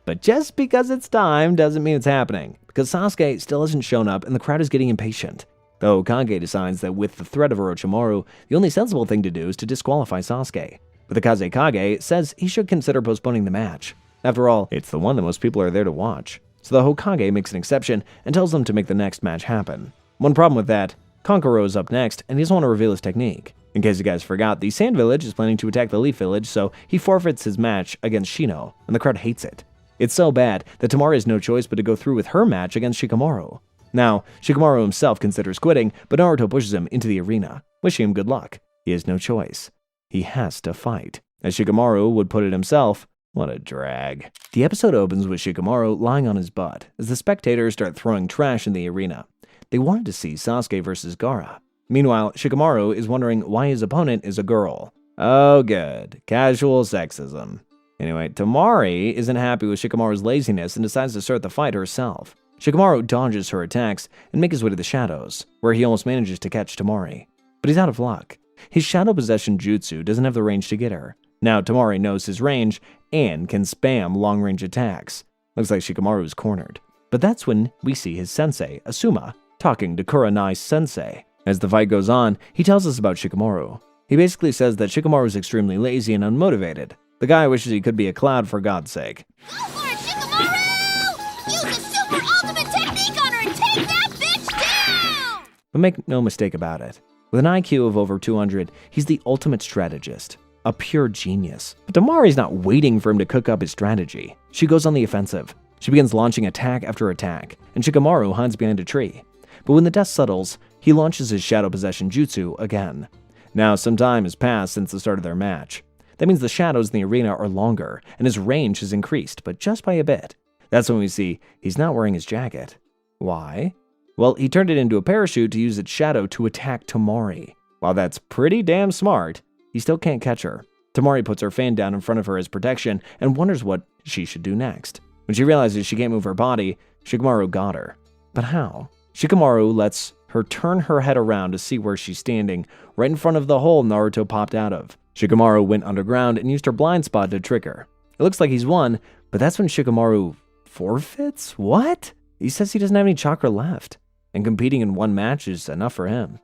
S1: But just because it's time doesn't mean it's happening, because Sasuke still hasn't shown up and the crowd is getting impatient. The Hokage decides that with the threat of Orochimaru, the only sensible thing to do is to disqualify Sasuke. But the Kazekage says he should consider postponing the match. After all, it's the one that most people are there to watch. So the Hokage makes an exception and tells them to make the next match happen. One problem with that, Kankuro is up next and he doesn't want to reveal his technique. In case you guys forgot, the Sand Village is planning to attack the Leaf Village, so he forfeits his match against Shino, and the crowd hates it. It's so bad that Temari has no choice but to go through with her match against Shikamaru. Now, Shikamaru himself considers quitting, but Naruto pushes him into the arena, wishing him good luck. He has no choice. He has to fight. As Shikamaru would put it himself, what a drag. The episode opens with Shikamaru lying on his butt, as the spectators start throwing trash in the arena. They wanted to see Sasuke versus Gaara. Meanwhile, Shikamaru is wondering why his opponent is a girl. Oh good, casual sexism. Anyway, Temari isn't happy with Shikamaru's laziness and decides to start the fight herself. Shikamaru dodges her attacks and makes his way to the shadows, where he almost manages to catch Temari. But he's out of luck. His shadow possession jutsu doesn't have the range to get her. Now Temari knows his range and can spam long-range attacks. Looks like Shikamaru is cornered. But that's when we see his sensei, Asuma, talking to Kuranai's sensei. As the fight goes on, he tells us about Shikamaru. He basically says that Shikamaru is extremely lazy and unmotivated. The guy wishes he could be a cloud for God's sake.
S8: Go for it, Shikamaru! Use the super ultimate technique on her and take that bitch down!
S1: But make no mistake about it. With an IQ of over 200, he's the ultimate strategist. A pure genius. But Temari's not waiting for him to cook up his strategy. She goes on the offensive. She begins launching attack after attack, and Shikamaru hides behind a tree. But when the dust settles, he launches his Shadow Possession Jutsu again. Now, some time has passed since the start of their match. That means the shadows in the arena are longer, and his range has increased, but just by a bit. That's when we see he's not wearing his jacket. Why? Well, he turned it into a parachute to use its shadow to attack Temari. While that's pretty damn smart, he still can't catch her. Temari puts her fan down in front of her as protection and wonders what she should do next. When she realizes she can't move her body, Shikamaru got her. But how? Shikamaru lets her turn her head around to see where she's standing, right in front of the hole Naruto popped out of. Shikamaru went underground and used her blind spot to trick her. It looks like he's won, but that's when Shikamaru forfeits? What? He says he doesn't have any chakra left, and competing in one match is enough for him.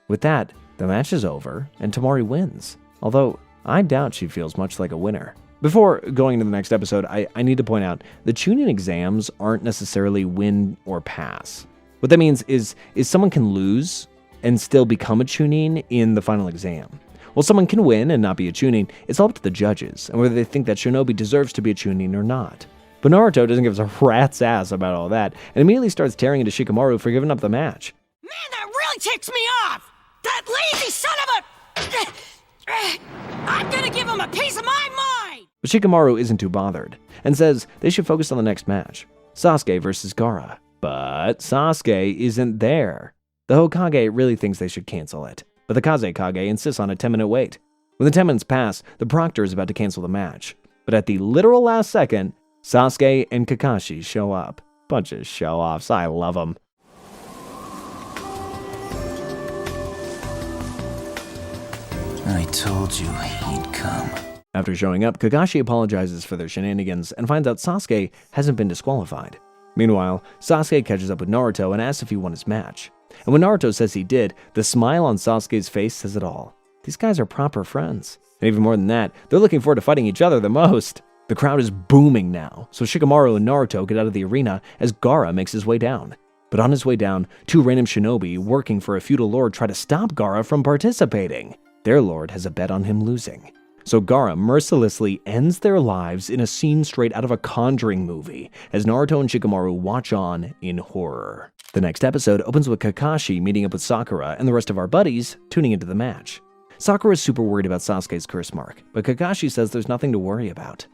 S1: With that, the match is over, and Temari wins. Although, I doubt she feels much like a winner. Before going into the next episode, I need to point out the Chunin exams aren't necessarily win or pass. What that means is someone can lose and still become a Chunin in the final exam. While someone can win and not be a Chunin, it's all up to the judges and whether they think that Shinobi deserves to be a Chunin or not. But Naruto doesn't give us a rat's ass about all that and immediately starts tearing into Shikamaru for giving up the match.
S2: Man, that really ticks me off! That lazy son of a... I'm gonna give him a piece of my mind!
S1: But Shikamaru isn't too bothered and says they should focus on the next match, Sasuke versus Gaara. But Sasuke isn't there. The Hokage really thinks they should cancel it, but the Kazekage insists on a 10-minute wait. When the 10 minutes pass, the proctor is about to cancel the match. But at the literal last second, Sasuke and Kakashi show up. Bunch of show-offs, I love them.
S3: I told you he'd come.
S1: After showing up, Kakashi apologizes for their shenanigans and finds out Sasuke hasn't been disqualified. Meanwhile, Sasuke catches up with Naruto and asks if he won his match. And when Naruto says he did, the smile on Sasuke's face says it all. These guys are proper friends. And even more than that, they're looking forward to fighting each other the most. The crowd is booming now, so Shikamaru and Naruto get out of the arena as Gaara makes his way down. But on his way down, two random shinobi working for a feudal lord try to stop Gaara from participating. Their lord has a bet on him losing. So Gaara mercilessly ends their lives in a scene straight out of a Conjuring movie, as Naruto and Shikamaru watch on in horror. The next episode opens with Kakashi meeting up with Sakura and the rest of our buddies tuning into the match. Sakura is super worried about Sasuke's curse mark, but Kakashi says there's nothing to worry about.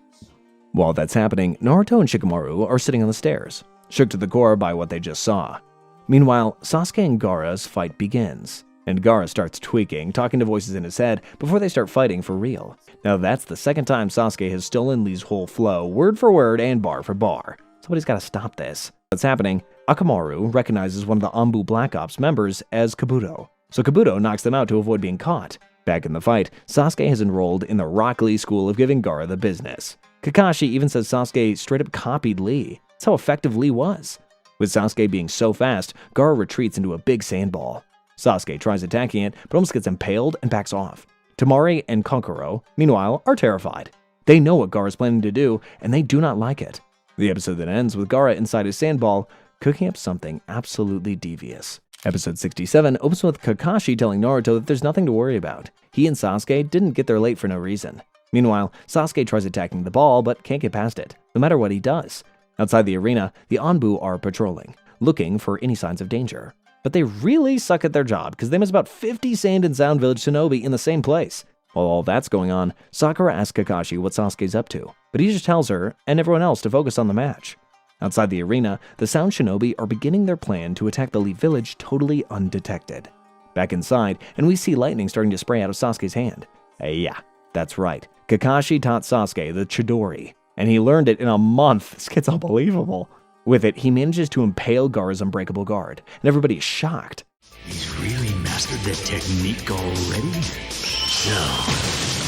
S1: While that's happening, Naruto and Shikamaru are sitting on the stairs, shook to the core by what they just saw. Meanwhile, Sasuke and Gaara's fight begins, and Gaara starts tweaking, talking to voices in his head before they start fighting for real. Now that's the second time Sasuke has stolen Lee's whole flow, word for word and bar for bar. Somebody's gotta stop this. What's happening? Akamaru recognizes one of the Anbu Black Ops members as Kabuto, so Kabuto knocks them out to avoid being caught. Back in the fight, Sasuke has enrolled in the Rock Lee school of giving Gaara the business. Kakashi even says Sasuke straight up copied Lee. That's how effective Lee was. With Sasuke being so fast, Gaara retreats into a big sandball. Sasuke tries attacking it, but almost gets impaled and backs off. Temari and Kankuro, meanwhile, are terrified. They know what Gaara's planning to do, and they do not like it. The episode then ends with Gaara inside his sandball, cooking up something absolutely devious. Episode 67 opens with Kakashi telling Naruto that there's nothing to worry about. He and Sasuke didn't get there late for no reason. Meanwhile, Sasuke tries attacking the ball, but can't get past it, no matter what he does. Outside the arena, the Anbu are patrolling, looking for any signs of danger. But they really suck at their job, because they miss about 50 Sand and Sound Village shinobi in the same place. While all that's going on, Sakura asks Kakashi what Sasuke's up to, but he just tells her and everyone else to focus on the match. Outside the arena, the Sound Shinobi are beginning their plan to attack the Lee village totally undetected. Back inside, and we see lightning starting to spray out of Sasuke's hand. Yeah, that's right. Kakashi taught Sasuke the Chidori, and he learned it in a month. This kid's unbelievable. With it, he manages to impale Gaara's unbreakable guard, and everybody is shocked.
S3: He's really mastered that technique already? So,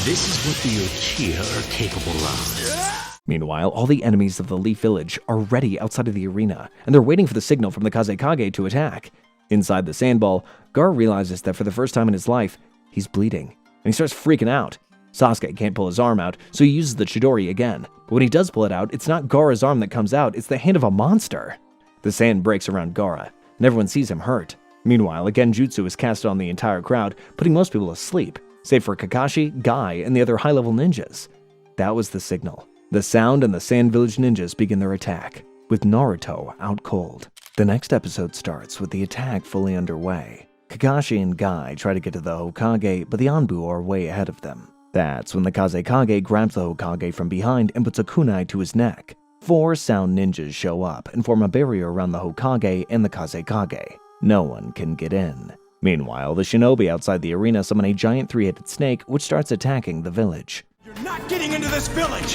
S3: this is what the Uchiha are capable of.
S1: Meanwhile, all the enemies of the Lee village are ready outside of the arena, and they're waiting for the signal from the Kazekage to attack. Inside the sandball, Gaara realizes that for the first time in his life, he's bleeding. and he starts freaking out. Sasuke can't pull his arm out, so he uses the Chidori again. But when he does pull it out, it's not Gaara's arm that comes out, it's the hand of a monster. The sand breaks around Gaara, and everyone sees him hurt. Meanwhile, a genjutsu is casted on the entire crowd, putting most people asleep, save for Kakashi, Guy, and the other high-level ninjas. That was the signal. The Sound and the Sand Village ninjas begin their attack, with Naruto out cold. The next episode starts with the attack fully underway. Kakashi and Guy try to get to the Hokage, but the Anbu are way ahead of them. That's when the Kazekage grabs the Hokage from behind and puts a kunai to his neck. 4 sound ninjas show up and form a barrier around the Hokage and the Kazekage. No one can get in. Meanwhile, the shinobi outside the arena summon a giant 3-headed snake which starts attacking the village.
S13: You're not getting into this village!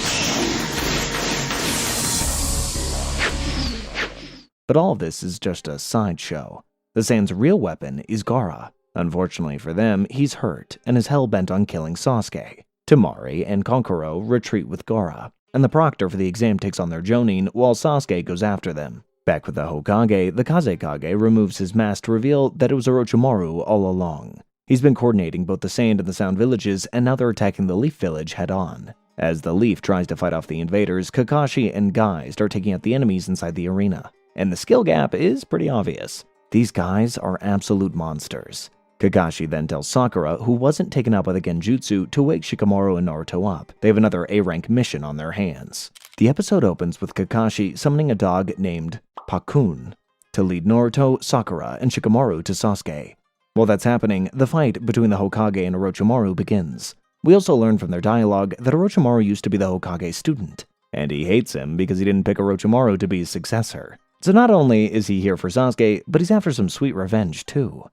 S1: But all of this is just a sideshow. The Sand's real weapon is Gaara. Unfortunately for them, he's hurt and is hell-bent on killing Sasuke. Temari and Kankuro retreat with Gaara, and the proctor for the exam takes on their Jonin while Sasuke goes after them. Back with the Hokage, the Kazekage removes his mask to reveal that it was Orochimaru all along. He's been coordinating both the Sand and the Sound villages, and now they're attacking the Leaf village head-on. As the Leaf tries to fight off the invaders, Kakashi and Guy start taking out the enemies inside the arena. And the skill gap is pretty obvious. These guys are absolute monsters. Kakashi then tells Sakura, who wasn't taken out by the Genjutsu, to wake Shikamaru and Naruto up. They have another A-rank mission on their hands. The episode opens with Kakashi summoning a dog named Pakun to lead Naruto, Sakura, and Shikamaru to Sasuke. While that's happening, the fight between the Hokage and Orochimaru begins. We also learn from their dialogue that Orochimaru used to be the Hokage's student, and he hates him because he didn't pick Orochimaru to be his successor. So not only is he here for Sasuke, but he's after some sweet revenge too.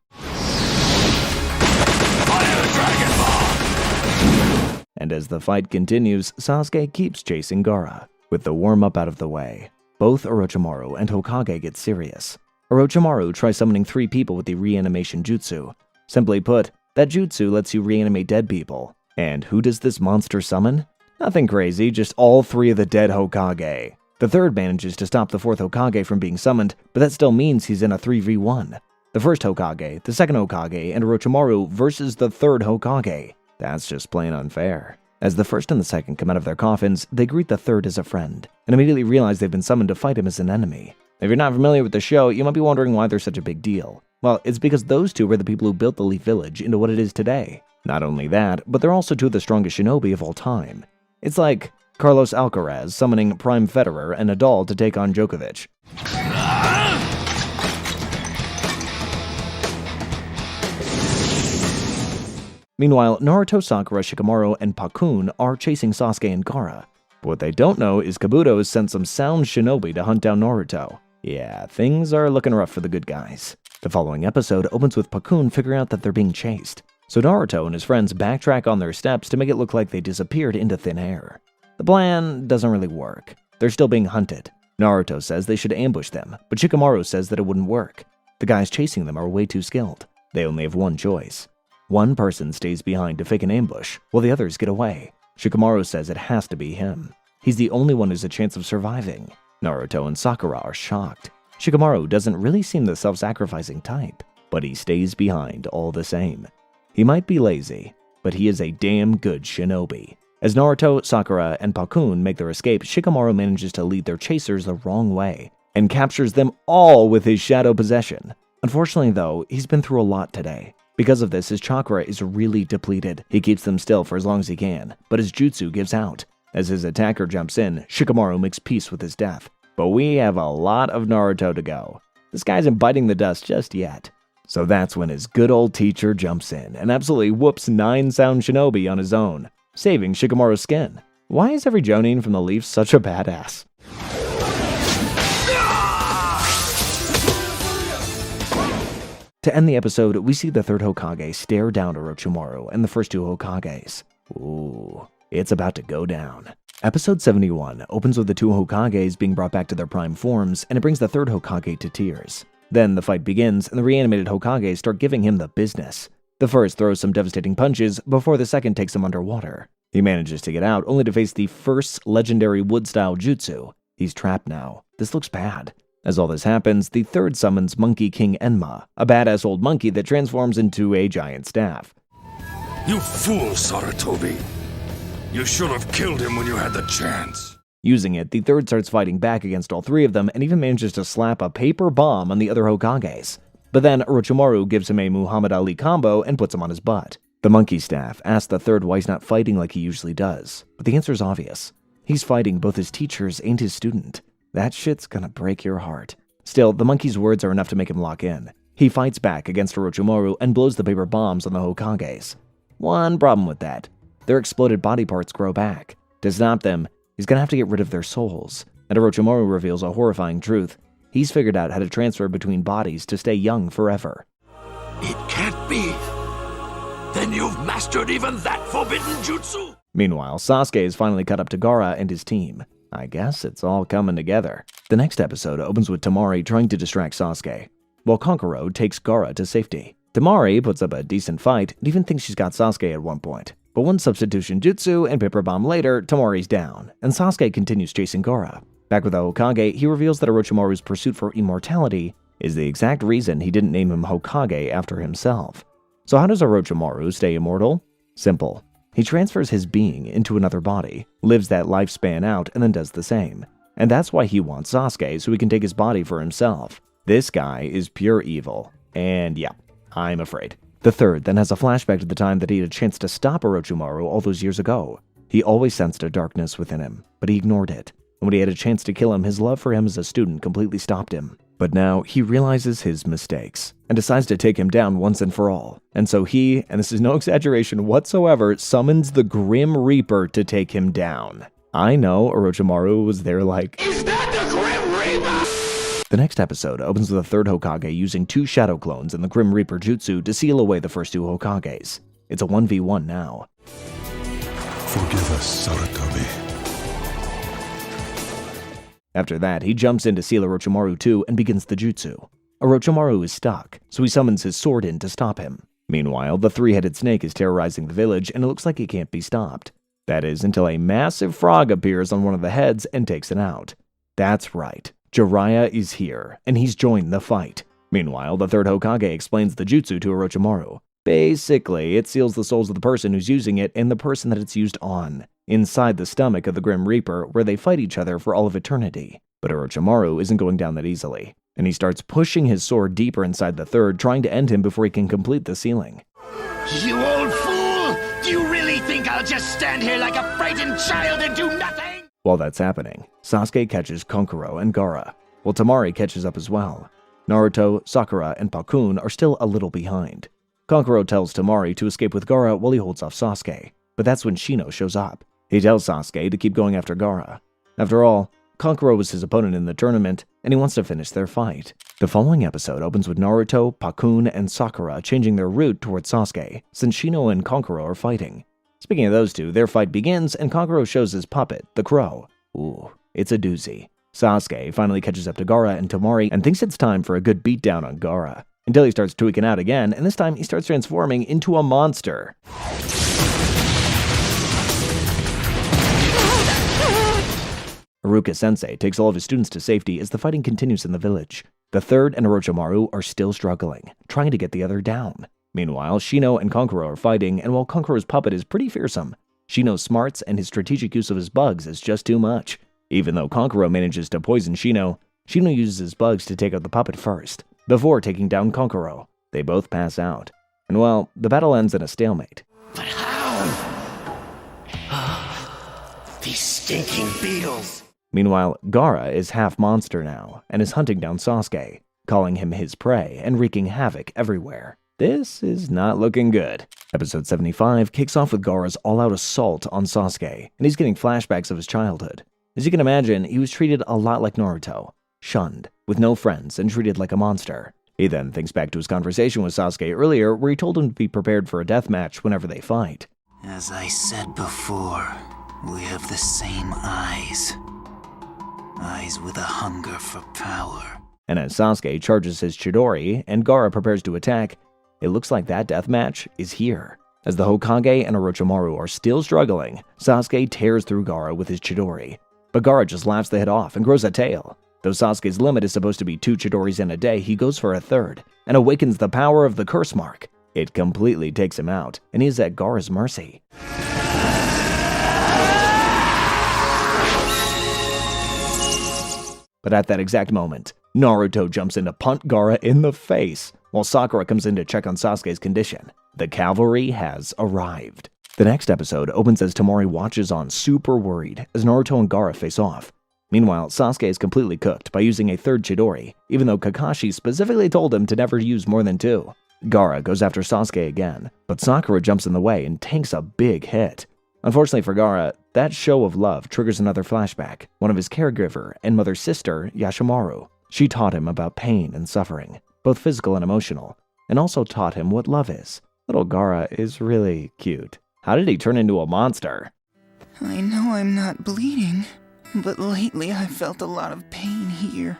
S1: And as the fight continues, Sasuke keeps chasing Gaara. With the warm-up out of the way, both Orochimaru and Hokage get serious. Orochimaru tries summoning 3 people with the reanimation jutsu. Simply put, that jutsu lets you reanimate dead people. And who does this monster summon? Nothing crazy, just all 3 of the dead Hokage. The third manages to stop the 4th Hokage from being summoned, but that still means he's in a 3v1. The first Hokage, the second Hokage, and Orochimaru versus the third Hokage. That's just plain unfair. As the first and the second come out of their coffins, they greet the third as a friend, and immediately realize they've been summoned to fight him as an enemy. If you're not familiar with the show, you might be wondering why they're such a big deal. Well, it's because those 2 were the people who built the Leaf Village into what it is today. Not only that, but they're also 2 of the strongest shinobi of all time. It's like Carlos Alcaraz summoning Prime Federer and Nadal to take on Djokovic. Meanwhile, Naruto, Sakura, Shikamaru, and Pakun are chasing Sasuke and Gaara. But what they don't know is Kabuto has sent some sound shinobi to hunt down Naruto. Yeah, things are looking rough for the good guys. The following episode opens with Pakun figuring out that they're being chased. So Naruto and his friends backtrack on their steps to make it look like they disappeared into thin air. The plan doesn't really work. They're still being hunted. Naruto says they should ambush them, but Shikamaru says that it wouldn't work. The guys chasing them are way too skilled. They only have one choice. One person stays behind to fake an ambush, while the others get away. Shikamaru says it has to be him. He's the only one who's a chance of surviving. Naruto and Sakura are shocked. Shikamaru doesn't really seem the self-sacrificing type, but he stays behind all the same. He might be lazy, but he is a damn good shinobi. As Naruto, Sakura, and Pakun make their escape, Shikamaru manages to lead their chasers the wrong way, and captures them all with his shadow possession. Unfortunately though, he's been through a lot today. Because of this, his chakra is really depleted. He keeps them still for as long as he can, but his jutsu gives out. As his attacker jumps in, Shikamaru makes peace with his death. But we have a lot of Naruto to go. This guy isn't biting the dust just yet. So that's when his good old teacher jumps in and absolutely whoops 9 sound shinobi on his own, saving Shikamaru's skin. Why is every Jonin from the Leaf such a badass? To end the episode, we see the 3rd Hokage stare down Orochimaru and the first 2 Hokages. Ooh, it's about to go down. Episode 71 opens with the 2 Hokages being brought back to their prime forms, and it brings the 3rd Hokage to tears. Then the fight begins, and the reanimated Hokage start giving him the business. The first throws some devastating punches before the second takes him underwater. He manages to get out, only to face the first legendary wood-style jutsu. He's trapped now. This looks bad. As all this happens, the 3rd summons Monkey King Enma, a badass old monkey that transforms into a giant staff.
S16: You fool, Saratobi! You should have killed him when you had the chance.
S1: Using it, the third starts fighting back against all three of them and even manages to slap a paper bomb on the other Hokages. But then Orochimaru gives him a Muhammad Ali combo and puts him on his butt. The monkey staff asks the third why he's not fighting like he usually does, but the answer is obvious. He's fighting both his teachers and his student. That shit's gonna break your heart. Still, the monkey's words are enough to make him lock in. He fights back against Orochimaru and blows the paper bombs on the Hokages. One problem with that. Their exploded body parts grow back. To stop them, he's gonna have to get rid of their souls. And Orochimaru reveals a horrifying truth. He's figured out how to transfer between bodies to stay young forever.
S16: It can't be. Then you've mastered even that forbidden jutsu!
S1: Meanwhile, Sasuke is finally caught up to Gaara and his team. I guess it's all coming together. The next episode opens with Temari trying to distract Sasuke, while Kankuro takes Gaara to safety. Temari puts up a decent fight and even thinks she's got Sasuke at one point. But one substitution jutsu and paper bomb later, Temari's down, and Sasuke continues chasing Gaara. Back with the Hokage, he reveals that Orochimaru's pursuit for immortality is the exact reason he didn't name him Hokage after himself. So how does Orochimaru stay immortal? Simple. He transfers his being into another body, lives that lifespan out, and then does the same. And that's why he wants Sasuke, so he can take his body for himself. This guy is pure evil. And yeah, I'm afraid. The third then has a flashback to the time that he had a chance to stop Orochimaru all those years ago. He always sensed a darkness within him, but he ignored it. And when he had a chance to kill him, his love for him as a student completely stopped him. But now he realizes his mistakes and decides to take him down once and for all. And so he, and this is no exaggeration whatsoever, summons the Grim Reaper to take him down. I know Orochimaru was there like,
S16: Is that the Grim Reaper?
S1: The next episode opens with the third Hokage using 2 shadow clones and the Grim Reaper jutsu to seal away the first 2 Hokages. It's a 1v1 now.
S18: Forgive us, Saratobi.
S1: After that, he jumps in to seal Orochimaru too and begins the jutsu. Orochimaru is stuck, so he summons his sword in to stop him. Meanwhile, the 3-headed snake is terrorizing the village and it looks like he can't be stopped. That is until a massive frog appears on one of the heads and takes it out. That's right, Jiraiya is here, and he's joined the fight. Meanwhile, the third Hokage explains the jutsu to Orochimaru. Basically, it seals the souls of the person who's using it and the person that it's used on, inside the stomach of the Grim Reaper, where they fight each other for all of eternity. But Orochimaru isn't going down that easily, and he starts pushing his sword deeper inside the third, trying to end him before he can complete the sealing.
S13: You old fool! Do you really think I'll just stand here like a frightened child and do nothing?
S1: While that's happening, Sasuke catches Kankuro and Gaara, while Temari catches up as well. Naruto, Sakura, and Pakun are still a little behind. Kankuro tells Temari to escape with Gaara while he holds off Sasuke, but that's when Shino shows up. He tells Sasuke to keep going after Gaara. After all, Kankuro was his opponent in the tournament, and he wants to finish their fight. The following episode opens with Naruto, Pakun, and Sakura changing their route towards Sasuke, since Shino and Kankuro are fighting. Speaking of those two, their fight begins, and Kankuro shows his puppet, the crow. Ooh, it's a doozy. Sasuke finally catches up to Gaara and Temari and thinks it's time for a good beatdown on Gaara, until he starts tweaking out again, and this time he starts transforming into a monster. Iruka-sensei takes all of his students to safety as the fighting continues in the village. The third and Orochimaru are still struggling, trying to get the other down. Meanwhile, Shino and Kankuro are fighting, and while Kankuro's puppet is pretty fearsome, Shino's smarts and his strategic use of his bugs is just too much. Even though Kankuro manages to poison Shino, Shino uses his bugs to take out the puppet first, before taking down Kankuro. They both pass out. And well, the battle ends in a stalemate.
S13: But how? These stinking beetles!
S1: Meanwhile, Gaara is half monster now, and is hunting down Sasuke, calling him his prey and wreaking havoc everywhere. This is not looking good. Episode 75 kicks off with Gaara's all-out assault on Sasuke, and he's getting flashbacks of his childhood. As you can imagine, he was treated a lot like Naruto, shunned, with no friends, and treated like a monster. He then thinks back to his conversation with Sasuke earlier, where he told him to be prepared for a death match whenever they fight.
S3: As I said before, we have the same eyes. Eyes with a hunger for power.
S1: And as Sasuke charges his Chidori and Gaara prepares to attack, it looks like that deathmatch is here. As the Hokage and Orochimaru are still struggling, Sasuke tears through Gaara with his Chidori. But Gaara just laughs the head off and grows a tail. Though Sasuke's limit is supposed to be 2 Chidoris in a day, he goes for a third, and awakens the power of the curse mark. It completely takes him out, and he is at Gaara's mercy. But at that exact moment, Naruto jumps in to punt Gaara in the face, while Sakura comes in to check on Sasuke's condition. The cavalry has arrived. The next episode opens as Temari watches on super worried as Naruto and Gaara face off. Meanwhile, Sasuke is completely cooked by using a third Chidori, even though Kakashi specifically told him to never use more than 2. Gaara goes after Sasuke again, but Sakura jumps in the way and tanks a big hit. Unfortunately for Gaara, that show of love triggers another flashback, one of his caregiver and mother's sister, Yashimaru. She taught him about pain and suffering, both physical and emotional, and also taught him what love is. Little Gaara is really cute. How did he turn into a monster?
S19: I know I'm not bleeding, but lately I've felt a lot of pain here.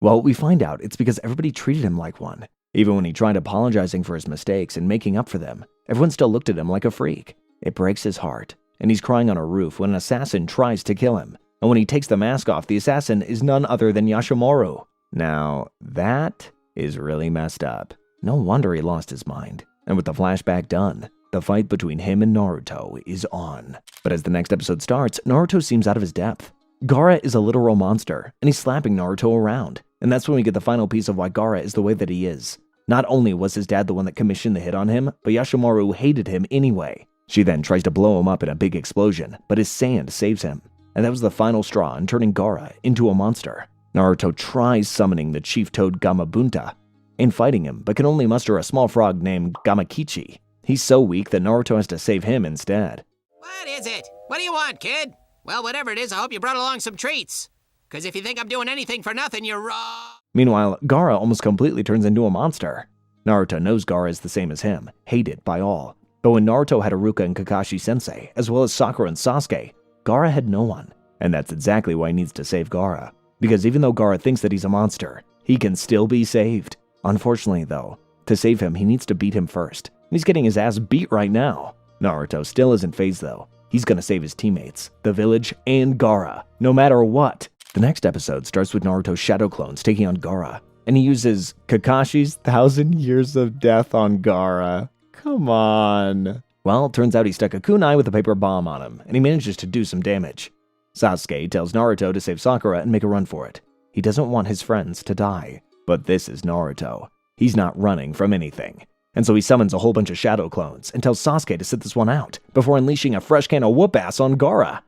S1: Well, we find out it's because everybody treated him like one. Even when he tried apologizing for his mistakes and making up for them, everyone still looked at him like a freak. It breaks his heart, and he's crying on a roof when an assassin tries to kill him. And when he takes the mask off, the assassin is none other than Yashimaru. Now, that is really messed up. No wonder he lost his mind. And with the flashback done, the fight between him and Naruto is on. But as the next episode starts, Naruto seems out of his depth. Gaara is a literal monster, and he's slapping Naruto around. And that's when we get the final piece of why Gaara is the way that he is. Not only was his dad the one that commissioned the hit on him, but Yashimaru hated him anyway. She then tries to blow him up in a big explosion, but his sand saves him. And that was the final straw in turning Gaara into a monster. Naruto tries summoning the chief toad Gamabunta and fighting him, but can only muster a small frog named Gamakichi. He's so weak that Naruto has to save him instead.
S20: What is it? What do you want, kid? Well, whatever it is, I hope you brought along some treats. Because if you think I'm doing anything for nothing, you're wrong.
S1: Meanwhile, Gaara almost completely turns into a monster. Naruto knows Gaara is the same as him, hated by all. But when Naruto had Haruka and Kakashi Sensei, as well as Sakura and Sasuke, Gaara had no one. And that's exactly why he needs to save Gaara. Because even though Gaara thinks that he's a monster, he can still be saved. Unfortunately, though, to save him, he needs to beat him first. He's getting his ass beat right now. Naruto still isn't phased, though. He's gonna save his teammates, the village, and Gaara, no matter what. The next episode starts with Naruto's shadow clones taking on Gaara, and he uses Kakashi's 1,000 Years of Death on Gaara. Come on. Well, turns out he stuck a kunai with a paper bomb on him, and he manages to do some damage. Sasuke tells Naruto to save Sakura and make a run for it. He doesn't want his friends to die. But this is Naruto. He's not running from anything. And so he summons a whole bunch of shadow clones and tells Sasuke to sit this one out before unleashing a fresh can of whoop-ass on Gaara.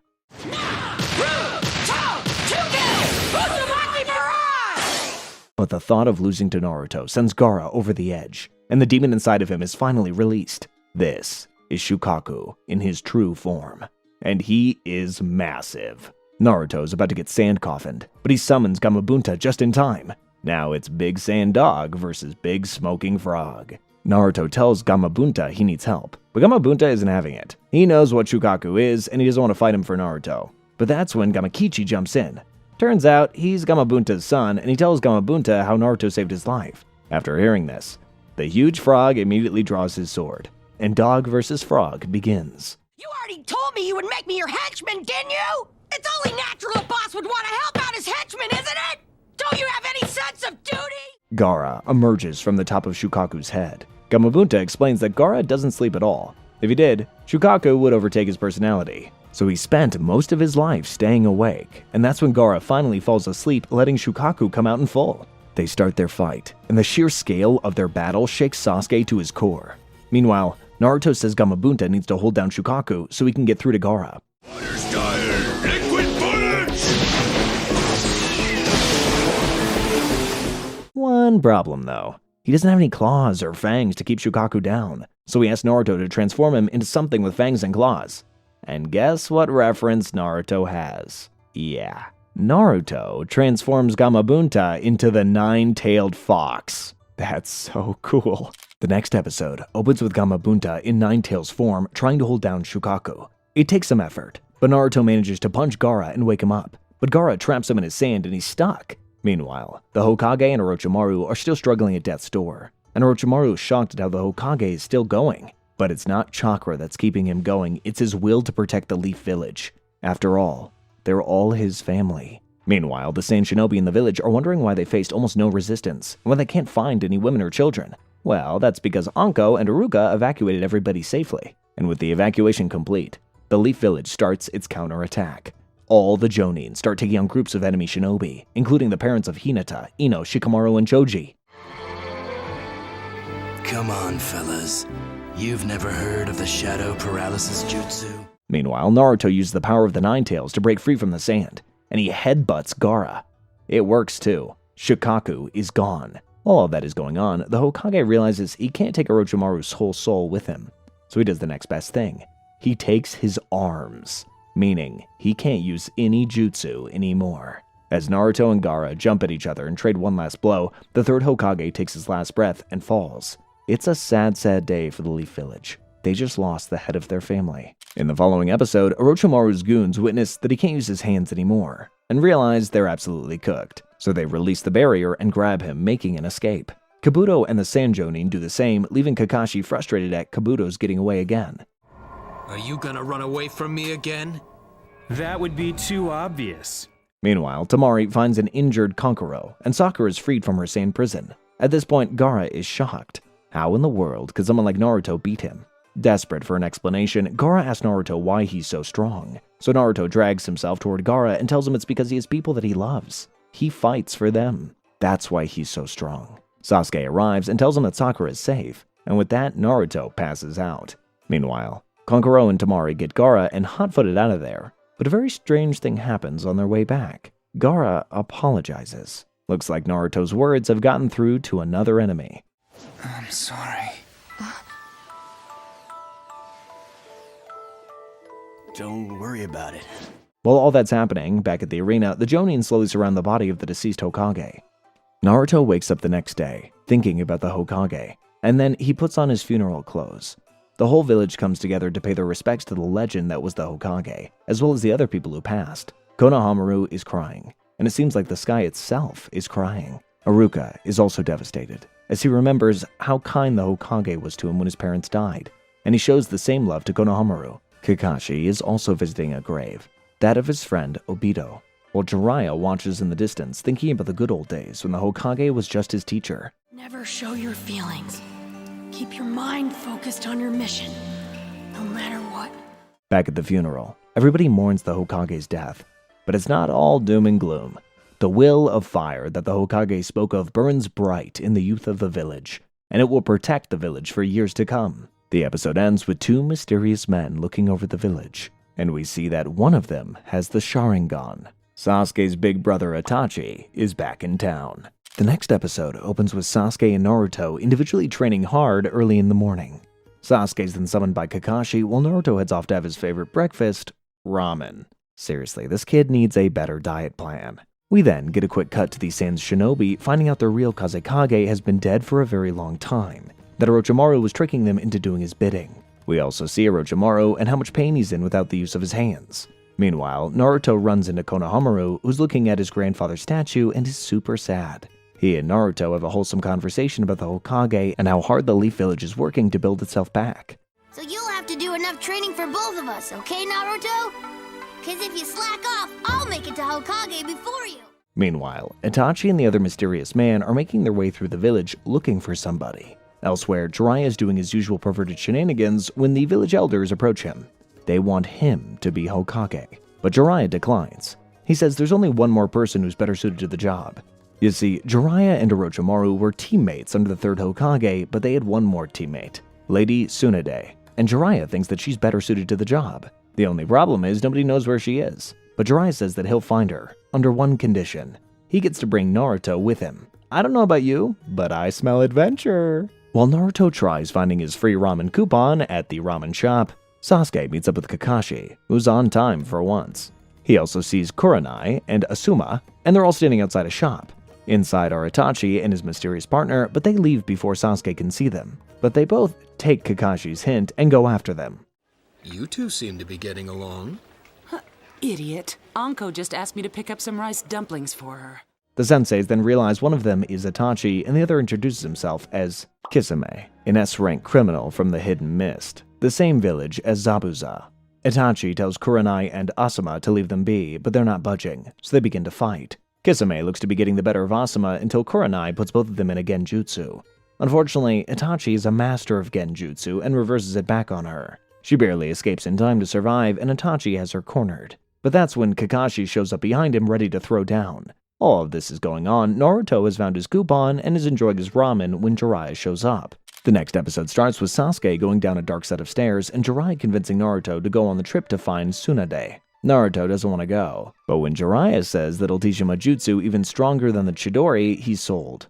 S1: But the thought of losing to Naruto sends Gaara over the edge, and the demon inside of him is finally released. This is Shukaku in his true form. And he is massive. Naruto's about to get sand coffined, but he summons Gamabunta just in time. Now it's Big Sand Dog versus Big Smoking Frog. Naruto tells Gamabunta he needs help, but Gamabunta isn't having it. He knows what Shukaku is, and he doesn't want to fight him for Naruto. But that's when Gamakichi jumps in. Turns out, he's Gamabunta's son, and he tells Gamabunta how Naruto saved his life. After hearing this, the huge frog immediately draws his sword, and dog versus frog begins.
S2: You already told me you would make me your henchman, didn't you? It's only natural a boss would want to help out his henchman, isn't it? Don't you have any sense of duty?
S1: Gaara emerges from the top of Shukaku's head. Gamabunta explains that Gaara doesn't sleep at all. If he did, Shukaku would overtake his personality. So he spent most of his life staying awake, and that's when Gaara finally falls asleep, letting Shukaku come out in full. They start their fight, and the sheer scale of their battle shakes Sasuke to his core. Meanwhile, Naruto says Gamabunta needs to hold down Shukaku so he can get through to Gaara. One problem, though. He doesn't have any claws or fangs to keep Shukaku down, so he asks Naruto to transform him into something with fangs and claws. And guess what reference Naruto has? Yeah, Naruto transforms Gamabunta into the nine-tailed fox. That's so cool. The next episode opens with Gamabunta in Nine-Tails form trying to hold down Shukaku. It takes some effort, but Naruto manages to punch Gaara and wake him up. But Gaara traps him in his sand and he's stuck. Meanwhile, the Hokage and Orochimaru are still struggling at death's door, and Orochimaru is shocked at how the Hokage is still going. But it's not chakra that's keeping him going, it's his will to protect the Leaf Village. After all, they're all his family. Meanwhile, the Sand Shinobi in the village are wondering why they faced almost no resistance, and why they can't find any women or children. Well, that's because Anko and Iruka evacuated everybody safely. And with the evacuation complete, the Leaf Village starts its counterattack. All the Jonin start taking on groups of enemy shinobi, including the parents of Hinata, Ino, Shikamaru, and Choji.
S3: Come on, fellas. You've never heard of the Shadow Paralysis Jutsu?
S1: Meanwhile, Naruto uses the power of the Nine Tails to break free from the sand, and he headbutts Gaara. It works too. Shikaku is gone. While all that is going on, the Hokage realizes he can't take Orochimaru's whole soul with him, so he does the next best thing. He takes his arms, meaning he can't use any jutsu anymore. As Naruto and Gaara jump at each other and trade one last blow, the third Hokage takes his last breath and falls. It's a sad, sad day for the Leaf Village. They just lost the head of their family. In the following episode, Orochimaru's goons witness that he can't use his hands anymore, and realize they're absolutely cooked. So they release the barrier and grab him, making an escape. Kabuto and the Sand Jonin do the same, leaving Kakashi frustrated at Kabuto's getting away again.
S5: Are you gonna run away from me again?
S11: That would be too obvious.
S1: Meanwhile, Tamari finds an injured Kankuro, and Sakura is freed from her sand prison. At this point, Gaara is shocked. How in the world could someone like Naruto beat him? Desperate for an explanation, Gaara asks Naruto why he's so strong. So Naruto drags himself toward Gaara and tells him it's because he has people that he loves. He fights for them. That's why he's so strong. Sasuke arrives and tells him that Sakura is safe, and with that, Naruto passes out. Meanwhile, Kankuro and Tamari get Gaara and hot-footed out of there, but a very strange thing happens on their way back. Gaara apologizes. Looks like Naruto's words have gotten through to another enemy.
S19: I'm sorry.
S3: Don't worry about it.
S1: While all that's happening, back at the arena, the Jonin slowly surround the body of the deceased Hokage. Naruto wakes up the next day, thinking about the Hokage, and then he puts on his funeral clothes. The whole village comes together to pay their respects to the legend that was the Hokage, as well as the other people who passed. Konohamaru is crying, and it seems like the sky itself is crying. Iruka is also devastated, as he remembers how kind the Hokage was to him when his parents died, and he shows the same love to Konohamaru. Kakashi is also visiting a grave, that of his friend Obito, while Jiraiya watches in the distance, thinking about the good old days when the Hokage was just his teacher.
S7: Never show your feelings. Keep your mind focused on your mission, no matter what.
S1: Back at the funeral, everybody mourns the Hokage's death, but it's not all doom and gloom. The will of fire that the Hokage spoke of burns bright in the youth of the village, and it will protect the village for years to come. The episode ends with two mysterious men looking over the village, and we see that one of them has the Sharingan. Sasuke's big brother Itachi is back in town. The next episode opens with Sasuke and Naruto individually training hard early in the morning. Sasuke's then summoned by Kakashi while Naruto heads off to have his favorite breakfast, ramen. Seriously, this kid needs a better diet plan. We then get a quick cut to the Sans Shinobi finding out their real Kazekage has been dead for a very long time, that Orochimaru was tricking them into doing his bidding. We also see Orochimaru and how much pain he's in without the use of his hands. Meanwhile, Naruto runs into Konohamaru, who's looking at his grandfather's statue and is super sad. He and Naruto have a wholesome conversation about the Hokage and how hard the Leaf Village is working to build itself back.
S8: So you'll have to do enough training for both of us, okay, Naruto? Because if you slack off, I'll make it to Hokage before you.
S1: Meanwhile, Itachi and the other mysterious man are making their way through the village looking for somebody. Elsewhere, Jiraiya is doing his usual perverted shenanigans when the village elders approach him. They want him to be Hokage, but Jiraiya declines. He says there's only one more person who's better suited to the job. You see, Jiraiya and Orochimaru were teammates under the third Hokage, but they had one more teammate, Lady Tsunade, and Jiraiya thinks that she's better suited to the job. The only problem is nobody knows where she is, but Jiraiya says that he'll find her, under one condition. He gets to bring Naruto with him. I don't know about you, but I smell adventure. While Naruto tries finding his free ramen coupon at the ramen shop, Sasuke meets up with Kakashi, who's on time for once. He also sees Kurenai and Asuma, and they're all standing outside a shop. Inside are Itachi and his mysterious partner, but they leave before Sasuke can see them. But they both take Kakashi's hint and go after them.
S5: You two seem to be getting along.
S21: Idiot. Anko just asked me to pick up some rice dumplings for her.
S1: The senseis then realize one of them is Itachi and the other introduces himself as Kisame, an S-rank criminal from the Hidden Mist, the same village as Zabuza. Itachi tells Kurenai and Asuma to leave them be, but they're not budging, so they begin to fight. Kisame looks to be getting the better of Asuma until Kurenai puts both of them in a genjutsu. Unfortunately, Itachi is a master of genjutsu and reverses it back on her. She barely escapes in time to survive, and Itachi has her cornered. But that's when Kakashi shows up behind him ready to throw down. All of this is going on, Naruto has found his coupon and is enjoying his ramen when Jiraiya shows up. The next episode starts with Sasuke going down a dark set of stairs and Jiraiya convincing Naruto to go on the trip to find Tsunade. Naruto doesn't want to go, but when Jiraiya says that he'll teach him a jutsu even stronger than the Chidori, he's sold.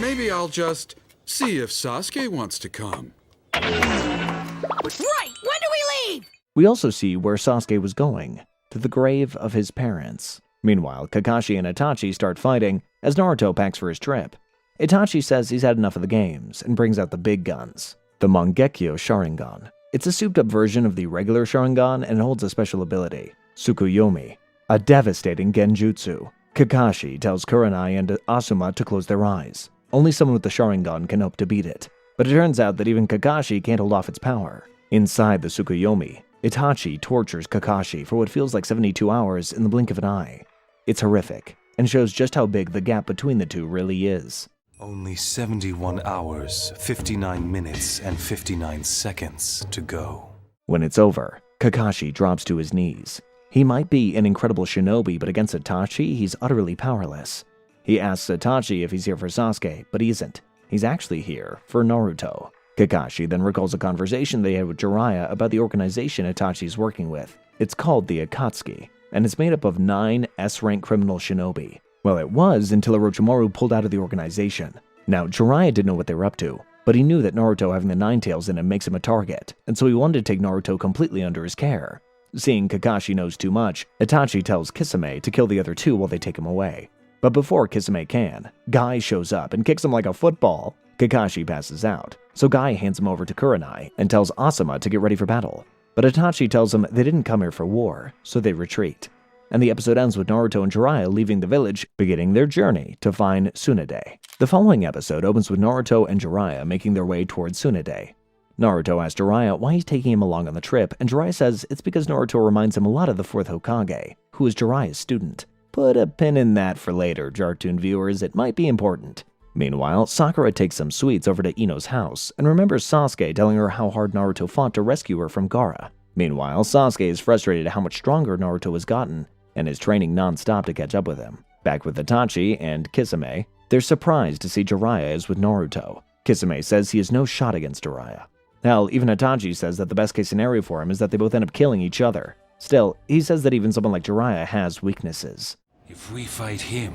S16: Maybe I'll just see if Sasuke wants to come.
S2: Right! When do we leave?
S1: We also see where Sasuke was going, to the grave of his parents. Meanwhile, Kakashi and Itachi start fighting as Naruto packs for his trip. Itachi says he's had enough of the games and brings out the big guns, the Mangekyo Sharingan. It's a souped-up version of the regular Sharingan and holds a special ability, Tsukuyomi, a devastating genjutsu. Kakashi tells Kurenai and Asuma to close their eyes. Only someone with the Sharingan can hope to beat it. But it turns out that even Kakashi can't hold off its power. Inside the Tsukuyomi, Itachi tortures Kakashi for what feels like 72 hours in the blink of an eye. It's horrific, and shows just how big the gap between the two really is.
S4: Only 71 hours, 59 minutes, and 59 seconds to go.
S1: When it's over, Kakashi drops to his knees. He might be an incredible shinobi, but against Itachi, he's utterly powerless. He asks Itachi if he's here for Sasuke, but he isn't. He's actually here for Naruto. Kakashi then recalls a conversation they had with Jiraiya about the organization Itachi's working with. It's called the Akatsuki, and it's made up of 9 S-rank criminal shinobi. Well, it was until Orochimaru pulled out of the organization. Now, Jiraiya didn't know what they were up to, but he knew that Naruto having the Nine Tails in him makes him a target, and so he wanted to take Naruto completely under his care. Seeing Kakashi knows too much, Itachi tells Kisame to kill the other 2 while they take him away. But before Kisame can, Guy shows up and kicks him like a football. Kakashi passes out, so Guy hands him over to Kurenai and tells Asuma to get ready for battle. But Itachi tells them they didn't come here for war, so they retreat. And the episode ends with Naruto and Jiraiya leaving the village, beginning their journey to find Tsunade. The following episode opens with Naruto and Jiraiya making their way towards Tsunade. Naruto asks Jiraiya why he's taking him along on the trip, and Jiraiya says it's because Naruto reminds him a lot of the 4th Hokage, who is Jiraiya's student. Put a pin in that for later, Jartoon viewers, it might be important. Meanwhile, Sakura takes some sweets over to Ino's house and remembers Sasuke telling her how hard Naruto fought to rescue her from Gaara. Meanwhile, Sasuke is frustrated at how much stronger Naruto has gotten and is training non-stop to catch up with him. Back with Itachi and Kisame, they're surprised to see Jiraiya is with Naruto. Kisame says he has no shot against Jiraiya. Hell, even Itachi says that the best case scenario for him is that they both end up killing each other. Still, he says that even someone like Jiraiya has weaknesses.
S4: If we fight him,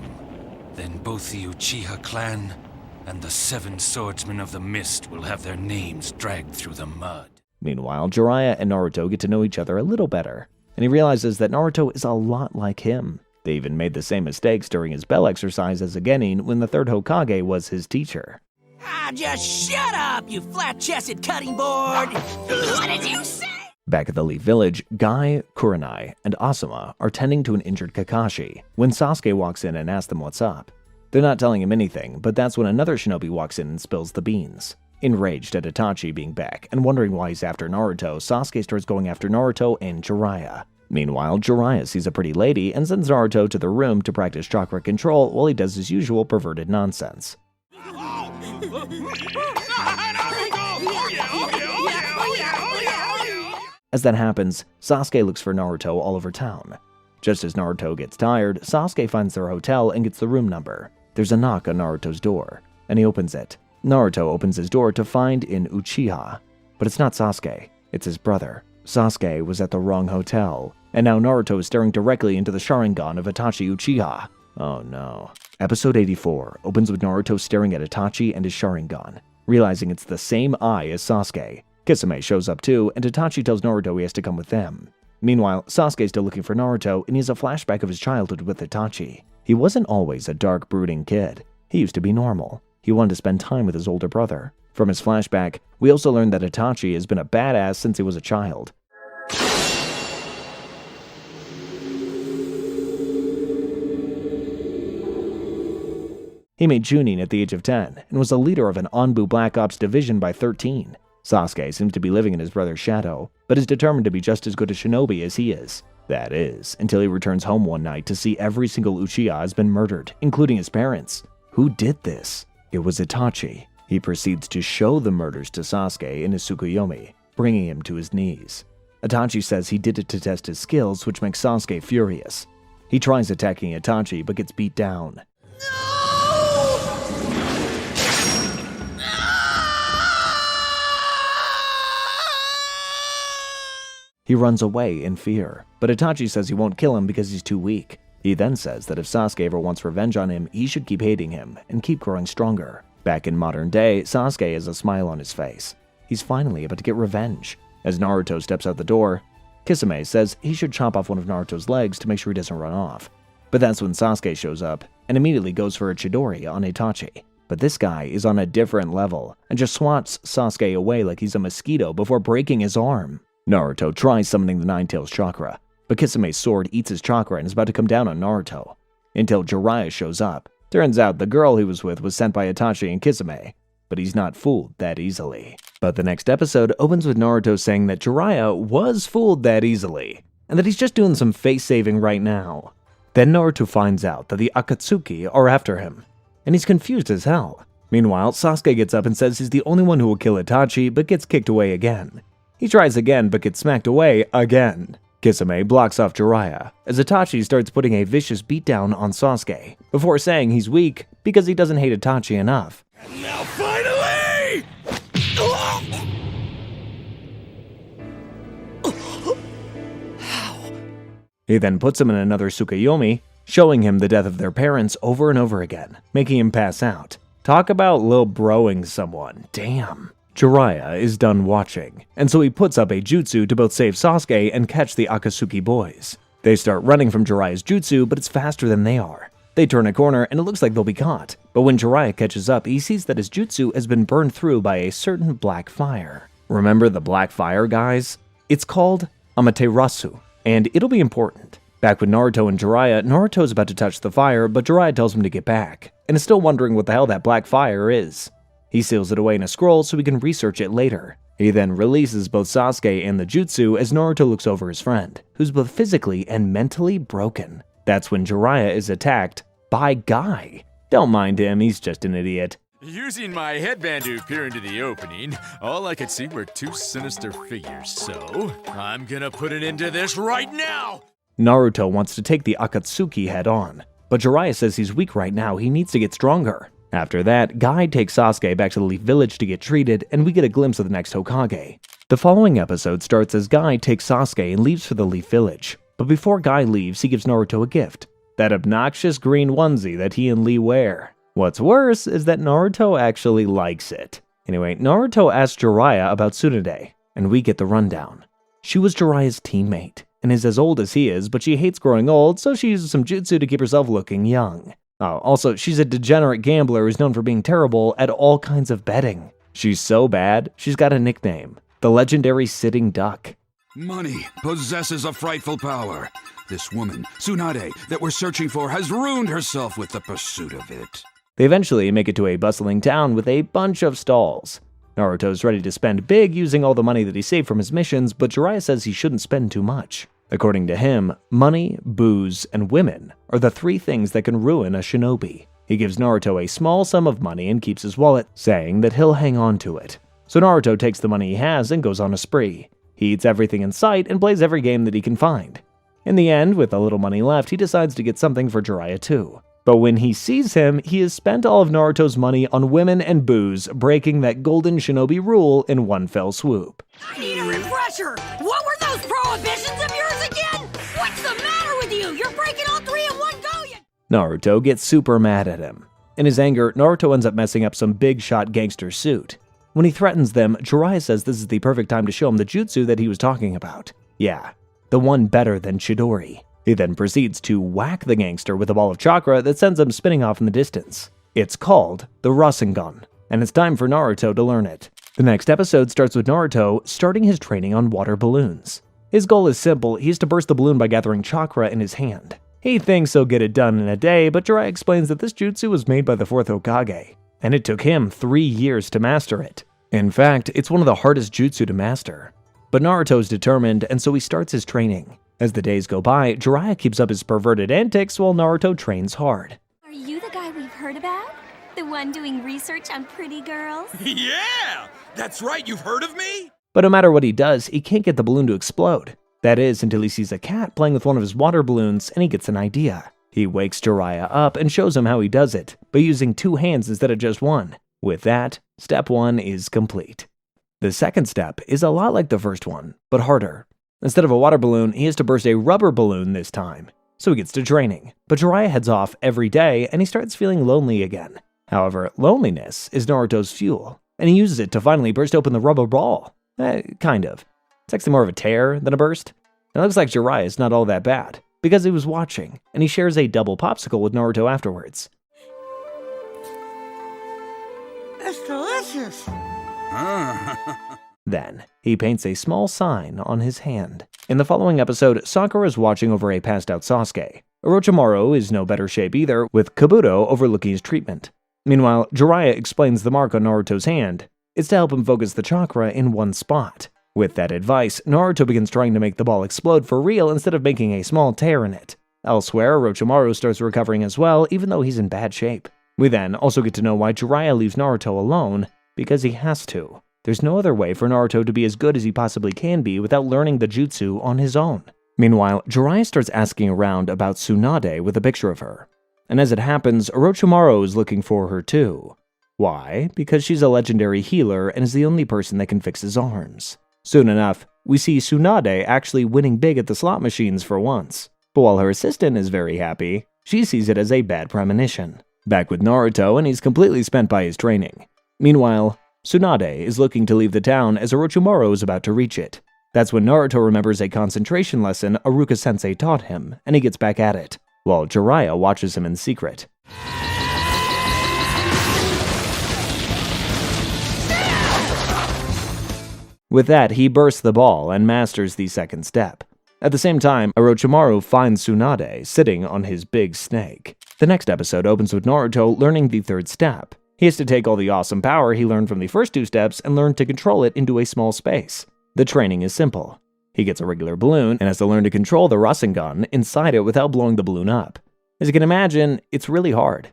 S4: then both the Uchiha clan and the 7 swordsmen of the mist will have their names dragged through the mud.
S1: Meanwhile, Jiraiya and Naruto get to know each other a little better, and he realizes that Naruto is a lot like him. They even made the same mistakes during his bell exercise as a genin when the 3rd Hokage was his teacher.
S2: Ah, just shut up, you flat-chested cutting board! What did you say?
S1: Back at the Leaf Village, Guy, Kurenai, and Asuma are tending to an injured Kakashi when Sasuke walks in and asks them what's up. They're not telling him anything, but that's when another shinobi walks in and spills the beans. Enraged at Itachi being back and wondering why he's after Naruto, Sasuke starts going after Naruto and Jiraiya. Meanwhile, Jiraiya sees a pretty lady and sends Naruto to the room to practice chakra control while he does his usual perverted nonsense. As that happens, Sasuke looks for Naruto all over town. Just as Naruto gets tired, Sasuke finds their hotel and gets the room number. There's a knock on Naruto's door, and he opens it. Naruto opens his door to find an Uchiha, but it's not Sasuke, it's his brother. Sasuke was at the wrong hotel, and now Naruto is staring directly into the Sharingan of Itachi Uchiha. Oh no. Episode 84 opens with Naruto staring at Itachi and his Sharingan, realizing it's the same eye as Sasuke. Kisame shows up too, and Itachi tells Naruto he has to come with them. Meanwhile, Sasuke is still looking for Naruto, and he has a flashback of his childhood with Itachi. He wasn't always a dark, brooding kid. He used to be normal. He wanted to spend time with his older brother. From his flashback, we also learn that Itachi has been a badass since he was a child. He made Chunin at the age of 10, and was a leader of an Anbu Black Ops division by 13. Sasuke seems to be living in his brother's shadow, but is determined to be just as good a shinobi as he is. That is, until he returns home one night to see every single Uchiha has been murdered, including his parents. Who did this? It was Itachi. He proceeds to show the murders to Sasuke in his Tsukuyomi, bringing him to his knees. Itachi says he did it to test his skills, which makes Sasuke furious. He tries attacking Itachi, but gets beat down. He runs away in fear, but Itachi says he won't kill him because he's too weak. He then says that if Sasuke ever wants revenge on him, he should keep hating him and keep growing stronger. Back in modern day, Sasuke has a smile on his face. He's finally about to get revenge. As Naruto steps out the door, Kisame says he should chop off one of Naruto's legs to make sure he doesn't run off. But that's when Sasuke shows up and immediately goes for a Chidori on Itachi. But this guy is on a different level and just swats Sasuke away like he's a mosquito before breaking his arm. Naruto tries summoning the Nine-Tails chakra, but Kisame's sword eats his chakra and is about to come down on Naruto. Until Jiraiya shows up. Turns out the girl he was with was sent by Itachi and Kisame, but he's not fooled that easily. But the next episode opens with Naruto saying that Jiraiya was fooled that easily, and that he's just doing some face saving right now. Then Naruto finds out that the Akatsuki are after him, and he's confused as hell. Meanwhile, Sasuke gets up and says he's the only one who will kill Itachi, but gets kicked away again. He tries again, but gets smacked away again. Kisame blocks off Jiraiya, as Itachi starts putting a vicious beatdown on Sasuke, before saying he's weak because he doesn't hate Itachi enough.
S13: And now finally!
S1: He then puts him in another Tsukuyomi, showing him the death of their parents over and over again, making him pass out. Talk about lil broing someone, damn. Jiraiya is done watching, and so he puts up a jutsu to both save Sasuke and catch the Akatsuki boys. They start running from Jiraiya's jutsu, but it's faster than they are. They turn a corner and it looks like they'll be caught, but when Jiraiya catches up, he sees that his jutsu has been burned through by a certain black fire. Remember the black fire, guys? It's called Amaterasu, and it'll be important. Back with Naruto and Jiraiya, Naruto's about to touch the fire, but Jiraiya tells him to get back, and is still wondering what the hell that black fire is. He seals it away in a scroll so he can research it later. He then releases both Sasuke and the jutsu as Naruto looks over his friend, who's both physically and mentally broken. That's when Jiraiya is attacked by Guy. Don't mind him, he's just an idiot.
S10: Using my headband to peer into the opening, all I could see were two sinister figures, so I'm gonna put an end to this right now!
S1: Naruto wants to take the Akatsuki head on, but Jiraiya says he's weak right now, he needs to get stronger. After that, Guy takes Sasuke back to the Leaf Village to get treated, and we get a glimpse of the next Hokage. The following episode starts as Guy takes Sasuke and leaves for the Leaf Village, but before Guy leaves, he gives Naruto a gift. That obnoxious green onesie that he and Lee wear. What's worse is that Naruto actually likes it. Anyway, Naruto asks Jiraiya about Tsunade, and we get the rundown. She was Jiraiya's teammate, and is as old as he is, but she hates growing old, so she uses some jutsu to keep herself looking young. Oh, also, she's a degenerate gambler who's known for being terrible at all kinds of betting. She's so bad, she's got a nickname, the legendary Sitting Duck.
S16: Money possesses a frightful power. This woman, Tsunade, that we're searching for has ruined herself with the pursuit of it.
S1: They eventually make it to a bustling town with a bunch of stalls. Naruto's ready to spend big using all the money that he saved from his missions, but Jiraiya says he shouldn't spend too much. According to him, money, booze, and women are the three things that can ruin a shinobi. He gives Naruto a small sum of money and keeps his wallet, saying that he'll hang on to it. So Naruto takes the money he has and goes on a spree. He eats everything in sight and plays every game that he can find. In the end, with a little money left, he decides to get something for Jiraiya too. But when he sees him, he has spent all of Naruto's money on women and booze, breaking that golden shinobi rule in one fell swoop.
S2: I need a refresher! What were those prohibitions of yours again? What's the matter with you? You're breaking all three in one go, you...
S1: Naruto gets super mad at him. In his anger, Naruto ends up messing up some big shot gangster suit. When he threatens them, Jiraiya says this is the perfect time to show him the jutsu that he was talking about. Yeah, the one better than Chidori. He then proceeds to whack the gangster with a ball of chakra that sends him spinning off in the distance. It's called the Rasengan, and it's time for Naruto to learn it. The next episode starts with Naruto starting his training on water balloons. His goal is simple, he has to burst the balloon by gathering chakra in his hand. He thinks he'll get it done in a day, but Jiraiya explains that this jutsu was made by the 4th Hokage, and it took him 3 years to master it. In fact, it's one of the hardest jutsu to master. But Naruto's determined, and so he starts his training. As the days go by, Jiraiya keeps up his perverted antics while Naruto trains hard.
S22: Are you the guy we've heard about?
S9: The one doing research on pretty girls?
S22: Yeah! That's right, you've heard of me?
S1: But no matter what he does, he can't get the balloon to explode. That is, until he sees a cat playing with one of his water balloons and he gets an idea. He wakes Jiraiya up and shows him how he does it, by using 2 hands instead of just 1. With that, step 1 is complete. The second step is a lot like the first one, but harder. Instead of a water balloon, he has to burst a rubber balloon this time. So he gets to training, but Jiraiya heads off every day and he starts feeling lonely again. However, loneliness is Naruto's fuel, and he uses it to finally burst open the rubber ball. Kind of. It's actually more of a tear than a burst. It looks like Jiraiya is not all that bad, because he was watching, and he shares a double popsicle with Naruto afterwards.
S2: It's delicious.
S1: Then, he paints a small sign on his hand. In the following episode, Sakura is watching over a passed-out Sasuke. Orochimaru is no better shape either, with Kabuto overlooking his treatment. Meanwhile, Jiraiya explains the mark on Naruto's hand. It's to help him focus the chakra in one spot. With that advice, Naruto begins trying to make the ball explode for real instead of making a small tear in it. Elsewhere, Orochimaru starts recovering as well, even though he's in bad shape. We then also get to know why Jiraiya leaves Naruto alone, because he has to. There's no other way for Naruto to be as good as he possibly can be without learning the jutsu on his own. Meanwhile, Jiraiya starts asking around about Tsunade with a picture of her. And as it happens, Orochimaru is looking for her too. Why? Because she's a legendary healer and is the only person that can fix his arms. Soon enough, we see Tsunade actually winning big at the slot machines for once. But while her assistant is very happy, she sees it as a bad premonition. Back with Naruto, and he's completely spent by his training. Meanwhile, Tsunade is looking to leave the town as Orochimaru is about to reach it. That's when Naruto remembers a concentration lesson Iruka-sensei taught him, and he gets back at it, while Jiraiya watches him in secret. With that, he bursts the ball and masters the second step. At the same time, Orochimaru finds Tsunade sitting on his big snake. The next episode opens with Naruto learning the third step. He has to take all the awesome power he learned from the first 2 steps and learn to control it into a small space. The training is simple. He gets a regular balloon and has to learn to control the Rasengan inside it without blowing the balloon up. As you can imagine, it's really hard.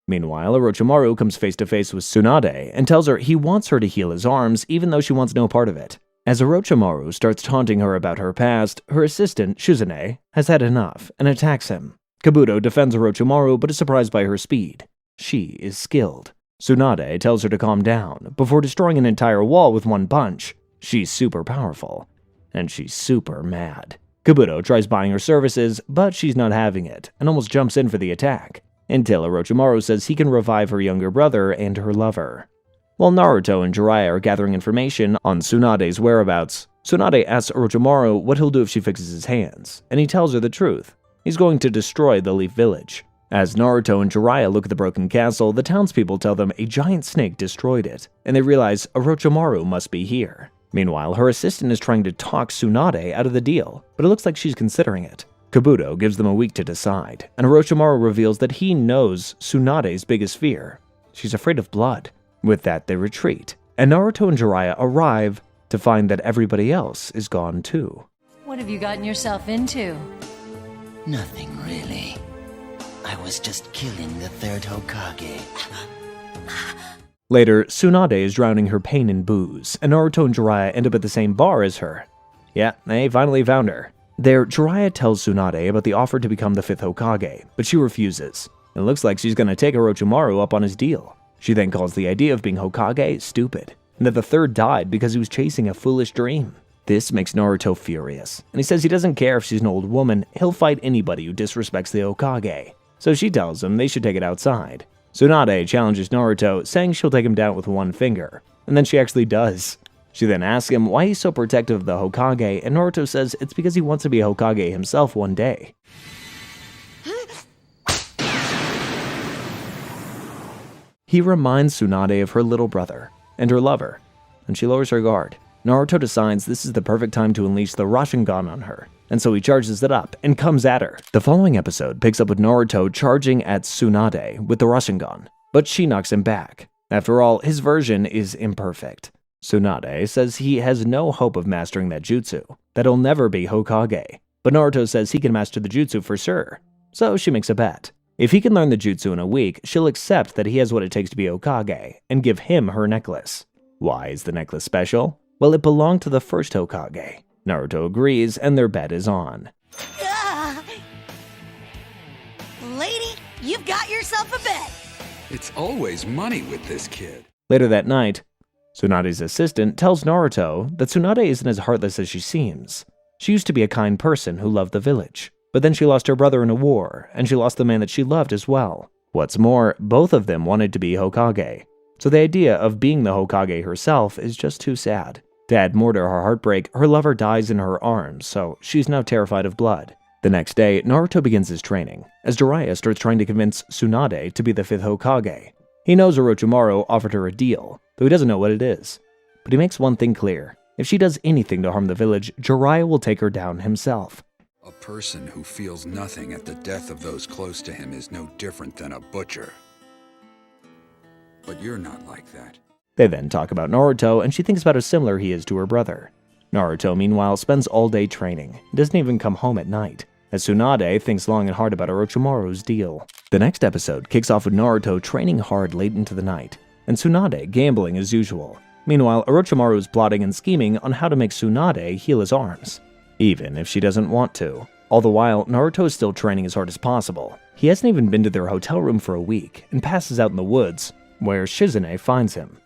S1: Meanwhile, Orochimaru comes face to face with Tsunade and tells her he wants her to heal his arms even though she wants no part of it. As Orochimaru starts taunting her about her past, her assistant, Shizune, has had enough and attacks him. Kabuto defends Orochimaru but is surprised by her speed. She is skilled. Tsunade tells her to calm down before destroying an entire wall with one punch. She's super powerful, and she's super mad. Kabuto tries buying her services, but she's not having it and almost jumps in for the attack, until Orochimaru says he can revive her younger brother and her lover. While Naruto and Jiraiya are gathering information on Tsunade's whereabouts, Tsunade asks Orochimaru what he'll do if she fixes his hands, and he tells her the truth. He's going to destroy the Leaf Village. As Naruto and Jiraiya look at the broken castle, the townspeople tell them a giant snake destroyed it, and they realize Orochimaru must be here. Meanwhile, her assistant is trying to talk Tsunade out of the deal, but it looks like she's considering it. Kabuto gives them a week to decide, and Orochimaru reveals that he knows Tsunade's biggest fear. She's afraid of blood. With that, they retreat, and Naruto and Jiraiya arrive to find that everybody else is gone too.
S23: What have you gotten yourself into?
S3: Nothing really. I was just killing the third Hokage.
S1: Later, Tsunade is drowning her pain in booze, and Naruto and Jiraiya end up at the same bar as her. Yeah, they finally found her. There, Jiraiya tells Tsunade about the offer to become the 5th Hokage, but she refuses. It looks like she's gonna take Orochimaru up on his deal. She then calls the idea of being Hokage stupid, and that the third died because he was chasing a foolish dream. This makes Naruto furious, and he says he doesn't care if she's an old woman, he'll fight anybody who disrespects the Hokage. So she tells him they should take it outside. Tsunade challenges Naruto, saying she'll take him down with one finger, and then she actually does. She then asks him why he's so protective of the Hokage, and Naruto says it's because he wants to be a Hokage himself one day. He reminds Tsunade of her little brother and her lover, and she lowers her guard. Naruto decides this is the perfect time to unleash the Rasengan on her, and so he charges it up and comes at her. The following episode picks up with Naruto charging at Tsunade with the Rasengan, but she knocks him back. After all, his version is imperfect. Tsunade says he has no hope of mastering that jutsu, that he'll never be Hokage. but Naruto says he can master the jutsu for sure, so she makes a bet. If he can learn the jutsu in a week, she'll accept that he has what it takes to be Hokage, and give him her necklace. Why is the necklace special? Well, it belonged to the first Hokage. Naruto agrees, and their bet is on.
S2: Lady, you've got yourself a bet.
S16: It's always money with this kid.
S1: Later that night, Tsunade's assistant tells Naruto that Tsunade isn't as heartless as she seems. She used to be a kind person who loved the village, but then she lost her brother in a war, and she lost the man that she loved as well. What's more, both of them wanted to be Hokage, so the idea of being the Hokage herself is just too sad. To add more to her heartbreak, her lover dies in her arms, so she's now terrified of blood. The next day, Naruto begins his training, as Jiraiya starts trying to convince Tsunade to be the 5th Hokage. He knows Orochimaru offered her a deal, though he doesn't know what it is. But he makes one thing clear. If she does anything to harm the village, Jiraiya will take her down himself.
S16: A person who feels nothing at the death of those close to him is no different than a butcher. But you're not like that.
S1: They then talk about Naruto, and she thinks about how similar he is to her brother. Naruto, meanwhile, spends all day training, doesn't even come home at night, as Tsunade thinks long and hard about Orochimaru's deal. The next episode kicks off with Naruto training hard late into the night, and Tsunade gambling as usual. Meanwhile, Orochimaru is plotting and scheming on how to make Tsunade heal his arms, even if she doesn't want to. All the while, Naruto is still training as hard as possible. He hasn't even been to their hotel room for a week, and passes out in the woods, where Shizune finds him.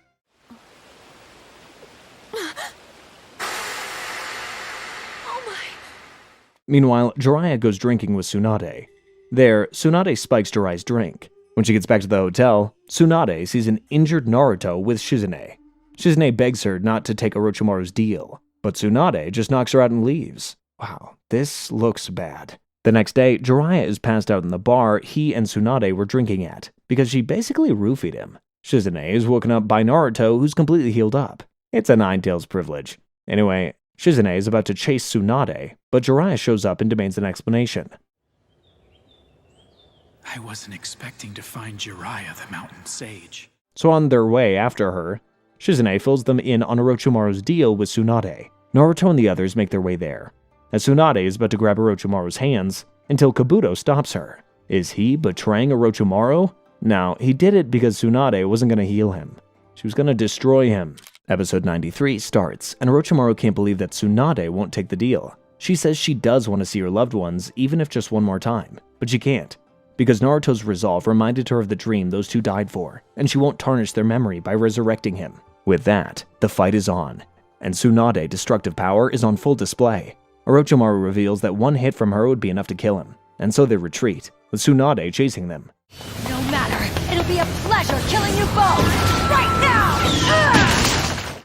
S1: Meanwhile, Jiraiya goes drinking with Tsunade. There, Tsunade spikes Jiraiya's drink. When she gets back to the hotel, Tsunade sees an injured Naruto with Shizune. Shizune begs her not to take Orochimaru's deal, but Tsunade just knocks her out and leaves. Wow, this looks bad. The next day, Jiraiya is passed out in the bar he and Tsunade were drinking at, because she basically roofied him. Shizune is woken up by Naruto, who's completely healed up. It's a Nine-Tails privilege. Anyway, Shizune is about to chase Tsunade, but Jiraiya shows up and demands an explanation.
S11: I wasn't expecting to find Jiraiya the mountain sage.
S1: So on their way after her, Shizune fills them in on Orochimaru's deal with Tsunade. Naruto and the others make their way there, as Tsunade is about to grab Orochimaru's hands, until Kabuto stops her. Is he betraying Orochimaru? No, he did it because Tsunade wasn't going to heal him. She was going to destroy him. Episode 93 starts, and Orochimaru can't believe that Tsunade won't take the deal. She says she does want to see her loved ones, even if just one more time, but she can't, because Naruto's resolve reminded her of the dream those two died for, and she won't tarnish their memory by resurrecting him. With that, the fight is on, and Tsunade's destructive power is on full display. Orochimaru reveals that one hit from her would be enough to kill him, and so they retreat, with Tsunade chasing them.
S2: No matter, it'll be a pleasure killing you both, right now!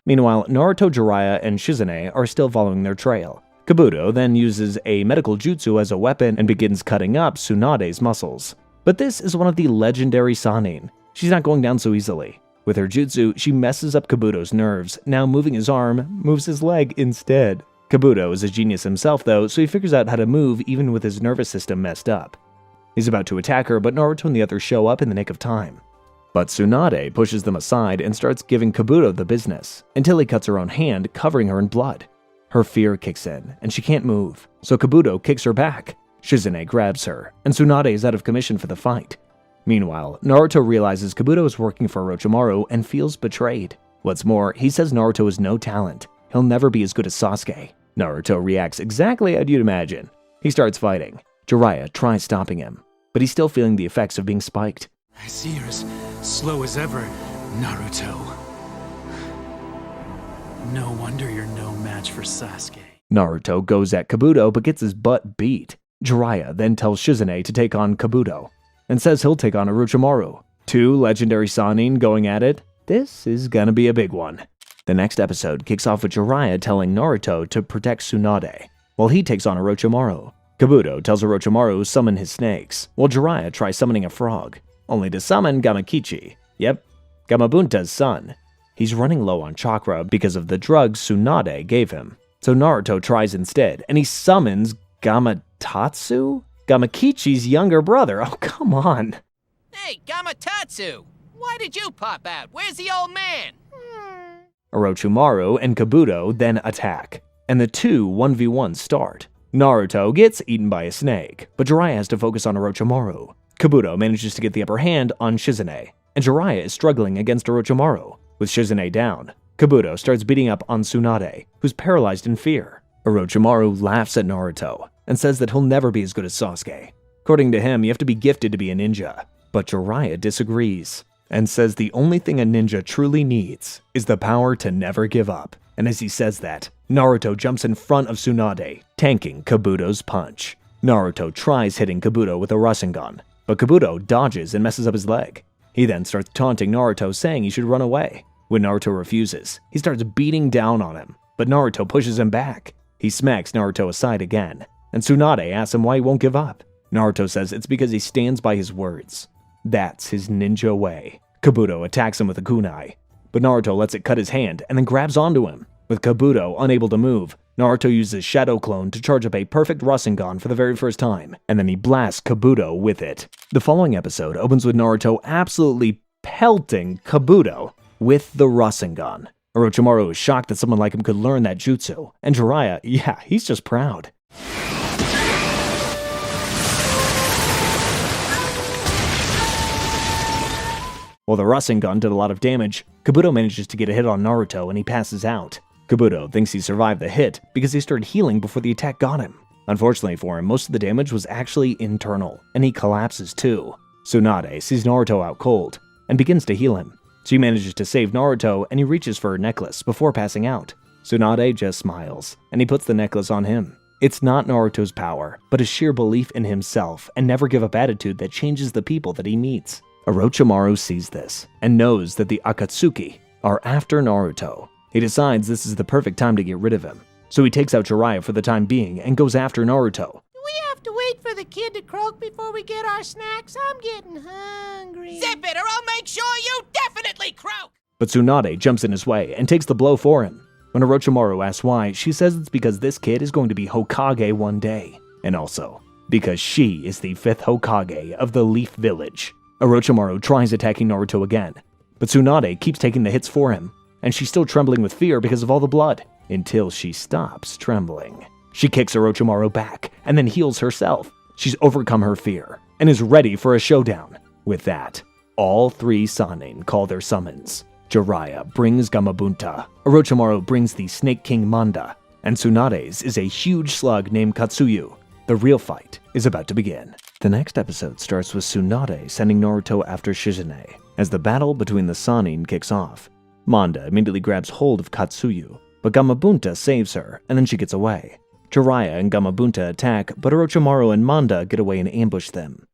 S1: Meanwhile, Naruto, Jiraiya, and Shizune are still following their trail. Kabuto then uses a medical jutsu as a weapon and begins cutting up Tsunade's muscles. But this is one of the legendary Sannin. She's not going down so easily. With her jutsu, she messes up Kabuto's nerves, now moving his arm, moves his leg instead. Kabuto is a genius himself though, so he figures out how to move even with his nervous system messed up. He's about to attack her, but Naruto and the others show up in the nick of time. But Tsunade pushes them aside and starts giving Kabuto the business, until he cuts her own hand, covering her in blood. Her fear kicks in, and she can't move, so Kabuto kicks her back. Shizune grabs her, and Tsunade is out of commission for the fight. Meanwhile, Naruto realizes Kabuto is working for Orochimaru and feels betrayed. What's more, he says Naruto is no talent. He'll never be as good as Sasuke. Naruto reacts exactly how you'd imagine. He starts fighting. Jiraiya tries stopping him, but he's still feeling the effects of being spiked.
S11: I see you're as slow as ever, Naruto. No wonder you're no match for Sasuke.
S1: Naruto goes at Kabuto but gets his butt beat. Jiraiya then tells Shizune to take on Kabuto, and says he'll take on Orochimaru. Two legendary Sannin going at it? This is gonna be a big one. The next episode kicks off with Jiraiya telling Naruto to protect Tsunade, while he takes on Orochimaru. Kabuto tells Orochimaru to summon his snakes, while Jiraiya tries summoning a frog, only to summon Gamakichi. Yep, Gamabunta's son. He's running low on chakra because of the drugs Tsunade gave him. So Naruto tries instead, and he summons Gamatatsu? Gamakichi's younger brother. Oh, come on.
S20: Hey, Gamatatsu! Why did you pop out? Where's the old man?
S1: Orochimaru and Kabuto then attack, and the two 1v1 start. Naruto gets eaten by a snake, but Jiraiya has to focus on Orochimaru. Kabuto manages to get the upper hand on Shizune, and Jiraiya is struggling against Orochimaru. With Shizune down, Kabuto starts beating up on Tsunade, who's paralyzed in fear. Orochimaru laughs at Naruto and says that he'll never be as good as Sasuke. According to him, you have to be gifted to be a ninja. But Jiraiya disagrees and says the only thing a ninja truly needs is the power to never give up. And as he says that, Naruto jumps in front of Tsunade, tanking Kabuto's punch. Naruto tries hitting Kabuto with a Rasengan, but Kabuto dodges and messes up his leg. He then starts taunting Naruto, saying he should run away. When Naruto refuses, he starts beating down on him, but Naruto pushes him back. He smacks Naruto aside again, and Tsunade asks him why he won't give up. Naruto says it's because he stands by his words. That's his ninja way. Kabuto attacks him with a kunai, but Naruto lets it cut his hand and then grabs onto him. With Kabuto unable to move, Naruto uses Shadow Clone to charge up a perfect Rasengan for the very first time, and then he blasts Kabuto with it. The following episode opens with Naruto absolutely pelting Kabuto with the Rasengan. Orochimaru is shocked that someone like him could learn that jutsu, and Jiraiya, yeah, he's just proud. While the Rasengan did a lot of damage, Kabuto manages to get a hit on Naruto and he passes out. Kabuto thinks he survived the hit because he started healing before the attack got him. Unfortunately for him, most of the damage was actually internal, and he collapses too. Tsunade sees Naruto out cold and begins to heal him. She manages to save Naruto and he reaches for her necklace before passing out. Tsunade just smiles, and he puts the necklace on him. It's not Naruto's power, but his sheer belief in himself and never give up attitude that changes the people that he meets. Orochimaru sees this and knows that the Akatsuki are after Naruto. He decides this is the perfect time to get rid of him, so he takes out Jiraiya for the time being and goes after Naruto.
S6: Do we have to wait for the kid to croak before we get our snacks? I'm getting hungry.
S20: Zip it or I'll make sure you definitely croak!
S1: But Tsunade jumps in his way and takes the blow for him. When Orochimaru asks why, she says it's because this kid is going to be Hokage one day, and also because she is the 5th Hokage of the Leaf Village. Orochimaru tries attacking Naruto again, but Tsunade keeps taking the hits for him, and she's still trembling with fear because of all the blood, until she stops trembling. She kicks Orochimaru back, and then heals herself. She's overcome her fear, and is ready for a showdown. With that, all 3 Sannin call their summons. Jiraiya brings Gamabunta, Orochimaru brings the Snake King Manda, and Tsunade's is a huge slug named Katsuyu. The real fight is about to begin. The next episode starts with Tsunade sending Naruto after Shizune. As the battle between the Sannin kicks off, Manda immediately grabs hold of Katsuyu, but Gamabunta saves her, and then she gets away. Jiraiya and Gamabunta attack, but Orochimaru and Manda get away and ambush them.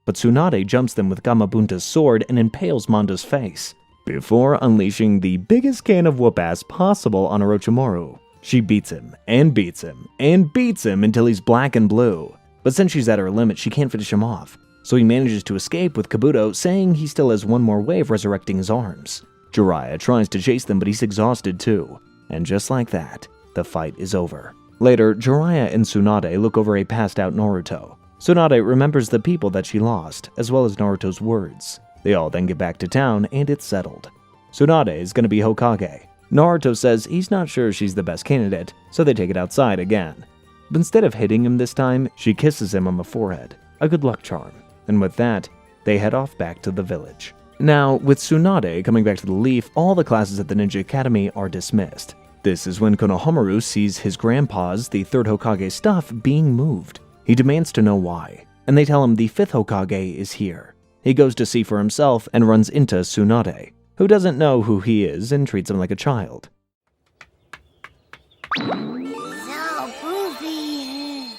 S1: But Tsunade jumps them with Gamabunta's sword and impales Manda's face, before unleashing the biggest can of whoop-ass possible on Orochimaru. She beats him, and beats him, and beats him until he's black and blue. But since she's at her limit, she can't finish him off, so he manages to escape with Kabuto, saying he still has one more way of resurrecting his arms. Jiraiya tries to chase them, but he's exhausted too. And just like that, the fight is over. Later, Jiraiya and Tsunade look over a passed-out Naruto. Tsunade remembers the people that she lost, as well as Naruto's words. They all then get back to town, and it's settled. Tsunade is going to be Hokage. Naruto says he's not sure she's the best candidate, so they take it outside again. But instead of hitting him this time, she kisses him on the forehead, a good luck charm. And with that, they head off back to the village. Now, with Tsunade coming back to the Leaf, all the classes at the Ninja Academy are dismissed. This is when Konohamaru sees his grandpa's, the 3rd Hokage stuff, being moved. He demands to know why, and they tell him the 5th Hokage is here. He goes to see for himself and runs into Tsunade, who doesn't know who he is and treats him like a child.
S8: So poofy.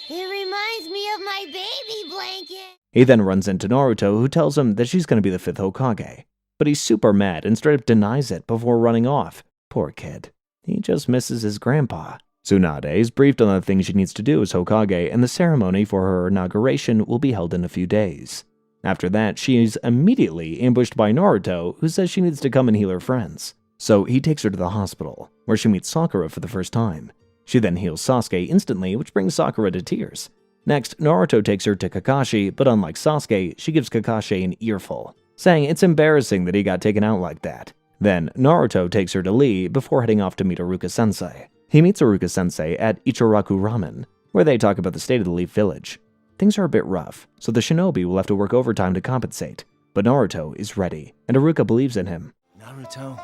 S8: It reminds me of my baby blanket.
S1: He then runs into Naruto, who tells him that she's going to be the 5th Hokage. But he's super mad and straight up denies it before running off. Poor kid. He just misses his grandpa. Tsunade is briefed on the things she needs to do as Hokage, and the ceremony for her inauguration will be held in a few days. After that, she is immediately ambushed by Naruto, who says she needs to come and heal her friends. So he takes her to the hospital, where she meets Sakura for the first time. She then heals Sasuke instantly, which brings Sakura to tears. Next, Naruto takes her to Kakashi, but unlike Sasuke, she gives Kakashi an earful. saying it's embarrassing that he got taken out like that. Then Naruto takes her to Lee before heading off to meet Iruka-sensei. He meets Iruka-sensei at Ichiraku Ramen, where they talk about the state of the Leaf Village. Things are a bit rough, so the shinobi will have to work overtime to compensate. But Naruto is ready, and Iruka believes in him.
S12: Naruto,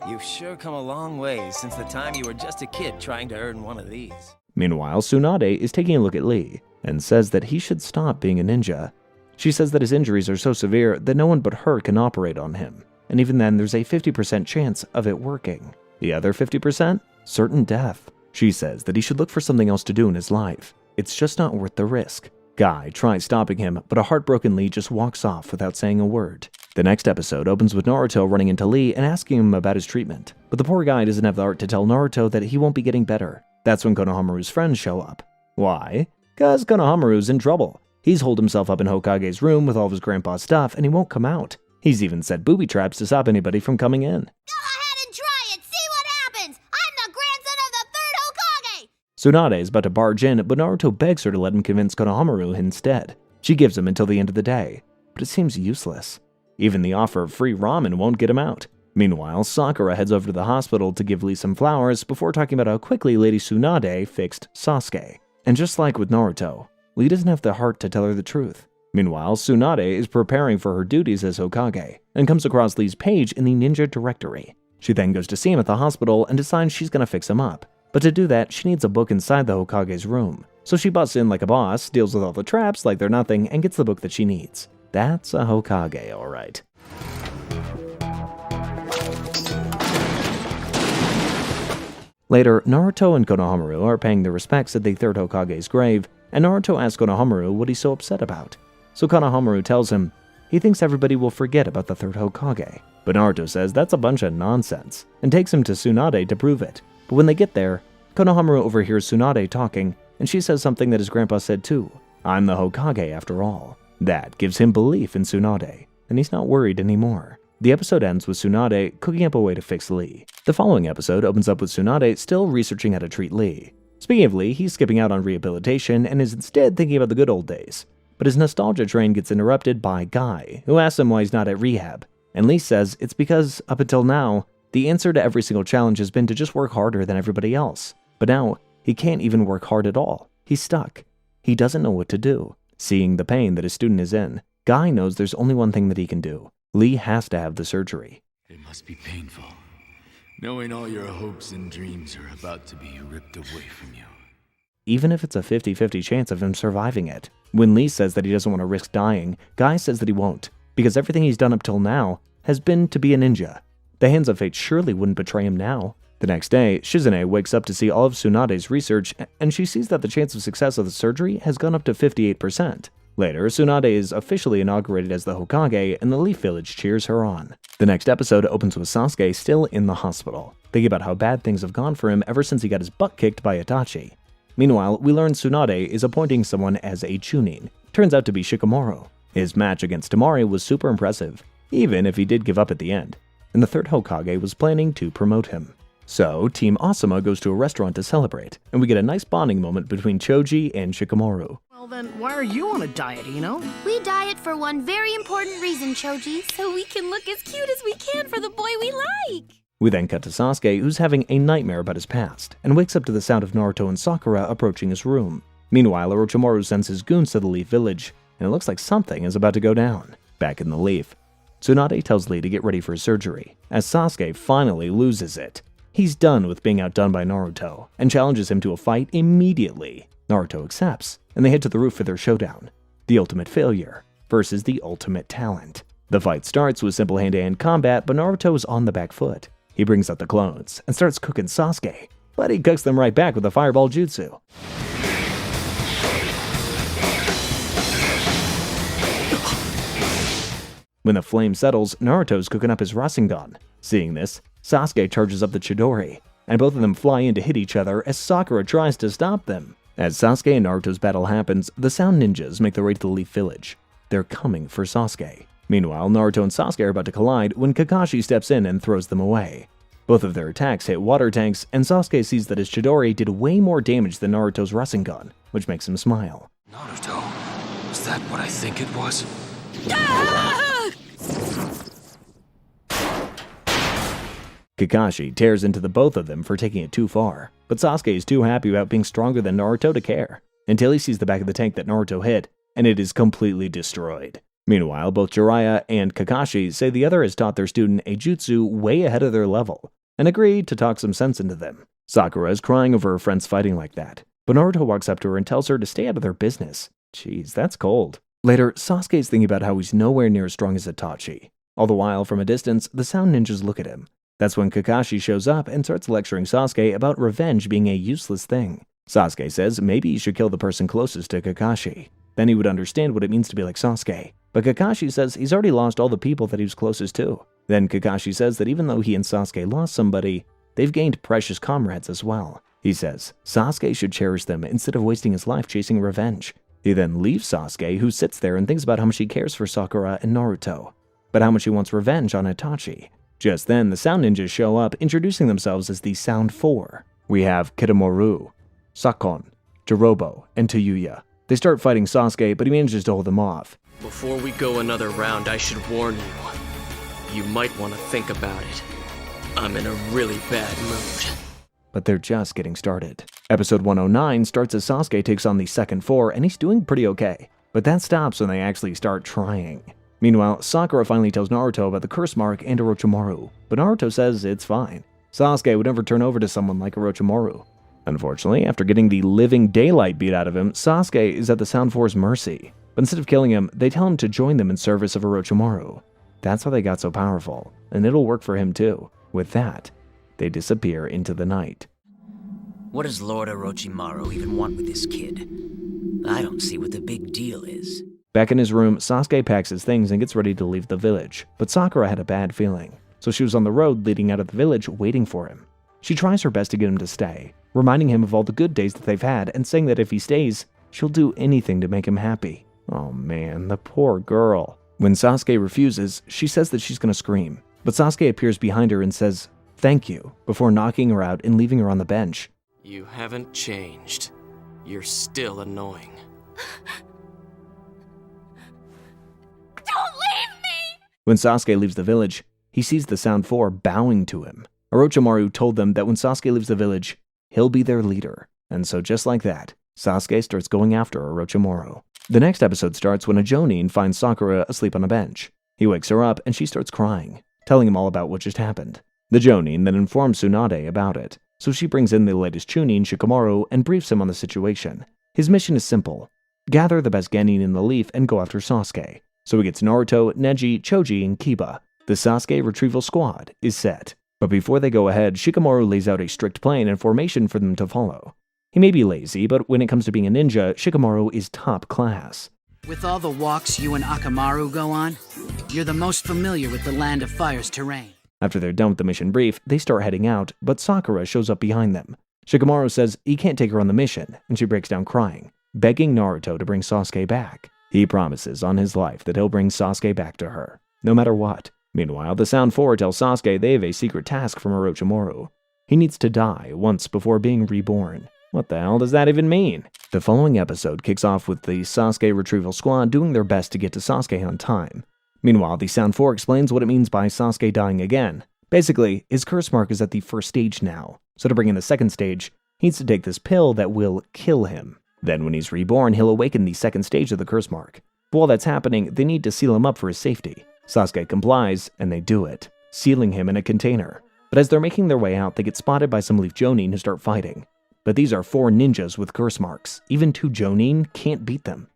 S12: you've sure come a long way since the time you were just a kid trying to earn one of these.
S1: Meanwhile, Tsunade is taking a look at Lee, and says that he should stop being a ninja. She says that his injuries are so severe that no one but her can operate on him, and even then there's a 50% chance of it working. The other 50%? Certain death. She says that he should look for something else to do in his life. It's just not worth the risk. Guy tries stopping him, but a heartbroken Lee just walks off without saying a word. The next episode opens with Naruto running into Lee and asking him about his treatment, but the poor guy doesn't have the heart to tell Naruto that he won't be getting better. That's when Konohamaru's friends show up. Why? 'Cause Konohamaru's in trouble. He's holed himself up in Hokage's room with all of his grandpa's stuff, and he won't come out. He's even set booby traps to stop anybody from coming in. Tsunade is about to barge in, but Naruto begs her to let him convince Konohamaru instead. She gives him until the end of the day, but it seems useless. Even the offer of free ramen won't get him out. Meanwhile, Sakura heads over to the hospital to give Lee some flowers before talking about how quickly Lady Tsunade fixed Sasuke. And just like with Naruto, Lee doesn't have the heart to tell her the truth. Meanwhile, Tsunade is preparing for her duties as Hokage, and comes across Lee's page in the ninja directory. She then goes to see him at the hospital and decides she's gonna fix him up. But to do that, she needs a book inside the Hokage's room. So she busts in like a boss, deals with all the traps like they're nothing, and gets the book that she needs. That's a Hokage, alright. Later, Naruto and Konohamaru are paying their respects at the third Hokage's grave, and Naruto asks Konohamaru what he's so upset about. So Konohamaru tells him he thinks everybody will forget about the third Hokage. But Naruto says that's a bunch of nonsense, and takes him to Tsunade to prove it. But when they get there, Konohamaru overhears Tsunade talking, and she says something that his grandpa said too. I'm the Hokage after all. That gives him belief in Tsunade, and he's not worried anymore. The episode ends with Tsunade cooking up a way to fix Lee. The following episode opens up with Tsunade still researching how to treat Lee. Speaking of Lee, he's skipping out on rehabilitation and is instead thinking about the good old days. But his nostalgia train gets interrupted by Guy, who asks him why he's not at rehab. And Lee says it's because, up until now, the answer to every single challenge has been to just work harder than everybody else. But now, he can't even work hard at all. He's stuck. He doesn't know what to do. Seeing the pain that his student is in, Guy knows there's only one thing that he can do. Lee has to have the surgery.
S10: It must be painful, knowing all your hopes and dreams are about to be ripped away from you.
S1: Even if it's a 50-50 chance of him surviving it. When Lee says that he doesn't want to risk dying, Guy says that he won't, because everything he's done up till now has been to be a ninja. The hands of fate surely wouldn't betray him now. The next day, Shizune wakes up to see all of Tsunade's research, and she sees that the chance of success of the surgery has gone up to 58%. Later, Tsunade is officially inaugurated as the Hokage, and the Leaf Village cheers her on. The next episode opens with Sasuke still in the hospital, thinking about how bad things have gone for him ever since he got his butt kicked by Itachi. Meanwhile, we learn Tsunade is appointing someone as a Chunin. Turns out to be Shikamaru. His match against Temari was super impressive, even if he did give up at the end. And the third Hokage was planning to promote him. So, Team Asuma goes to a restaurant to celebrate, and we get a nice bonding moment between Choji and Shikamaru.
S14: Well then, why are you on a diet, Ino?
S8: We diet for one very important reason, Choji.
S9: So we can look as cute as we can for the boy we like.
S1: We then cut to Sasuke, who's having a nightmare about his past, and wakes up to the sound of Naruto and Sakura approaching his room. Meanwhile, Orochimaru sends his goons to the Leaf Village, and it looks like something is about to go down. Back in the Leaf, Tsunade tells Lee to get ready for his surgery, as Sasuke finally loses it. He's done with being outdone by Naruto, and challenges him to a fight immediately. Naruto accepts, and they head to the roof for their showdown. The ultimate failure versus the ultimate talent. The fight starts with simple hand-to-hand combat, but Naruto is on the back foot. He brings out the clones and starts cooking Sasuke, but he cooks them right back with a fireball jutsu. When the flame settles, Naruto's cooking up his Rasengan. Seeing this, Sasuke charges up the Chidori, and both of them fly in to hit each other as Sakura tries to stop them. As Sasuke and Naruto's battle happens, the Sound Ninjas make their way to the Leaf Village. They're coming for Sasuke. Meanwhile, Naruto and Sasuke are about to collide when Kakashi steps in and throws them away. Both of their attacks hit water tanks, and Sasuke sees that his Chidori did way more damage than Naruto's Rasengan, which makes him smile.
S4: Naruto, was that what I think it was?
S1: Kakashi tears into the both of them for taking it too far, but Sasuke is too happy about being stronger than Naruto to care, until he sees the back of the tank that Naruto hit, and it is completely destroyed. Meanwhile, both Jiraiya and Kakashi say the other has taught their student a jutsu way ahead of their level, and agree to talk some sense into them. Sakura is crying over her friends fighting like that, but Naruto walks up to her and tells her to stay out of their business. Jeez, that's cold. Later, Sasuke is thinking about how he's nowhere near as strong as Itachi. All the while, from a distance, the sound ninjas look at him. That's when Kakashi shows up and starts lecturing Sasuke about revenge being a useless thing. Sasuke says maybe he should kill the person closest to Kakashi. Then he would understand what it means to be like Sasuke. But Kakashi says he's already lost all the people that he was closest to. Then Kakashi says that even though he and Sasuke lost somebody, they've gained precious comrades as well. He says Sasuke should cherish them instead of wasting his life chasing revenge. He then leaves Sasuke, who sits there and thinks about how much he cares for Sakura and Naruto, but how much he wants revenge on Itachi. Just then, the Sound Ninjas show up, introducing themselves as the Sound Four. We have Kitamura, Sakon, Jirobo, and Tayuya. They start fighting Sasuke, but he manages to hold them off.
S15: Before we go another round, I should warn you. You might want to think about it. I'm in a really bad mood.
S1: But they're just getting started. Episode 109 starts as Sasuke takes on the second four, and he's doing pretty okay. But that stops when they actually start trying. Meanwhile, Sakura finally tells Naruto about the curse mark and Orochimaru, but Naruto says it's fine. Sasuke would never turn over to someone like Orochimaru. Unfortunately, after getting the living daylight beat out of him, Sasuke is at the Sound Four's mercy. But instead of killing him, they tell him to join them in service of Orochimaru. That's how they got so powerful, and it'll work for him too. With that, they disappear into the night.
S3: What does Lord Orochimaru even want with this kid? I don't see what the big deal is.
S1: Back in his room, Sasuke packs his things and gets ready to leave the village, but Sakura had a bad feeling, so she was on the road leading out of the village waiting for him. She tries her best to get him to stay, reminding him of all the good days that they've had and saying that if he stays, she'll do anything to make him happy. Oh man, the poor girl. When Sasuke refuses, she says that she's gonna scream, but Sasuke appears behind her and says, "Thank you," before knocking her out and leaving her on the bench.
S15: You haven't changed. You're still annoying.
S2: Don't leave me!
S1: When Sasuke leaves the village, he sees the Sound Four bowing to him. Orochimaru told them that when Sasuke leaves the village, he'll be their leader. And so just like that, Sasuke starts going after Orochimaru. The next episode starts when a Jonin finds Sakura asleep on a bench. He wakes her up and she starts crying, telling him all about what just happened. The Jonin then informs Tsunade about it, so she brings in the latest Chunin, Shikamaru, and briefs him on the situation. His mission is simple: gather the best genin in the leaf and go after Sasuke. So he gets Naruto, Neji, Choji, and Kiba. The Sasuke Retrieval squad is set. But before they go ahead, Shikamaru lays out a strict plan and formation for them to follow. He may be lazy, but when it comes to being a ninja, Shikamaru is top class.
S17: With all the walks you and Akamaru go on, you're the most familiar with the Land of Fire's terrain.
S1: After they're done with the mission brief, they start heading out, but Sakura shows up behind them. Shikamaru says he can't take her on the mission, and she breaks down crying, begging Naruto to bring Sasuke back. He promises on his life that he'll bring Sasuke back to her, no matter what. Meanwhile, the Sound Four tell Sasuke they have a secret task from Orochimaru. He needs to die once before being reborn. What the hell does that even mean? The following episode kicks off with the Sasuke Retrieval squad doing their best to get to Sasuke on time. Meanwhile, the Sound Four explains what it means by Sasuke dying again. Basically, his curse mark is at the first stage now, so to bring in the second stage, he needs to take this pill that will kill him. Then when he's reborn, he'll awaken the second stage of the curse mark. But while that's happening, they need to seal him up for his safety. Sasuke complies, and they do it, sealing him in a container. But as they're making their way out, they get spotted by some Leaf Jonin who start fighting. But these are 4 ninjas with curse marks. Even 2 Jonin can't beat them.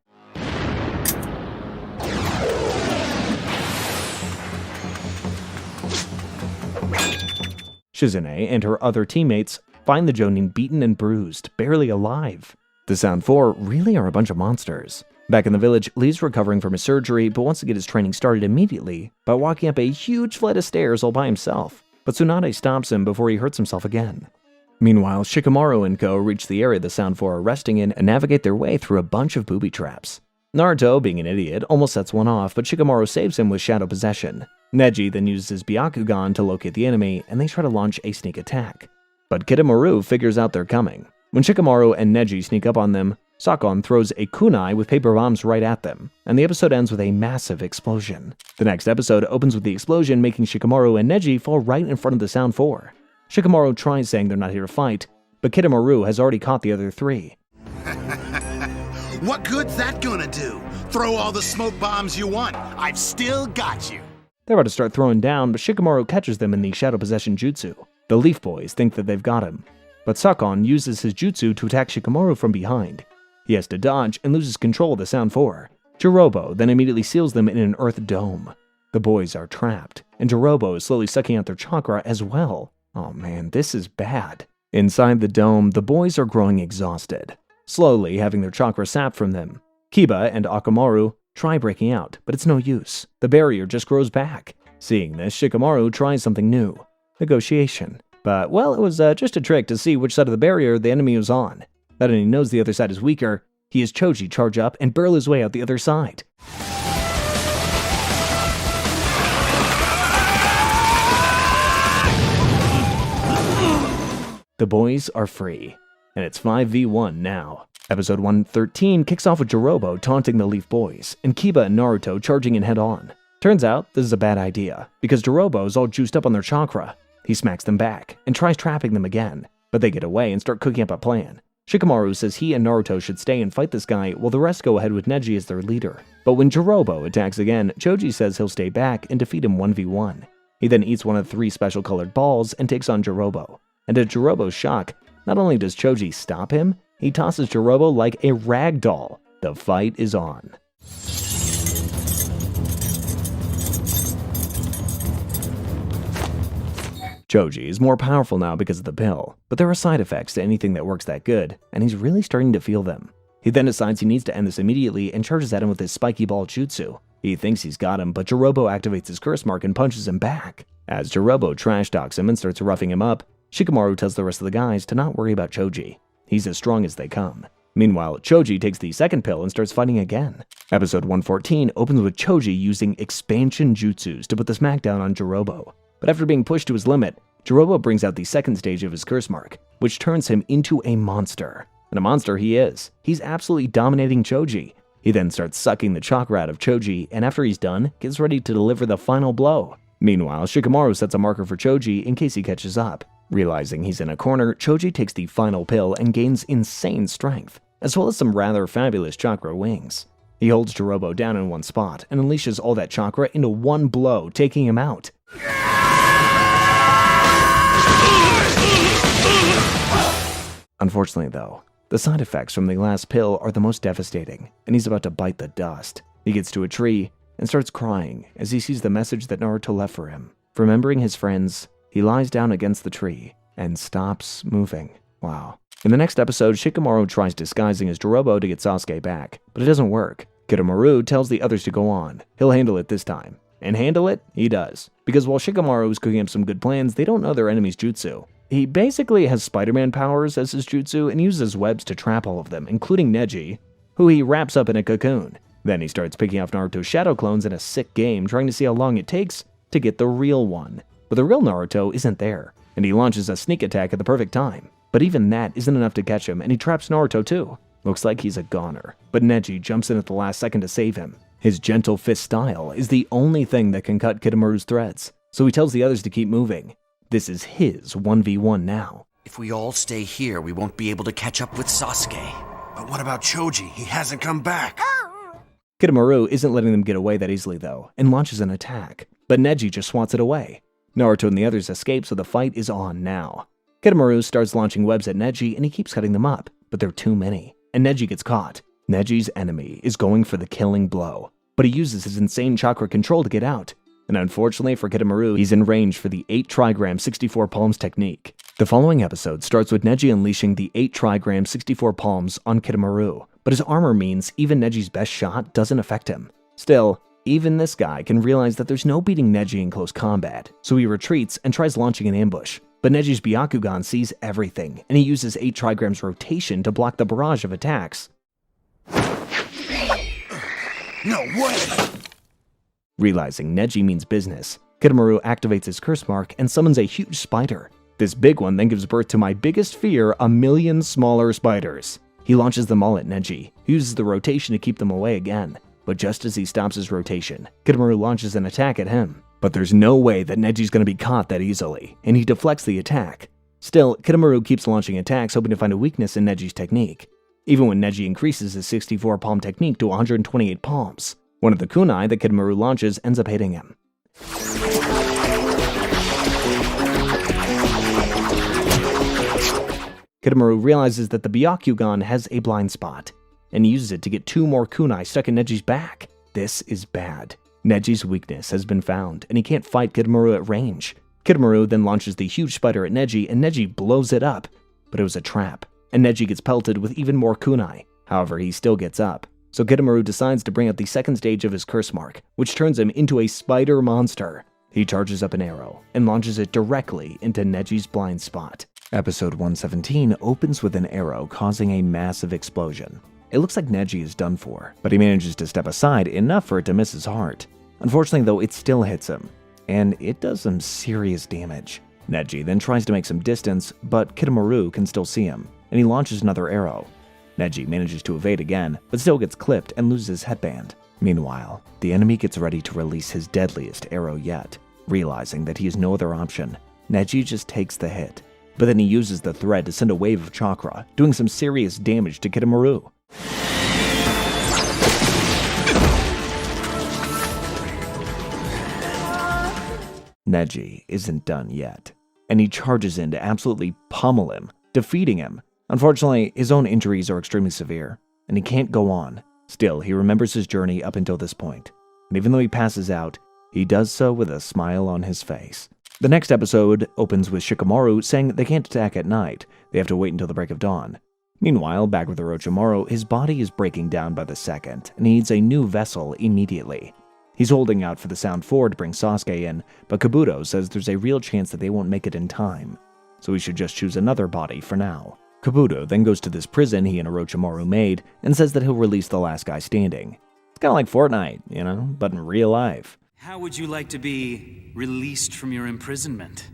S1: Shizune and her other teammates find the Jonin beaten and bruised, barely alive. The Sound Four really are a bunch of monsters. Back in the village, Lee's recovering from his surgery, but wants to get his training started immediately by walking up a huge flight of stairs all by himself. But Tsunade stops him before he hurts himself again. Meanwhile, Shikamaru and Co. reach the area the Sound Four are resting in and navigate their way through a bunch of booby traps. Naruto, being an idiot, almost sets one off, but Shikamaru saves him with Shadow Possession. Neji then uses his Byakugan to locate the enemy, and they try to launch a sneak attack. But Kitamura figures out they're coming. When Shikamaru and Neji sneak up on them, Sakon throws a kunai with paper bombs right at them, and the episode ends with a massive explosion. The next episode opens with the explosion making Shikamaru and Neji fall right in front of the Sound 4. Shikamaru tries saying they're not here to fight, but Kidomaru has already caught the other three.
S13: What good's that gonna do? Throw all the smoke bombs you want. I've still got you.
S1: They're about to start throwing down, but Shikamaru catches them in the Shadow Possession Jutsu. The Leaf Boys think that they've got him, but Sakon uses his jutsu to attack Shikamaru from behind. He has to dodge and loses control of the Sound 4. Jirobo then immediately seals them in an earth dome. The boys are trapped, and Jirobo is slowly sucking out their chakra as well. Oh man, this is bad. Inside the dome, the boys are growing exhausted, slowly having their chakra sapped from them. Kiba and Akamaru try breaking out, but it's no use. The barrier just grows back. Seeing this, Shikamaru tries something new. Negotiation. But, well, it was just a trick to see which side of the barrier the enemy was on. Now that he knows the other side is weaker, he has Choji charge up and barrel his way out the other side. The boys are free, and it's 5v1 now. Episode 113 kicks off with Jirobo taunting the Leaf Boys, and Kiba and Naruto charging in head-on. Turns out, this is a bad idea, because Jirobo is all juiced up on their chakra. He smacks them back, and tries trapping them again, but they get away and start cooking up a plan. Shikamaru says he and Naruto should stay and fight this guy, while the rest go ahead with Neji as their leader. But when Jirobo attacks again, Choji says he'll stay back and defeat him 1v1. He then eats one of 3 special colored balls and takes on Jirobo. And to Jirobo's shock, not only does Choji stop him, he tosses Jirobo like a rag doll. The fight is on. Choji is more powerful now because of the pill, but there are side effects to anything that works that good, and he's really starting to feel them. He then decides he needs to end this immediately and charges at him with his spiky ball jutsu. He thinks he's got him, but Jirobo activates his curse mark and punches him back. As Jirobo trash talks him and starts roughing him up, Shikamaru tells the rest of the guys to not worry about Choji. He's as strong as they come. Meanwhile, Choji takes the second pill and starts fighting again. Episode 114 opens with Choji using expansion jutsus to put the smackdown on Jirobo. But after being pushed to his limit, Jirobo brings out the second stage of his curse mark, which turns him into a monster. And a monster he is. He's absolutely dominating Choji. He then starts sucking the chakra out of Choji, and after he's done, gets ready to deliver the final blow. Meanwhile, Shikamaru sets a marker for Choji in case he catches up. Realizing he's in a corner, Choji takes the final pill and gains insane strength, as well as some rather fabulous chakra wings. He holds Jirobo down in one spot and unleashes all that chakra into one blow, taking him out. Unfortunately though, the side effects from the last pill are the most devastating, and he's about to bite the dust. He gets to a tree and starts crying as he sees the message that Naruto left for him. Remembering his friends, he lies down against the tree and stops moving. Wow. In the next episode, Shikamaru tries disguising as Jirobo to get Sasuke back, but it doesn't work. Kidomaru tells the others to go on. He'll handle it this time. And handle it, he does. Because while Shikamaru is cooking up some good plans, they don't know their enemy's jutsu. He basically has Spider-Man powers as his jutsu and uses webs to trap all of them, including Neji, who he wraps up in a cocoon. Then he starts picking off Naruto's shadow clones in a sick game, trying to see how long it takes to get the real one. But the real Naruto isn't there, and he launches a sneak attack at the perfect time. But even that isn't enough to catch him, and he traps Naruto too. Looks like he's a goner, but Neji jumps in at the last second to save him. His gentle fist style is the only thing that can cut Kidomaru's threads, so he tells the others to keep moving. This is his 1v1 now.
S3: If we all stay here, we won't be able to catch up with Sasuke.
S7: But what about Choji? He hasn't come back.
S1: Kidomaru isn't letting them get away that easily though, and launches an attack, but Neji just swats it away. Naruto and the others escape, so the fight is on now. Kidomaru starts launching webs at Neji and he keeps cutting them up, but they're too many, and Neji gets caught. Neji's enemy is going for the killing blow, but he uses his insane chakra control to get out. And unfortunately for Kidomaru, he's in range for the 8 trigram 64 palms technique. The following episode starts with Neji unleashing the 8 trigram 64 palms on Kidomaru, but his armor means even Neji's best shot doesn't affect him. Still, even this guy can realize that there's no beating Neji in close combat, so he retreats and tries launching an ambush. But Neji's Byakugan sees everything, and he uses 8 trigrams rotation to block the barrage of attacks.
S7: No way!
S1: Realizing Neji means business, Kidomaru activates his curse mark and summons a huge spider. This big one then gives birth to my biggest fear, 1,000,000 smaller spiders. He launches them all at Neji, who uses the rotation to keep them away again. But just as he stops his rotation, Kitamura launches an attack at him. But there's no way that Neji's going to be caught that easily, and he deflects the attack. Still, Kitamura keeps launching attacks, hoping to find a weakness in Neji's technique. Even when Neji increases his 64 palm technique to 128 palms, one of the kunai that Kitamura launches ends up hitting him. Kitamura realizes that the Byakugan has a blind spot, and uses it to get 2 more kunai stuck in Neji's back. This is bad. Neji's weakness has been found, and he can't fight Kitamura at range. Kitamura then launches the huge spider at Neji, and Neji blows it up. But it was a trap, and Neji gets pelted with even more kunai. However, he still gets up. So Kitamura decides to bring up the second stage of his curse mark, which turns him into a spider monster. He charges up an arrow, and launches it directly into Neji's blind spot. Episode 117 opens with an arrow causing a massive explosion. It looks like Neji is done for, but he manages to step aside enough for it to miss his heart. Unfortunately though, it still hits him, and it does some serious damage. Neji then tries to make some distance, but Kitamura can still see him, and he launches another arrow. Neji manages to evade again, but still gets clipped and loses his headband. Meanwhile, the enemy gets ready to release his deadliest arrow yet. Realizing that he has no other option, Neji just takes the hit. But then he uses the thread to send a wave of chakra, doing some serious damage to Kitamura. Neji isn't done yet, and he charges in to absolutely pummel him, defeating him. Unfortunately, his own injuries are extremely severe, and he can't go on. Still, he remembers his journey up until this point, and even though he passes out, he does so with a smile on his face. The next episode opens with Shikamaru saying they can't attack at night, they have to wait until the break of dawn. Meanwhile, back with Orochimaru, his body is breaking down by the second, and he needs a new vessel immediately. He's holding out for the Sound 4 to bring Sasuke in, but Kabuto says there's a real chance that they won't make it in time, so he should just choose another body for now. Kabuto then goes to this prison he and Orochimaru made, and says that he'll release the last guy standing. It's kinda like Fortnite, you know, but in real life.
S11: How would you like to be released from your imprisonment?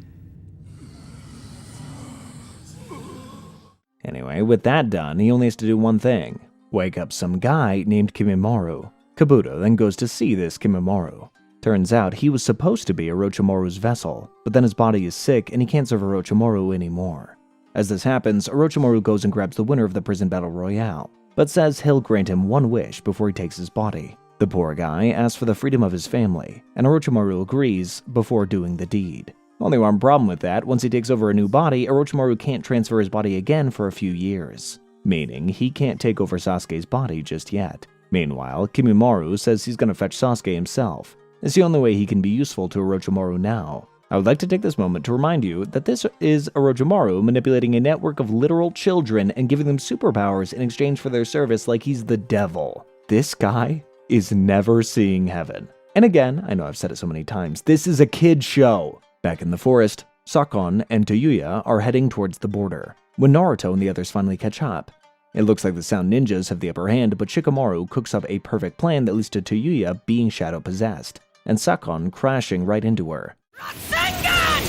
S1: Anyway, with that done, he only has to do one thing. Wake up some guy named Kimimaro. Kabuto then goes to see this Kimimaro. Turns out he was supposed to be Orochimaru's vessel, but then his body is sick and he can't serve Orochimaru anymore. As this happens, Orochimaru goes and grabs the winner of the prison battle royale, but says he'll grant him one wish before he takes his body. The poor guy asks for the freedom of his family, and Orochimaru agrees before doing the deed. Only one problem with that, once he takes over a new body, Orochimaru can't transfer his body again for a few years, meaning he can't take over Sasuke's body just yet. Meanwhile, Kimimaro says he's gonna fetch Sasuke himself. It's the only way he can be useful to Orochimaru now. I would like to take this moment to remind you that this is Orochimaru manipulating a network of literal children and giving them superpowers in exchange for their service like he's the devil. This guy is never seeing heaven. And again, I know I've said it so many times, this is a kid show. Back in the forest, Sakon and Toyuya are heading towards the border, when Naruto and the others finally catch up. It looks like the Sound Ninjas have the upper hand, but Shikamaru cooks up a perfect plan that leads to Toyuya being shadow-possessed, and Sakon crashing right into her.
S2: Rasengan!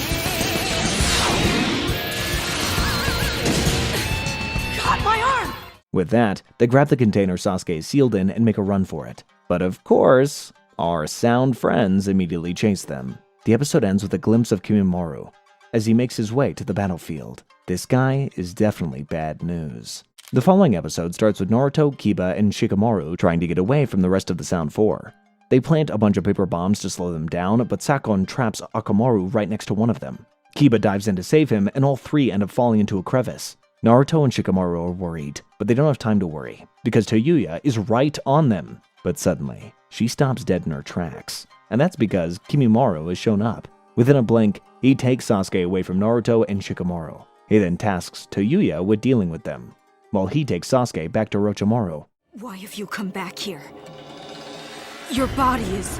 S2: Got my arm!
S1: With that, they grab the container Sasuke is sealed in and make a run for it. But of course, our sound friends immediately chase them. The episode ends with a glimpse of Kimimaro as he makes his way to the battlefield. This guy is definitely bad news. The following episode starts with Naruto, Kiba, and Shikamaru trying to get away from the rest of the Sound 4. They plant a bunch of paper bombs to slow them down, but Sakon traps Akamaru right next to one of them. Kiba dives in to save him, and all three end up falling into a crevice. Naruto and Shikamaru are worried, but they don't have time to worry, because Toyuya is right on them. But suddenly, she stops dead in her tracks, and that's because Kimimaro has shown up. Within a blink, he takes Sasuke away from Naruto and Shikamaru. He then tasks Toyuya with dealing with them, while he takes Sasuke back to Orochimaru.
S5: Why have you come back here? Your body is...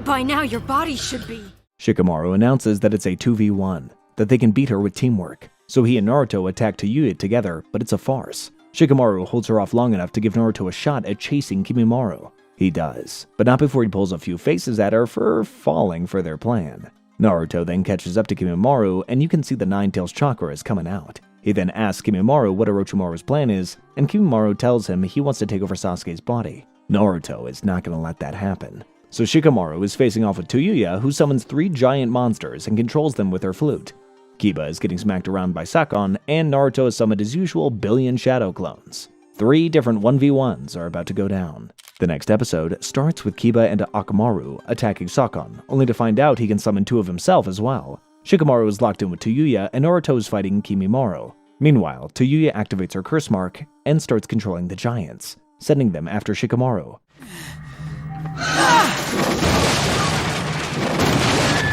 S5: By now, your body should be...
S1: Shikamaru announces that it's a 2v1, that they can beat her with teamwork. So he and Naruto attack Toyuya together, but it's a farce. Shikamaru holds her off long enough to give Naruto a shot at chasing Kimimaro. He does, but not before he pulls a few faces at her for falling for their plan. Naruto then catches up to Kimimaro, and you can see the Nine Tails chakra is coming out. He then asks Kimimaro what Orochimaru's plan is, and Kimimaro tells him he wants to take over Sasuke's body. Naruto is not going to let that happen. So Shikamaru is facing off with Toyuya, who summons 3 giant monsters and controls them with her flute. Kiba is getting smacked around by Sakon, and Naruto has summoned his usual billion shadow clones. 3 different 1v1s are about to go down. The next episode starts with Kiba and Akamaru attacking Sakon, only to find out he can summon 2 of himself as well. Shikamaru is locked in with Toyuya, and Naruto is fighting Kimimaro. Meanwhile, Toyuya activates her curse mark and starts controlling the giants, sending them after Shikamaru.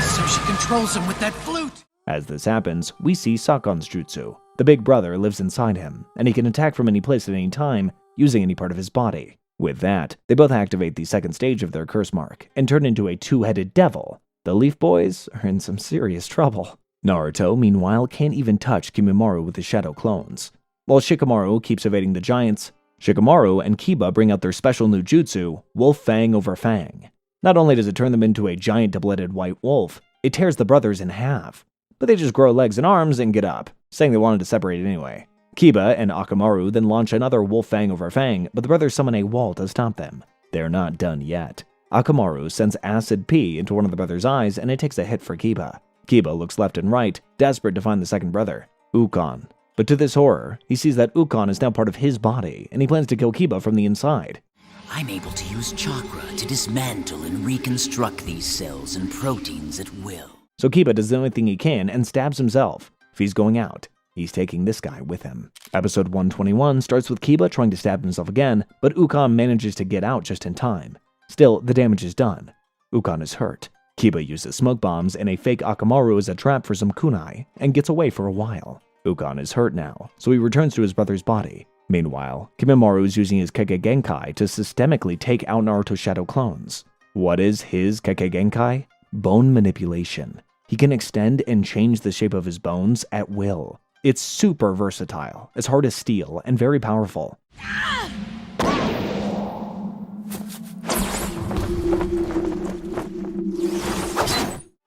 S17: So she controls him with that flute!
S1: As this happens, we see Sakon's jutsu. The big brother lives inside him, and he can attack from any place at any time, using any part of his body. With that, they both activate the second stage of their curse mark, and turn into a 2-headed devil. The Leaf Boys are in some serious trouble. Naruto, meanwhile, can't even touch Kimimaro with his shadow clones. While Shikamaru keeps evading the giants, Shikamaru and Kiba bring out their special new jutsu, Wolf Fang over Fang. Not only does it turn them into a giant double-headed white wolf, it tears the brothers in half. But they just grow legs and arms and get up, saying they wanted to separate it anyway. Kiba and Akamaru then launch another Wolf Fang over Fang, but the brothers summon a wall to stop them. They're not done yet. Akamaru sends acid pea into one of the brothers' eyes, and it takes a hit for Kiba. Kiba looks left and right, desperate to find the second brother, Ukon. But to this horror, he sees that Ukon is now part of his body, and he plans to kill Kiba from the inside.
S18: I'm able to use chakra to dismantle and reconstruct these cells and proteins at will.
S1: So Kiba does the only thing he can and stabs himself. If he's going out, he's taking this guy with him. Episode 121 starts with Kiba trying to stab himself again, but Ukon manages to get out just in time. Still, the damage is done. Ukon is hurt. Kiba uses smoke bombs and a fake Akamaru as a trap for some kunai, and gets away for a while. Ukon is hurt now, so he returns to his brother's body. Meanwhile, Kimimaro is using his Kekkei Genkai to systemically take out Naruto's shadow clones. What is his Kekkei Genkai? Bone manipulation. He can extend and change the shape of his bones at will. It's super versatile, as hard as steel, and very powerful.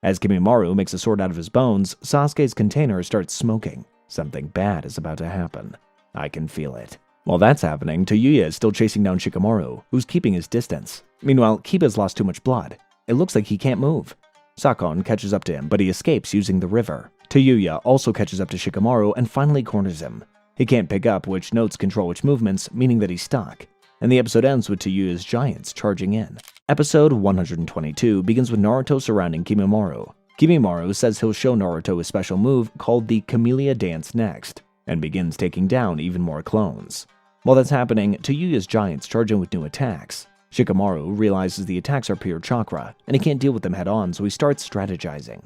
S1: As Kimimaro makes a sword out of his bones, Sasuke's container starts smoking. Something bad is about to happen. I can feel it. While that's happening, Toyuya is still chasing down Shikamaru, who's keeping his distance. Meanwhile, Kiba's lost too much blood. It looks like he can't move. Sakon catches up to him, but he escapes using the river. Toyuya also catches up to Shikamaru and finally corners him. He can't pick up which notes control which movements, meaning that he's stuck. And the episode ends with Toyuya's giants charging in. Episode 122 begins with Naruto surrounding Kimimaro. Kimimaro says he'll show Naruto a special move called the Camellia Dance next, and begins taking down even more clones. While that's happening, Toyuya's giants charge in with new attacks. Shikamaru realizes the attacks are pure chakra, and he can't deal with them head-on, so he starts strategizing.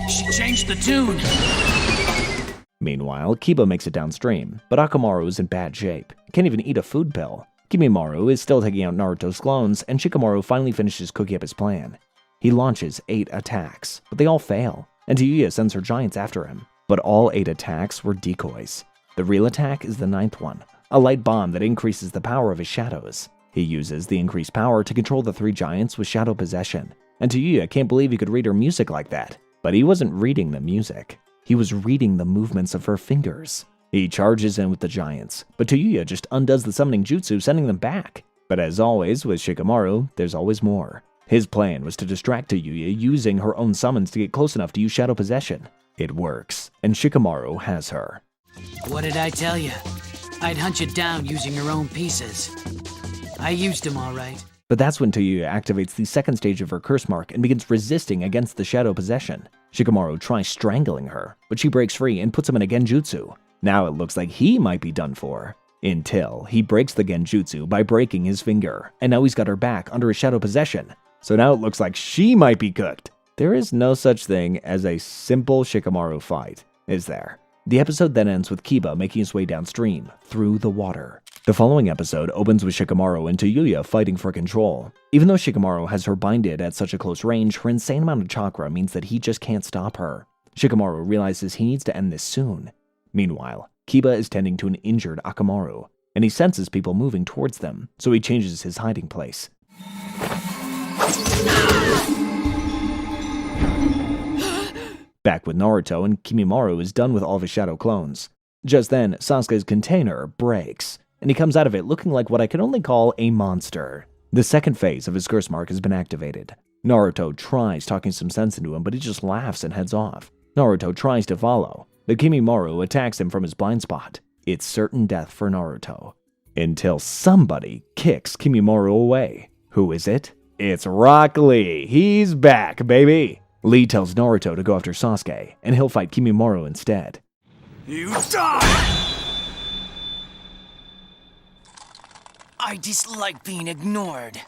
S17: She changed the tune!
S1: Meanwhile, Kiba makes it downstream, but Akamaru is in bad shape. Can't even eat a food pill. Kimimaro is still taking out Naruto's clones, and Shikamaru finally finishes cooking up his plan. He launches 8 attacks, but they all fail, and Toyuya sends her giants after him. But all 8 attacks were decoys. The real attack is the 9th one, a light bomb that increases the power of his shadows. He uses the increased power to control the 3 giants with shadow possession, and Toyuya can't believe he could read her music like that. But he wasn't reading the music. He was reading the movements of her fingers. He charges in with the giants, but Toyuya just undoes the summoning jutsu, sending them back. But as always with Shikamaru, there's always more. His plan was to distract Toyuya using her own summons to get close enough to use shadow possession. It works, and Shikamaru has her.
S17: What did I tell you? I'd hunt you down using your own pieces. I used them all right.
S1: But that's when Toyuya activates the second stage of her curse mark and begins resisting against the shadow possession. Shikamaru tries strangling her, but she breaks free and puts him in a genjutsu. Now it looks like he might be done for. Until he breaks the genjutsu by breaking his finger, and now he's got her back under his shadow possession. So now it looks like she might be cooked. There is no such thing as a simple Shikamaru fight, is there? The episode then ends with Kiba making his way downstream, through the water. The following episode opens with Shikamaru and Toyuya fighting for control. Even though Shikamaru has her binded at such a close range, her insane amount of chakra means that he just can't stop her. Shikamaru realizes he needs to end this soon. Meanwhile, Kiba is tending to an injured Akamaru, and he senses people moving towards them, so he changes his hiding place. Back with Naruto, and Kimimaro is done with all of his shadow clones. Just then, Sasuke's container breaks, and he comes out of it looking like what I can only call a monster. The second phase of his curse mark has been activated. Naruto tries talking some sense into him, but he just laughs and heads off. Naruto tries to follow, but Kimimaro attacks him from his blind spot. It's certain death for Naruto. Until somebody kicks Kimimaro away. Who is it? It's Rock Lee. He's back, baby! Lee tells Naruto to go after Sasuke, and he'll fight Kimimaro instead.
S3: You die! I dislike being ignored.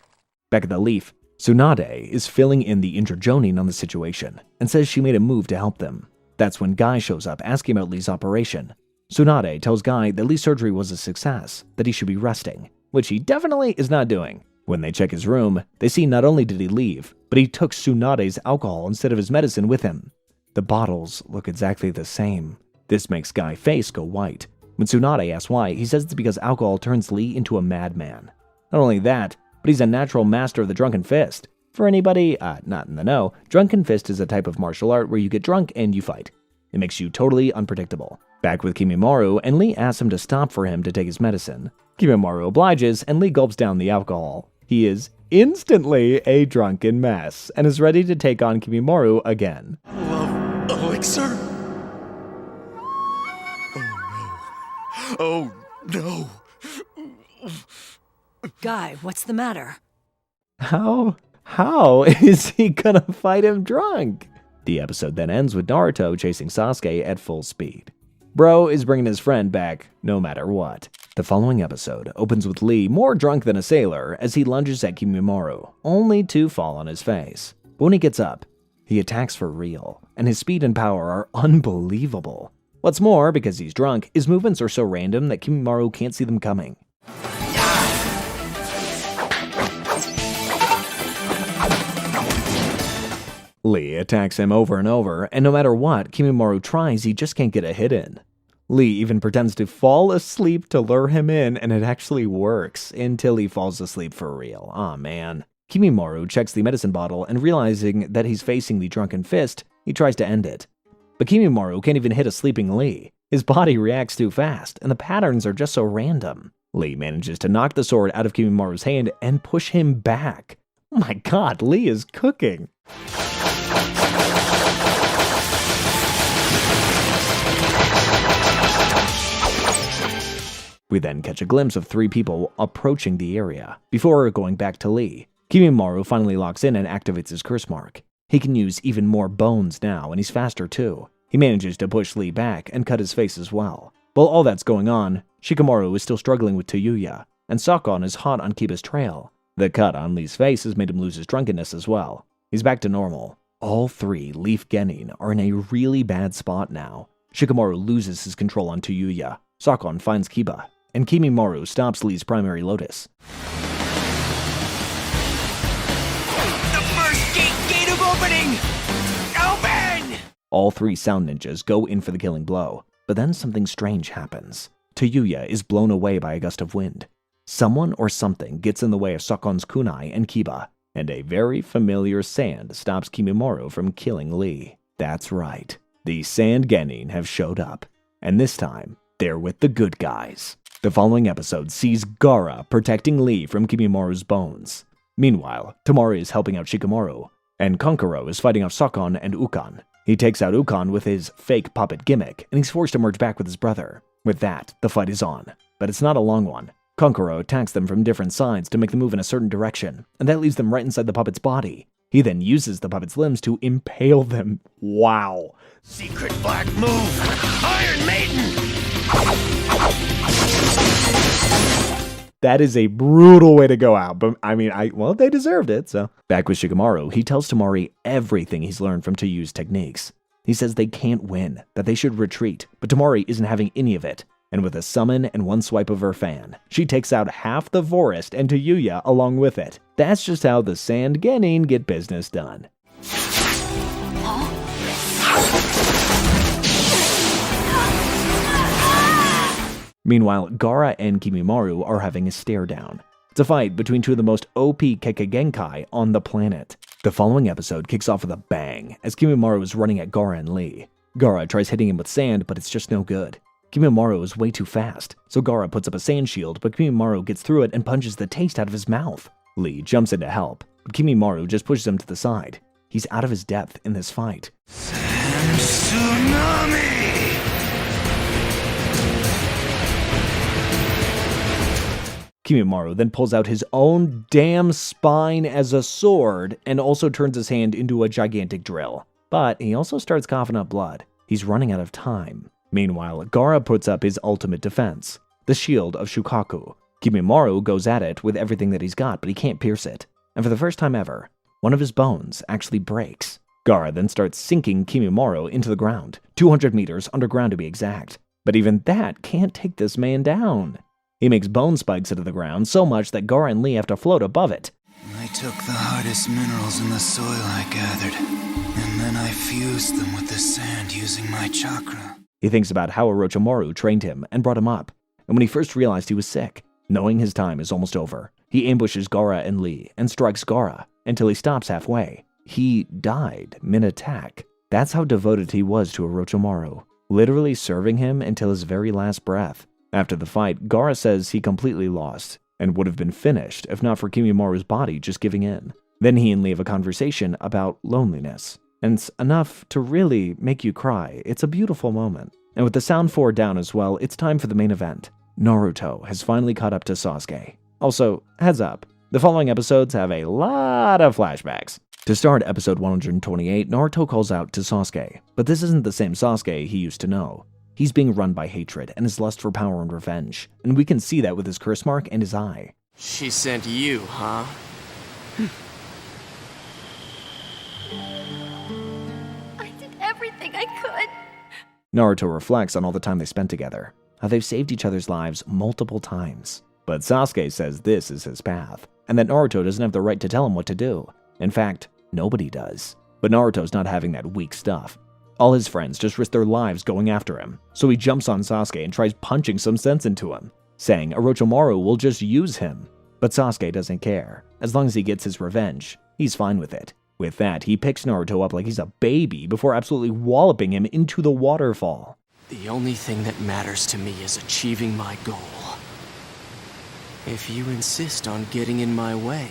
S1: Back at the Leaf, Tsunade is filling in the injured Jonin on the situation, and says she made a move to help them. That's when Guy shows up asking about Lee's operation. Tsunade tells Guy that Lee's surgery was a success, that he should be resting, which he definitely is not doing. When they check his room, they see not only did he leave, but he took Tsunade's alcohol instead of his medicine with him. The bottles look exactly the same. This makes Guy's face go white. When Tsunade asks why, he says it's because alcohol turns Lee into a madman. Not only that, but he's a natural master of the drunken fist. For anybody not in the know, drunken fist is a type of martial art where you get drunk and you fight. It makes you totally unpredictable. Back with Kimimaro, and Lee asks him to stop for him to take his medicine. Kimimaro obliges, and Lee gulps down the alcohol. He is instantly a drunken mess, and is ready to take on Kimimaro again.
S7: Love elixir? Oh no.
S23: Guy, what's the matter?
S1: How is he gonna fight him drunk? The episode then ends with Naruto chasing Sasuke at full speed. Bro is bringing his friend back no matter what. The following episode opens with Lee more drunk than a sailor as he lunges at Kimimaro, only to fall on his face. But when he gets up, he attacks for real, and his speed and power are unbelievable. What's more, because he's drunk, his movements are so random that Kimimaro can't see them coming. Lee attacks him over and over, and no matter what Kimimaro tries, he just can't get a hit in. Lee even pretends to fall asleep to lure him in, and it actually works, until he falls asleep for real. Aw, man. Kimimaro checks the medicine bottle, and realizing that he's facing the drunken fist, he tries to end it. But Kimimaro can't even hit a sleeping Lee. His body reacts too fast, and the patterns are just so random. Lee manages to knock the sword out of Kimimaro's hand and push him back. Oh my god, Lee is cooking. We then catch a glimpse of three people approaching the area, before going back to Lee. Kimimaro finally locks in and activates his curse mark. He can use even more bones now, and he's faster too. He manages to push Lee back and cut his face as well. While all that's going on, Shikamaru is still struggling with Tayuya, and Sakon is hot on Kiba's trail. The cut on Lee's face has made him lose his drunkenness as well. He's back to normal. All three Leaf Genin are in a really bad spot now. Shikamaru loses his control on Tayuya. Sakon finds Kiba, and Kimimaro stops Lee's primary lotus.
S3: The first gate of opening! Open!
S1: All three sound ninjas go in for the killing blow, but then something strange happens. Tayuya is blown away by a gust of wind. Someone or something gets in the way of Sakon's kunai and Kiba, and a very familiar sand stops Kimimaro from killing Lee. That's right, the Sand Genin have showed up, and this time, they're with the good guys. The following episode sees Gaara protecting Lee from Kimimaro's bones. Meanwhile, Tamari is helping out Shikamaru, and Kankuro is fighting off Sakon and Ukon. He takes out Ukon with his fake puppet gimmick, and he's forced to merge back with his brother. With that, the fight is on, but it's not a long one. Kankuro attacks them from different sides to make them move in a certain direction, and that leaves them right inside the puppet's body. He then uses the puppet's limbs to impale them. Wow.
S3: Secret black move! Iron Maiden!
S1: That is a brutal way to go out, but well, they deserved it, so. Back with Shikamaru, he tells Tamari everything he's learned from Tayu's techniques. He says they can't win, that they should retreat, but Tamari isn't having any of it. And with a summon and one swipe of her fan, she takes out half the forest and Tayuya along with it. That's just how the Sand Genin get business done. Meanwhile, Gaara and Kimimaro are having a stare down. It's It's a fight between two of the most OP Kekkei on the planet. The following episode kicks off with a bang as Kimimaro is running at Gaara and Lee. Gaara tries hitting him with sand, but it's just no good. Kimimaro is way too fast, so Gaara puts up a sand shield, but Kimimaro gets through it and punches the taste out of his mouth. Lee jumps in to help, but Kimimaro just pushes him to the side. He's out of his depth in this fight.
S13: Tsunami!
S1: Kimimaro then pulls out his own damn spine as a sword and also turns his hand into a gigantic drill. But he also starts coughing up blood. He's running out of time. Meanwhile, Gaara puts up his ultimate defense, the shield of Shukaku. Kimimaro goes at it with everything that he's got, but he can't pierce it. And for the first time ever, one of his bones actually breaks. Gaara then starts sinking Kimimaro into the ground, 200 meters underground to be exact. But even that can't take this man down. He makes bone spikes into the ground so much that Gaara and Lee have to float above it.
S3: I took the hardest minerals in the soil I gathered, and then I fused them with the sand using my chakra.
S1: He thinks about how Orochimaru trained him and brought him up, and when he first realized he was sick, knowing his time is almost over, he ambushes Gaara and Lee and strikes Gaara until he stops halfway. He died mid-attack. That's how devoted he was to Orochimaru, literally serving him until his very last breath. After the fight, Gaara says he completely lost and would have been finished if not for Kimimaru's body just giving in. Then he and Lee have a conversation about loneliness. And it's enough to really make you cry. It's a beautiful moment. And with the sound 4 down as well, it's time for the main event. Naruto has finally caught up to Sasuke. Also, heads up, the following episodes have a lot of flashbacks. To start episode 128, Naruto calls out to Sasuke, but this isn't the same Sasuke he used to know. He's being run by hatred and his lust for power and revenge, and we can see that with his curse mark and his eye.
S15: She sent you, huh?
S9: Everything I could.
S1: Naruto reflects on all the time they spent together, how they've saved each other's lives multiple times. But Sasuke says this is his path, and that Naruto doesn't have the right to tell him what to do. In fact, nobody does. But Naruto's not having that weak stuff. All his friends just risk their lives going after him, so he jumps on Sasuke and tries punching some sense into him, saying Orochimaru will just use him. But Sasuke doesn't care. As long as he gets his revenge, he's fine with it. With that, he picks Naruto up like he's a baby before absolutely walloping him into the waterfall.
S15: The only thing that matters to me is achieving my goal. If you insist on getting in my way.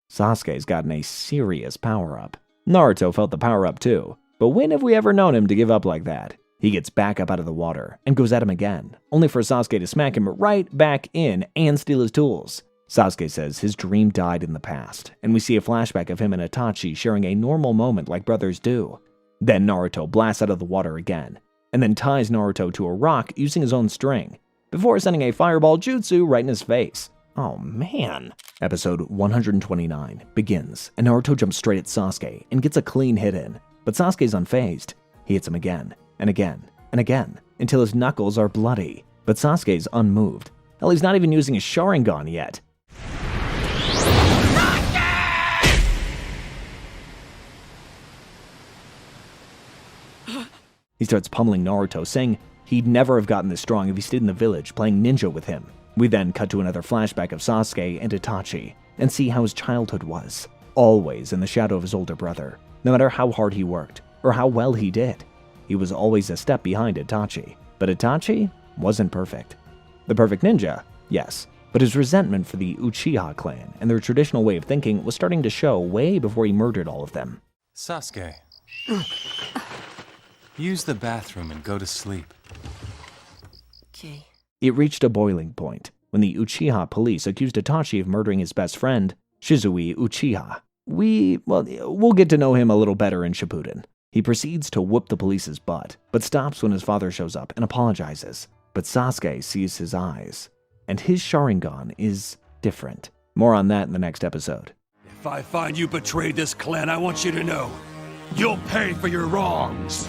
S1: Sasuke's gotten a serious power-up. Naruto felt the power-up too, but when have we ever known him to give up like that? He gets back up out of the water and goes at him again, only for Sasuke to smack him right back in and steal his tools. Sasuke says his dream died in the past, and we see a flashback of him and Itachi sharing a normal moment like brothers do. Then Naruto blasts out of the water again, and then ties Naruto to a rock using his own string, before sending a fireball jutsu right in his face. Oh man. Episode 129 begins, and Naruto jumps straight at Sasuke and gets a clean hit in, but Sasuke's unfazed. He hits him again, and again, and again, until his knuckles are bloody, but Sasuke's unmoved. Hell, he's not even using his Sharingan yet. He starts pummeling Naruto, saying he'd never have gotten this strong if he stayed in the village playing ninja with him. We then cut to another flashback of Sasuke and Itachi, and see how his childhood was, always in the shadow of his older brother. No matter how hard he worked, or how well he did, he was always a step behind Itachi. But Itachi wasn't perfect. The perfect ninja, yes, but his resentment for the Uchiha clan and their traditional way of thinking was starting to show way before he murdered all of them.
S19: Sasuke. Use the bathroom and go to sleep.
S8: Okay.
S1: It reached a boiling point when the Uchiha police accused Itachi of murdering his best friend, Shizue Uchiha. We'll get to know him a little better in Shippuden. He proceeds to whoop the police's butt, but stops when his father shows up and apologizes. But Sasuke sees his eyes, and his Sharingan is different. More on that in the next episode.
S21: If I find you betrayed this clan, I want you to know, you'll pay for your wrongs.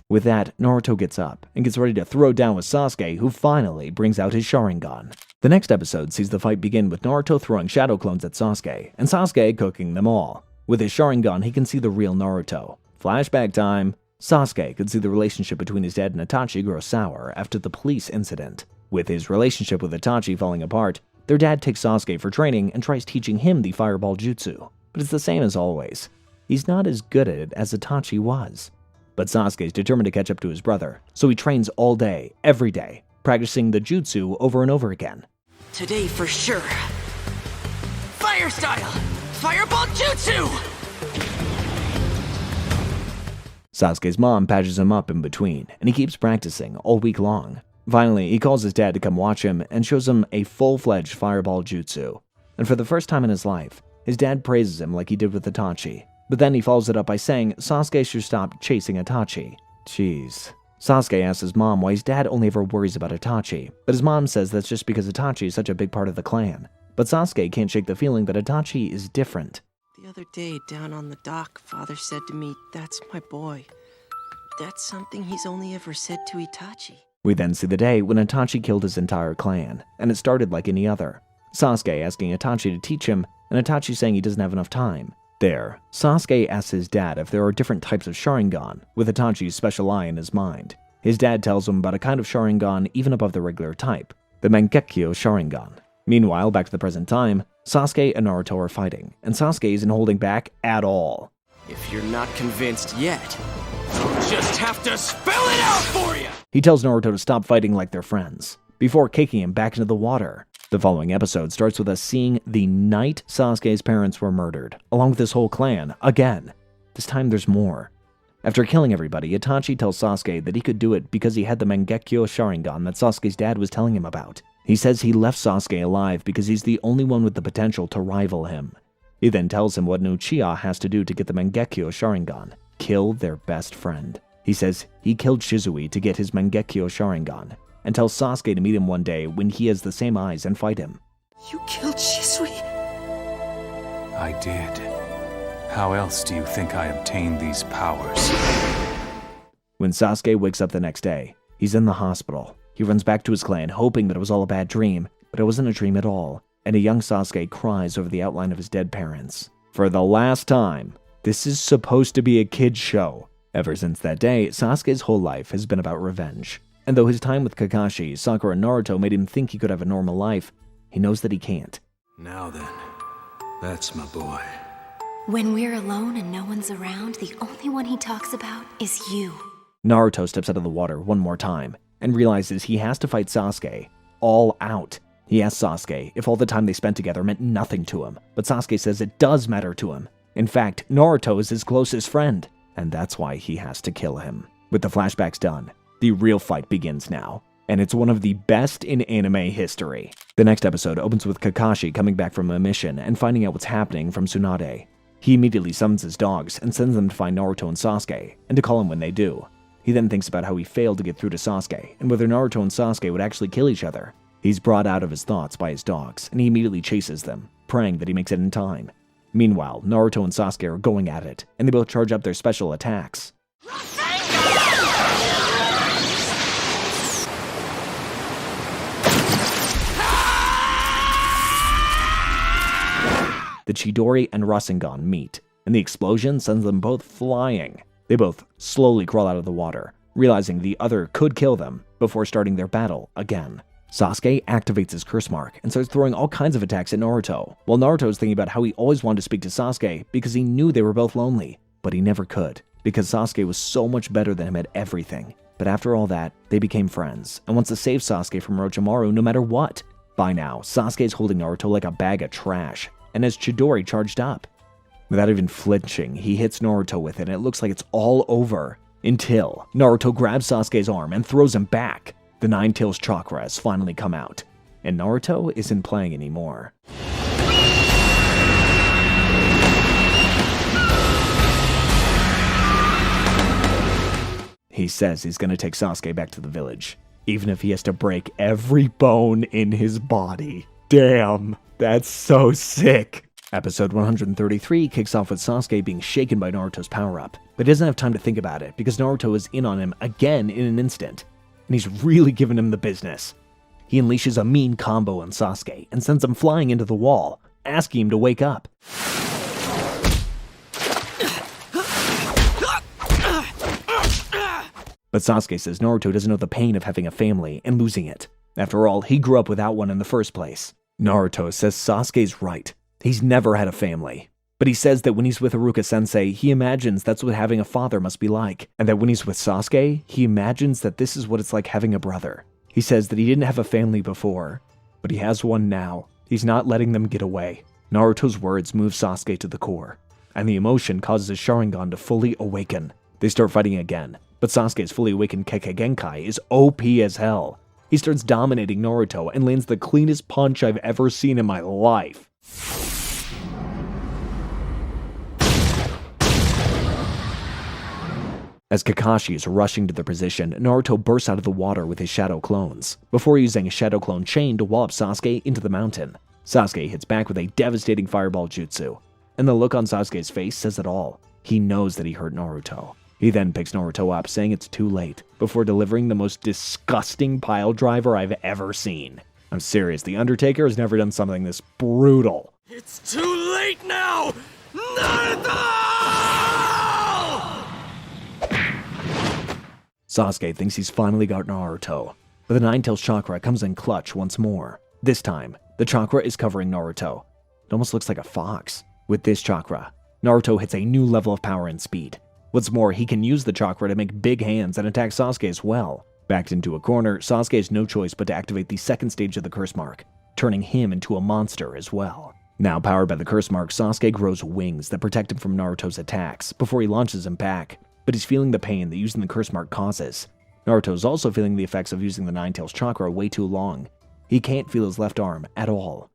S1: With that, Naruto gets up and gets ready to throw down with Sasuke, who finally brings out his Sharingan. The next episode sees the fight begin with Naruto throwing shadow clones at Sasuke, and Sasuke cooking them all. With his Sharingan, he can see the real Naruto. Flashback time. Sasuke could see the relationship between his dad and Itachi grow sour after the police incident. With his relationship with Itachi falling apart, their dad takes Sasuke for training and tries teaching him the fireball jutsu. But it's the same as always. He's not as good at it as Itachi was. But Sasuke is determined to catch up to his brother, so he trains all day, every day, practicing the jutsu over and over again.
S2: Today for sure. Fire style! Fireball jutsu!
S1: Sasuke's mom patches him up in between, and he keeps practicing all week long. Finally, he calls his dad to come watch him and shows him a full-fledged fireball jutsu. And for the first time in his life, his dad praises him like he did with Itachi. But then he follows it up by saying Sasuke should stop chasing Itachi. Jeez. Sasuke asks his mom why his dad only ever worries about Itachi, but his mom says that's just because Itachi is such a big part of the clan. But Sasuke can't shake the feeling that Itachi is different.
S6: The other day, down on the dock, Father said to me, "That's my boy." That's something he's only ever said to Itachi.
S1: We then see the day when Itachi killed his entire clan, and it started like any other. Sasuke asking Itachi to teach him, and Itachi saying he doesn't have enough time. There, Sasuke asks his dad if there are different types of Sharingan, with Itachi's special eye in his mind. His dad tells him about a kind of Sharingan even above the regular type, the Mangekyo Sharingan. Meanwhile, back to the present time, Sasuke and Naruto are fighting, and Sasuke isn't holding back at all.
S12: If you're not convinced yet, I'll just have to spell it out for you!
S1: He tells Naruto to stop fighting like they're friends, before kicking him back into the water. The following episode starts with us seeing the night Sasuke's parents were murdered, along with his whole clan, again. This time there's more. After killing everybody, Itachi tells Sasuke that he could do it because he had the Mangekyo Sharingan that Sasuke's dad was telling him about. He says he left Sasuke alive because he's the only one with the potential to rival him. He then tells him what an Uchiha has to do to get the Mangekyo Sharingan. Kill their best friend. He says he killed Shizui to get his Mangekyo Sharingan, and tells Sasuke to meet him one day when he has the same eyes and fight him.
S6: You killed Shizui?
S19: I did. How else do you think I obtained these powers?
S1: When Sasuke wakes up the next day, he's in the hospital. He runs back to his clan, hoping that it was all a bad dream, but it wasn't a dream at all, and a young Sasuke cries over the outline of his dead parents. For the last time, this is supposed to be a kid's show. Ever since that day, Sasuke's whole life has been about revenge. And though his time with Kakashi, Sakura, and Naruto made him think he could have a normal life, he knows that he can't.
S16: Now then, that's my boy.
S5: When we're alone and no one's around, the only one he talks about is you.
S1: Naruto steps out of the water one more time, and realizes he has to fight Sasuke, all out. He asks Sasuke if all the time they spent together meant nothing to him, but Sasuke says it does matter to him. In fact, Naruto is his closest friend, and that's why he has to kill him. With the flashbacks done, the real fight begins now, and it's one of the best in anime history. The next episode opens with Kakashi coming back from a mission and finding out what's happening from Tsunade. He immediately summons his dogs and sends them to find Naruto and Sasuke, and to call him when they do. He then thinks about how he failed to get through to Sasuke, and whether Naruto and Sasuke would actually kill each other. He's brought out of his thoughts by his dogs, and he immediately chases them, praying that he makes it in time. Meanwhile, Naruto and Sasuke are going at it, and they both charge up their special attacks. The Chidori and Rasengan meet, and the explosion sends them both flying. They both slowly crawl out of the water, realizing the other could kill them before starting their battle again. Sasuke activates his curse mark and starts throwing all kinds of attacks at Naruto, while Naruto is thinking about how he always wanted to speak to Sasuke because he knew they were both lonely, but he never could, because Sasuke was so much better than him at everything. But after all that, they became friends, and wants to save Sasuke from Orochimaru no matter what. By now, Sasuke is holding Naruto like a bag of trash, and has Chidori charged up. Without even flinching, he hits Naruto with it, and it looks like it's all over. Until Naruto grabs Sasuke's arm and throws him back. The Nine Tails chakra has finally come out, and Naruto isn't playing anymore. He says he's gonna take Sasuke back to the village, even if he has to break every bone in his body. Damn, that's so sick. Episode 133 kicks off with Sasuke being shaken by Naruto's power-up, but he doesn't have time to think about it because Naruto is in on him again in an instant, and he's really giving him the business. He unleashes a mean combo on Sasuke and sends him flying into the wall, asking him to wake up. But Sasuke says Naruto doesn't know the pain of having a family and losing it. After all, he grew up without one in the first place. Naruto says Sasuke's right. He's never had a family. But he says that when he's with Iruka-sensei, he imagines that's what having a father must be like. And that when he's with Sasuke, he imagines that this is what it's like having a brother. He says that he didn't have a family before, but he has one now. He's not letting them get away. Naruto's words move Sasuke to the core, and the emotion causes his Sharingan to fully awaken. They start fighting again, but Sasuke's fully awakened Kekkei Genkai is OP as hell. He starts dominating Naruto and lands the cleanest punch I've ever seen in my life. As Kakashi is rushing to their position, Naruto bursts out of the water with his shadow clones, before using a shadow clone chain to wallop Sasuke into the mountain. Sasuke hits back with a devastating fireball jutsu, and the look on Sasuke's face says it all. He knows that he hurt Naruto. He then picks Naruto up, saying it's too late, before delivering the most disgusting pile driver I've ever seen. I'm serious, The Undertaker has never done something this brutal.
S21: It's too late now! Naruto!
S1: Sasuke thinks he's finally got Naruto, but the Nine-Tails chakra comes in clutch once more. This time, the chakra is covering Naruto. It almost looks like a fox. With this chakra, Naruto hits a new level of power and speed. What's more, he can use the chakra to make big hands and attack Sasuke as well. Backed into a corner, Sasuke has no choice but to activate the second stage of the curse mark, turning him into a monster as well. Now powered by the curse mark, Sasuke grows wings that protect him from Naruto's attacks before he launches him back. But he's feeling the pain that using the curse mark causes. Naruto's also feeling the effects of using the Nine-Tails chakra way too long. He can't feel his left arm at all.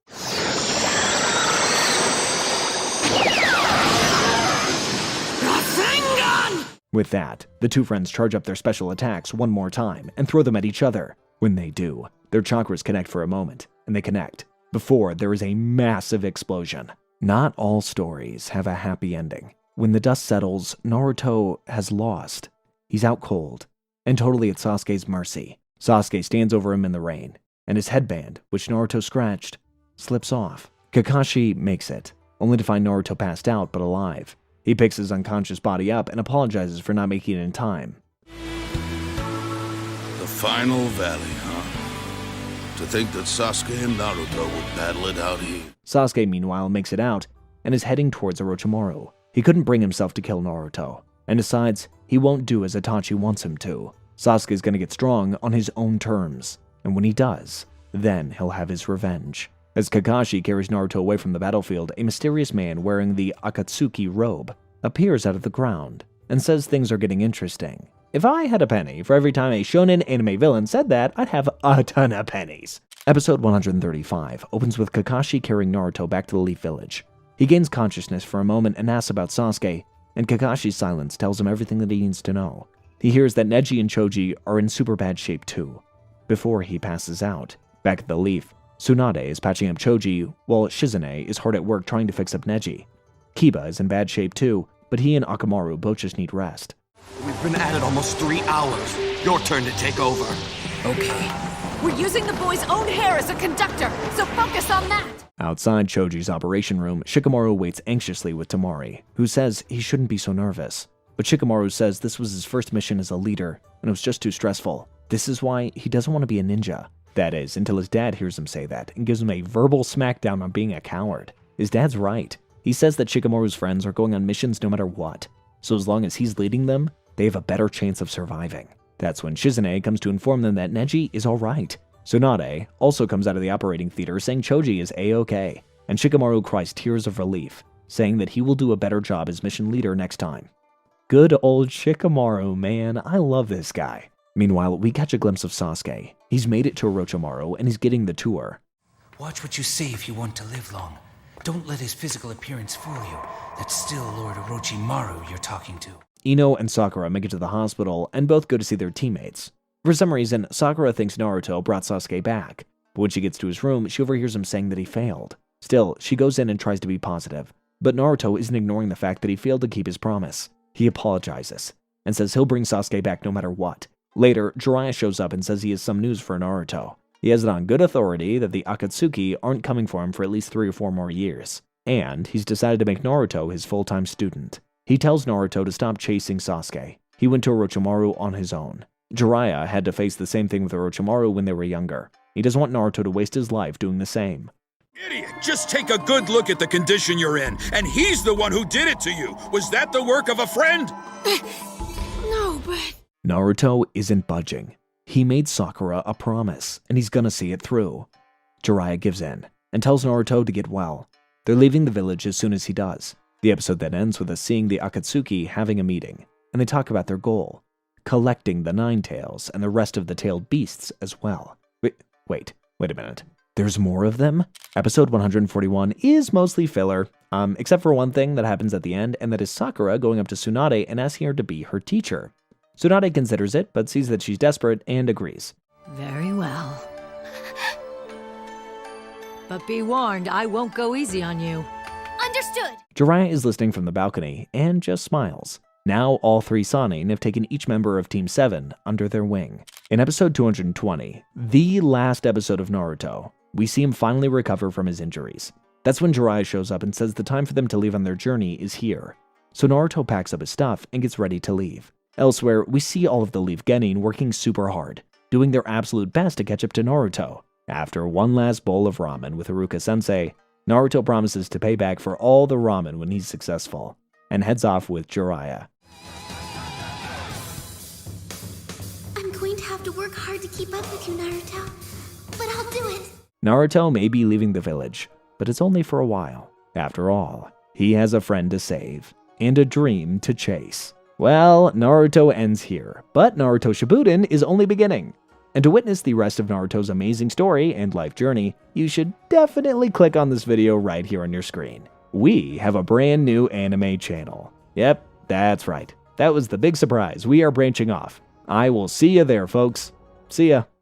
S2: Rasengan!
S1: With that, the two friends charge up their special attacks one more time and throw them at each other. When they do, their chakras connect for a moment, and they connect, before there is a massive explosion. Not all stories have a happy ending. When the dust settles, Naruto has lost. He's out cold, and totally at Sasuke's mercy. Sasuke stands over him in the rain, and his headband, which Naruto scratched, slips off. Kakashi makes it, only to find Naruto passed out but alive. He picks his unconscious body up and apologizes for not making it in time.
S10: The final valley, huh? To think that Sasuke and Naruto would battle it out here.
S1: Sasuke, meanwhile, makes it out and is heading towards Orochimaru. He couldn't bring himself to kill Naruto, and decides he won't do as Itachi wants him to. Sasuke's gonna get strong on his own terms, and when he does, then he'll have his revenge. As Kakashi carries Naruto away from the battlefield, a mysterious man wearing the Akatsuki robe appears out of the ground and says things are getting interesting. If I had a penny for every time a shonen anime villain said that, I'd have a ton of pennies. Episode 135 opens with Kakashi carrying Naruto back to the Leaf Village. He gains consciousness for a moment and asks about Sasuke, and Kakashi's silence tells him everything that he needs to know. He hears that Neji and Choji are in super bad shape too, before he passes out. Back at the Leaf, Tsunade is patching up Choji, while Shizune is hard at work trying to fix up Neji. Kiba is in bad shape too, but he and Akamaru both just need rest.
S21: We've been at it almost 3 hours. Your turn to take over.
S9: Okay. We're using the boy's own hair as a conductor, so focus on that!
S1: Outside Choji's operation room, Shikamaru waits anxiously with Temari, who says he shouldn't be so nervous. But Shikamaru says this was his first mission as a leader, and it was just too stressful. This is why he doesn't want to be a ninja. That is, until his dad hears him say that, and gives him a verbal smackdown on being a coward. His dad's right. He says that Shikamaru's friends are going on missions no matter what, so as long as he's leading them, they have a better chance of surviving. That's when Shizune comes to inform them that Neji is alright. Tsunade also comes out of the operating theater saying Choji is A-OK, and Shikamaru cries tears of relief, saying that he will do a better job as mission leader next time. Good old Shikamaru, man, I love this guy. Meanwhile, we catch a glimpse of Sasuke. He's made it to Orochimaru and he's getting the tour.
S4: Watch what you say if you want to live long. Don't let his physical appearance fool you. That's still Lord Orochimaru you're talking to.
S1: Ino and Sakura make it to the hospital and both go to see their teammates. For some reason, Sakura thinks Naruto brought Sasuke back, but when she gets to his room, she overhears him saying that he failed. Still, she goes in and tries to be positive, but Naruto isn't ignoring the fact that he failed to keep his promise. He apologizes, and says he'll bring Sasuke back no matter what. Later, Jiraiya shows up and says he has some news for Naruto. He has it on good authority that the Akatsuki aren't coming for him for at least 3 or 4 more years, and he's decided to make Naruto his full-time student. He tells Naruto to stop chasing Sasuke. He went to Orochimaru on his own. Jiraiya had to face the same thing with Orochimaru when they were younger. He doesn't want Naruto to waste his life doing the same.
S21: Idiot! Just take a good look at the condition you're in, and he's the one who did it to you. Was that the work of a friend?
S5: No, but...
S1: Naruto isn't budging. He made Sakura a promise, and he's gonna see it through. Jiraiya gives in, and tells Naruto to get well. They're leaving the village as soon as he does. The episode then ends with us seeing the Akatsuki having a meeting, and they talk about their goal, collecting the Nine Tails and the rest of the tailed beasts as well. Wait a minute. There's more of them? Episode 141 is mostly filler, except for one thing that happens at the end, and that is Sakura going up to Tsunade and asking her to be her teacher. Tsunade considers it, but sees that she's desperate and agrees.
S23: Very well. But be warned, I won't go easy on you.
S8: Understood.
S1: Jiraiya is listening from the balcony and just smiles. Now all three Sannin have taken each member of Team 7 under their wing. In episode 220, the last episode of Naruto, we see him finally recover from his injuries. That's when Jiraiya shows up and says the time for them to leave on their journey is here. So Naruto packs up his stuff and gets ready to leave. Elsewhere, we see all of the Leaf Genin working super hard, doing their absolute best to catch up to Naruto. After one last bowl of ramen with Haruka-sensei, Naruto promises to pay back for all the ramen when he's successful, and heads off with Jiraiya.
S8: I'm going to have to work hard to keep up with you, Naruto. But I'll do it.
S1: Naruto may be leaving the village, but it's only for a while. After all, he has a friend to save, and a dream to chase. Well, Naruto ends here, but Naruto Shippuden is only beginning. And to witness the rest of Naruto's amazing story and life journey, you should definitely click on this video right here on your screen. We have a brand new anime channel. Yep, that's right. That was the big surprise. We are branching off. I will see you there, folks. See ya.